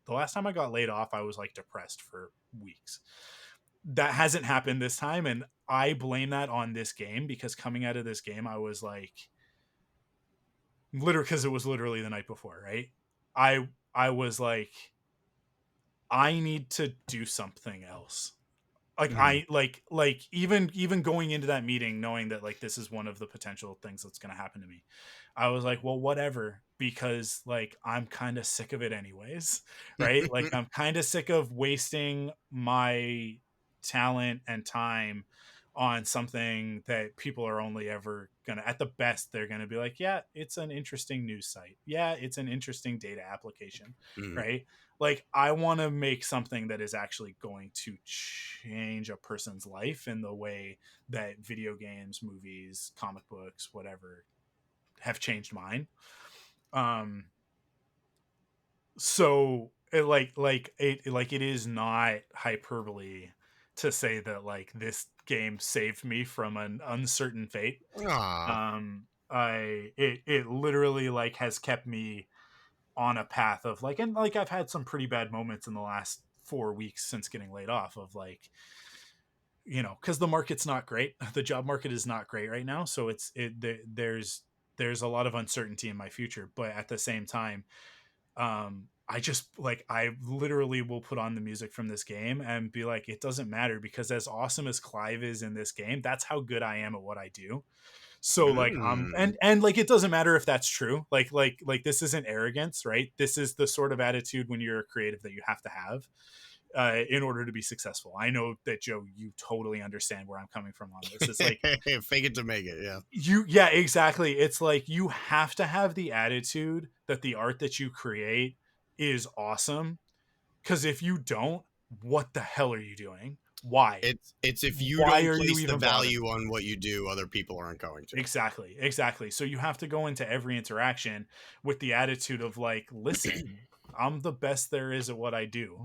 the last time I got laid off I was like depressed for weeks. That hasn't happened this time, and I blame that on this game because coming out of this game I was like literally, because it was literally the night before, right? I was like, I need to do something else. Like Mm. I like even going into that meeting knowing that like this is one of the potential things that's going to happen to me, I was like, well, whatever, because like I'm kind of sick of it anyways, right? Like I'm kind of sick of wasting my talent and time on something that people are only ever gonna, at the best, they're gonna be like, yeah, it's an interesting news site. Yeah, it's an interesting data application, Mhm. right? Like I want to make something that is actually going to change a person's life in the way that video games, movies, comic books, whatever have changed mine. Um so it is not hyperbole to say that like this game saved me from an uncertain fate. Aw. It literally like has kept me on a path of like, and like I've had some pretty bad moments in the last 4 weeks since getting laid off of like, because the market's not great. The job market is not great right now, so there's a lot of uncertainty in my future. But at the same time, I just like I literally will put on the music from this game and be like, it doesn't matter, because as awesome as Clive is in this game, that's how good I am at what I do. So like Mm. and like it doesn't matter if that's true. Like this isn't arrogance, right? This is the sort of attitude when you're a creative that you have to have in order to be successful. I know that, Joe, you totally understand where I'm coming from on this. It's like Fake it to make it. Yeah. yeah, exactly. It's like you have to have the attitude that the art that you create is awesome, because if you don't, what the hell are you doing? Why? It's if you Why don't are you place the even bothering? value on what you do, other people aren't going to. Exactly. So you have to go into every interaction with the attitude of like, listen, I'm the best there is at what I do.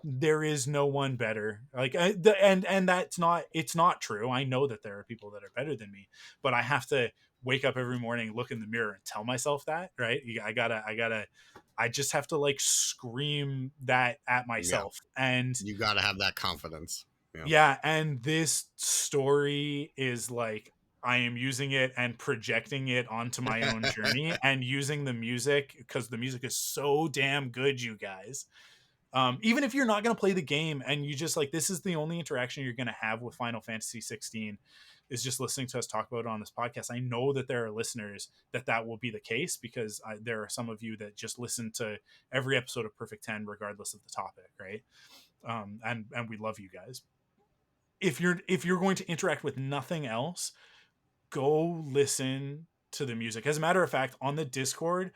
There is no one better. And that's not, it's not true. I know that there are people that are better than me, but I have to wake up every morning, look in the mirror, and tell myself that, right? I just have to like scream that at Yeah. myself. And You got to have that confidence. Yeah. yeah, and this story is like I am using it and projecting it onto my own journey and using the music, because the music is so damn good, you guys. Even if you're not going to play the game and you just like, this is the only interaction you're going to have with Final Fantasy 16 is just listening to us talk about it on this podcast. I know that there are listeners that will be the case, because there are some of you that just listen to every episode of Perfect 10 regardless of the topic, right? And we love you guys. If you're going to interact with nothing else, go listen to the music. As a matter of fact, on the Discord,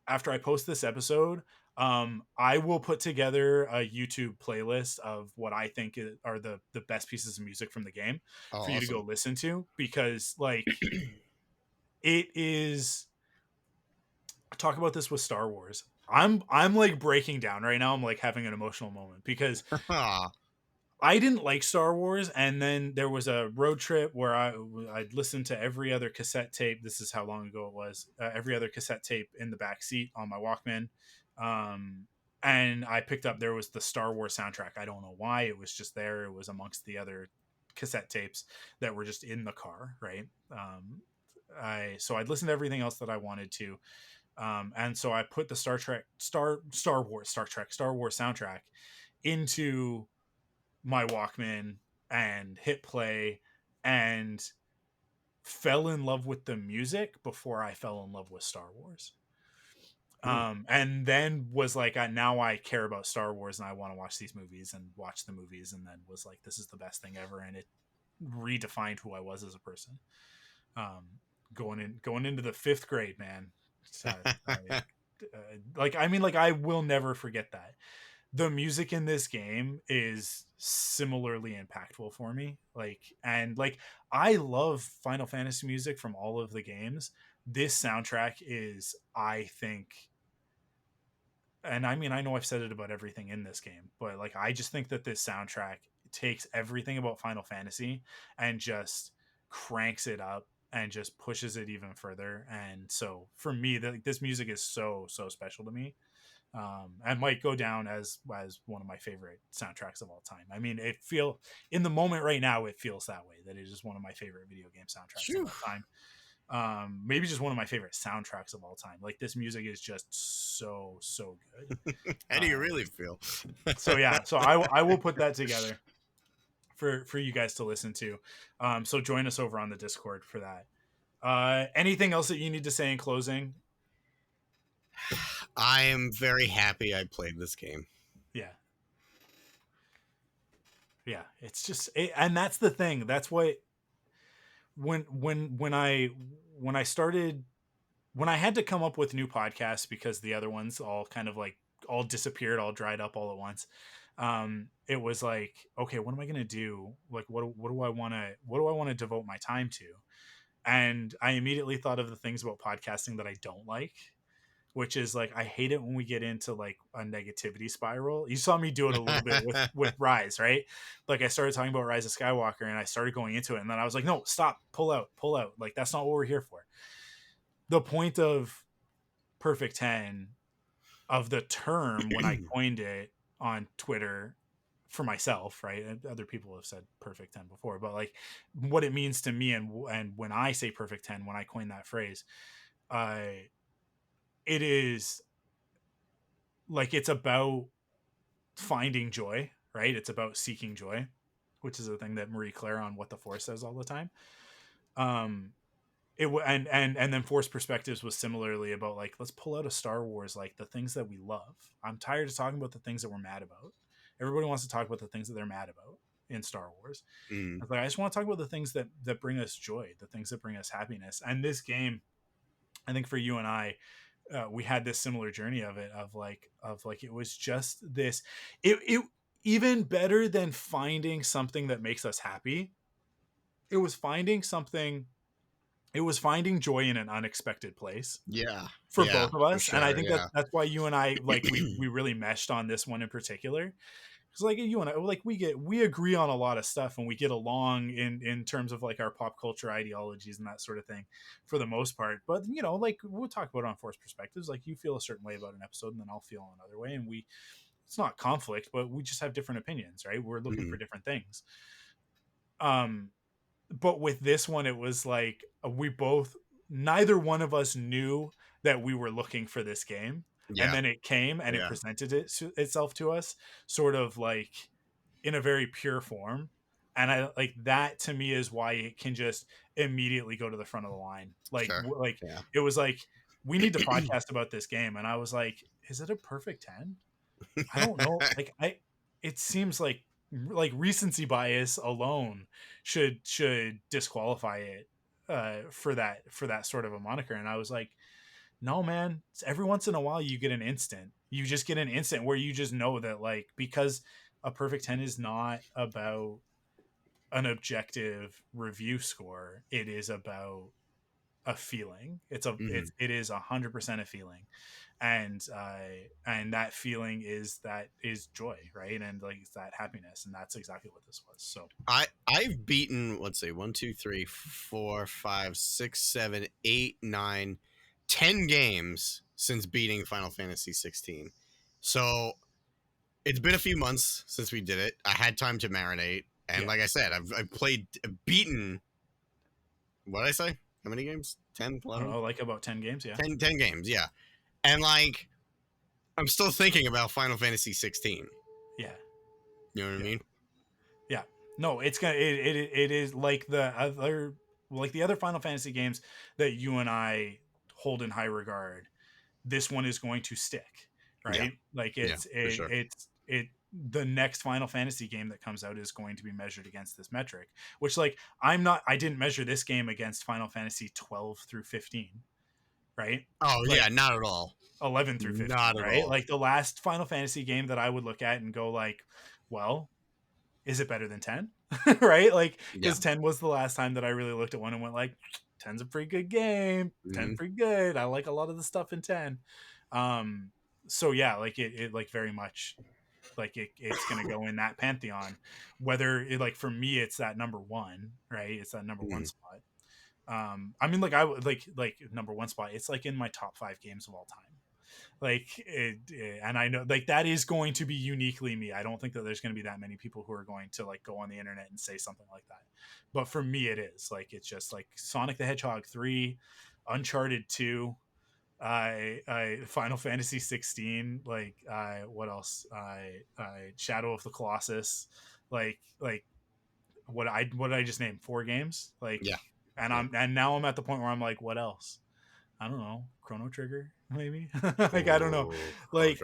after I post this episode, I will put together a YouTube playlist of what I think are the best pieces of music from the game Oh, for you to go awesome. listen to, because like it is. Talk about this with Star Wars. I'm like breaking down right now. I'm like having an emotional moment, because Aw. I didn't like Star Wars, and then there was a road trip where I'd listened to every other cassette tape. This is how long ago it was. Every other cassette tape in the back seat on my Walkman, um, and I picked up, there was the Star Wars soundtrack. I don't know why, it was just there. It was amongst the other cassette tapes that were just in the car, right? I'd listened to everything else that I wanted to, and so I put the Star Wars soundtrack into my Walkman and hit play, and fell in love with the music before I fell in love with Star Wars. Mm. And then was like, now I care about Star Wars and I want to watch these movies, and watch the movies, and then was like, this is the best thing ever. And it redefined who I was as a person. Going into the fifth grade, man. So, I will never forget that. The music in this game is similarly impactful for me. I love Final Fantasy music from all of the games. This soundtrack is, I think, and I mean, I know I've said it about everything in this game, but like, I just think that this soundtrack takes everything about Final Fantasy and just cranks it up and just pushes it even further. And so for me, this music is so special to me, and might go down as one of my favorite soundtracks of all time. I mean, in the moment right now, it feels that way, that it is one of my favorite video game soundtracks of Phew. all time. Maybe just one of my favorite soundtracks of all time. Like, this music is just so good. How do you really feel? So yeah, so I will put that together for you guys to listen to. So join us over on the Discord for that. Anything else that you need to say in closing? I am very happy I played this game. Yeah. Yeah, it's just and that's the thing. That's what when I started when I had to come up with new podcasts because the other ones all kind of like all disappeared, all dried up all at once. It was like, okay, what am I gonna do? Like, what do I want to devote my time to? And I immediately thought of the things about podcasting that I don't like, which is like I hate it when we get into like a negativity spiral. You saw me do it a little bit with Rise, right? Like I started talking about Rise of Skywalker and I started going into it, and then I was like, no, stop, pull out, pull out. Like that's not what we're here for. The point of Perfect 10, of the term when I coined it on Twitter for myself, right? And other people have said Perfect 10 before, but like what it means to me, and when I say Perfect 10, when I coin that phrase, it is like it's about finding joy, right? It's about seeking joy, which is a thing that Marie Claire on What the Force says all the time. Um, and then Force Perspectives was similarly about like, let's pull out a Star Wars, like the things that we love. I'm tired of talking about the things that we're mad about. Everybody wants to talk about the things that they're mad about in Star Wars. Mm. Like, I just want to talk about the things that bring us joy, the things that bring us happiness. And this game, I think for you and I, we had this similar journey of it, of like it was just this, it even better than finding something that makes us happy. It was finding something, it was finding joy in an unexpected place Yeah, for yeah, both of for us. And I sure. think Yeah. that's why you and I, like, we really meshed on this one in particular. Because like you and I, like we agree on a lot of stuff, and we get along in terms of like our pop culture ideologies and that sort of thing for the most part. But you know, like we'll talk about it on Forced Perspectives. Like you feel a certain way about an episode, and then I'll feel another way, and we, it's not conflict, but we just have different opinions, right? We're looking for Mhm. different things. Um, but with this one, it was like we both, neither one of us knew that we were looking for this game, and Yeah, then it came and it yeah. presented itself to us, sort of like in a very pure form. And I like that, to me, is why it can just immediately go to the front of the line. Like Sure. like Yeah. it was like, we need to podcast about this game, and I was like, is it a perfect 10? I don't know. Like it seems like recency bias alone should disqualify it for that sort of a moniker. And I was like, no, man. It's every once in a while you get an instant. You just get an instant where you just know that, like, because a perfect 10 is not about an objective review score. It is about a feeling. Mhm. It is 100% a feeling, and that feeling is joy, right? And like it's that happiness, and that's exactly what this was. So I've beaten, let's say, 1, 2, 3, 4, 5, 6, 7, 8, 9, 10 games since beating Final Fantasy 16. So it's been a few months since we did it. I had time to marinate, and yeah, like I said, I've played, beaten. What did I say? How many games? 10, I don't 11? know, like about 10 games. Yeah, 10 games. Yeah, and like I'm still thinking about Final Fantasy 16. yeah, You know what I yeah, mean? yeah. No, it's gonna it is like the other Final Fantasy games that you and I hold in high regard. This one is going to stick, Yeah, right? Like yeah, for sure. the next Final Fantasy game that comes out is going to be measured against this metric, which, like, I didn't measure this game against Final Fantasy 12 through 15, right? Oh Like yeah, not at all. 11 through 15, Not at right? all. Like the last Final Fantasy game that I would look at and go like, well, is it better than 10? Right? Like, Yeah. because 10 was the last time that I really looked at one and went like, 10's a pretty good game. 10's Hmm. pretty good. I like a lot of the stuff in 10. Um, so yeah, like it like very much like it's gonna go in that pantheon. Whether it, like, for me, it's that number one, right? It's that number one Hmm. spot. I mean, like I would like number one spot. It's like in my top 5 games of all time. Like and I know like that is going to be uniquely me. I don't think that there's going to be that many people who are going to like go on the internet and say something like that, but for me it is. Like it's just like Sonic the Hedgehog 3, Uncharted 2, I Final Fantasy 16, like what else, Shadow of the Colossus, like what I just named 4 games, like, Yeah. And now I'm at the point where I'm like, what else? I don't know, Chrono Trigger maybe. Like I don't know, like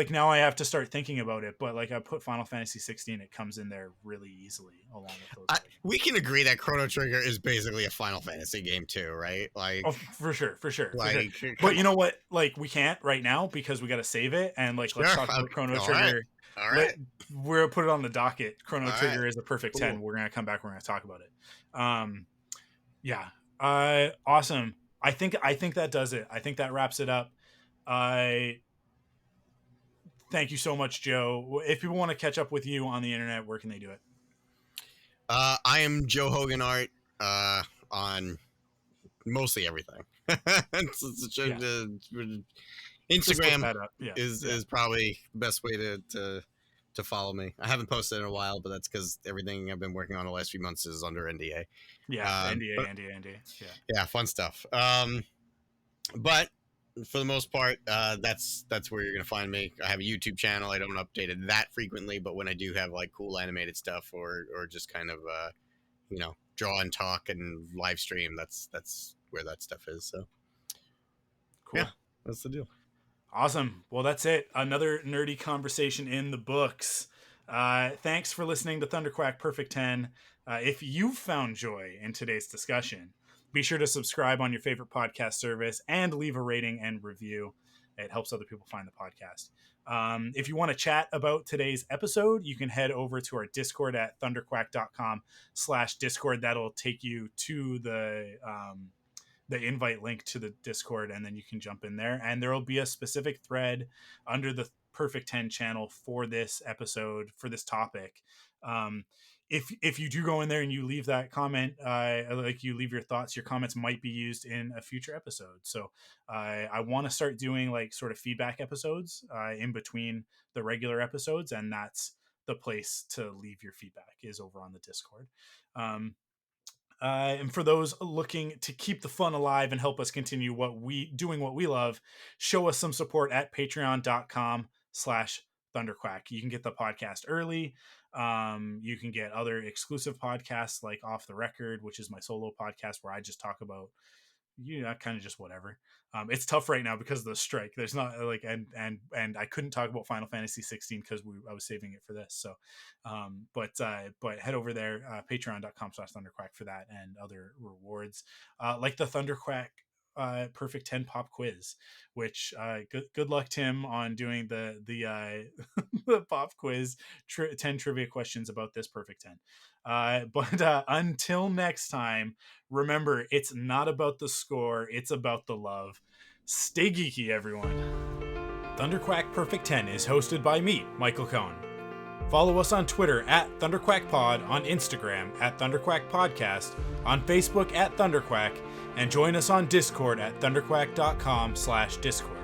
now I have to start thinking about it. But like I put Final Fantasy 16, it comes in there really easily along with those. We can agree that Chrono Trigger is basically a Final Fantasy game too, right? Like, oh, for sure. like, But you know what? Like we can't right now because we got to save it. And like let's talk about Chrono Trigger. All right. We're put it on the docket. Chrono All Trigger right. is a perfect Cool. 10. We're gonna come back. We're gonna talk about it. Yeah. Awesome. I think that does it. I think that wraps it up. Thank you so much, Joe. If people want to catch up with you on the internet, where can they do it? I am Joe Hogan Art on mostly everything. Instagram is probably the best way to follow me. I haven't posted in a while, but that's because everything I've been working on the last few months is under NDA. NDA. Yeah, fun stuff. But for the most part, that's where you're gonna find me. I have a YouTube channel. I don't update it that frequently, but when I do have like cool animated stuff or just kind of draw and talk and live stream, that's where that stuff is. So cool. Yeah, that's the deal. Awesome. Well, that's it. Another nerdy conversation in the books. Thanks for listening to ThunderQuack Perfect 10. If you found joy in today's discussion, be sure to subscribe on your favorite podcast service and leave a rating and review. It helps other people find the podcast. If you want to chat about today's episode, you can head over to our Discord at thunderquack.com/Discord. That'll take you to the invite link to the Discord, and then you can jump in there. And there will be a specific thread under the Perfect 10 channel for this episode, for this topic. If you do go in there and you leave that comment, like you leave your thoughts, your comments might be used in a future episode. So I want to start doing like sort of feedback episodes in between the regular episodes, and that's the place to leave your feedback, is over on the Discord. And for those looking to keep the fun alive and help us continue what we love, show us some support at patreon.com/ThunderQuack. You can get the podcast early. You can get other exclusive podcasts like Off the Record, which is my solo podcast where I just talk about, kind of just whatever. It's tough right now because of the strike. There's not like, and I couldn't talk about Final Fantasy 16 because I was saving it for this. So, but head over there, patreon.com/ThunderQuack for that and other rewards, like the ThunderQuack Perfect 10 pop quiz, which good luck, Tim, on doing the the pop quiz 10 trivia questions about this Perfect 10. But until next time, remember, it's not about the score, it's about the love. Stay geeky, everyone. ThunderQuack Perfect 10 is hosted by me, Michael Cohen. Follow us on Twitter at ThunderQuackPod, on Instagram at ThunderQuackPodcast, on Facebook at ThunderQuack, and join us on Discord at thunderquack.com/Discord.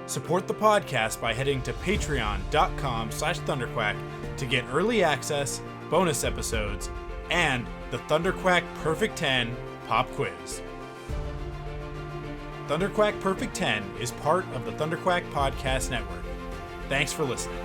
Support the podcast by heading to patreon.com/ThunderQuack to get early access, bonus episodes, and the ThunderQuack Perfect 10 pop quiz. ThunderQuack Perfect 10 is part of the ThunderQuack Podcast Network. Thanks for listening.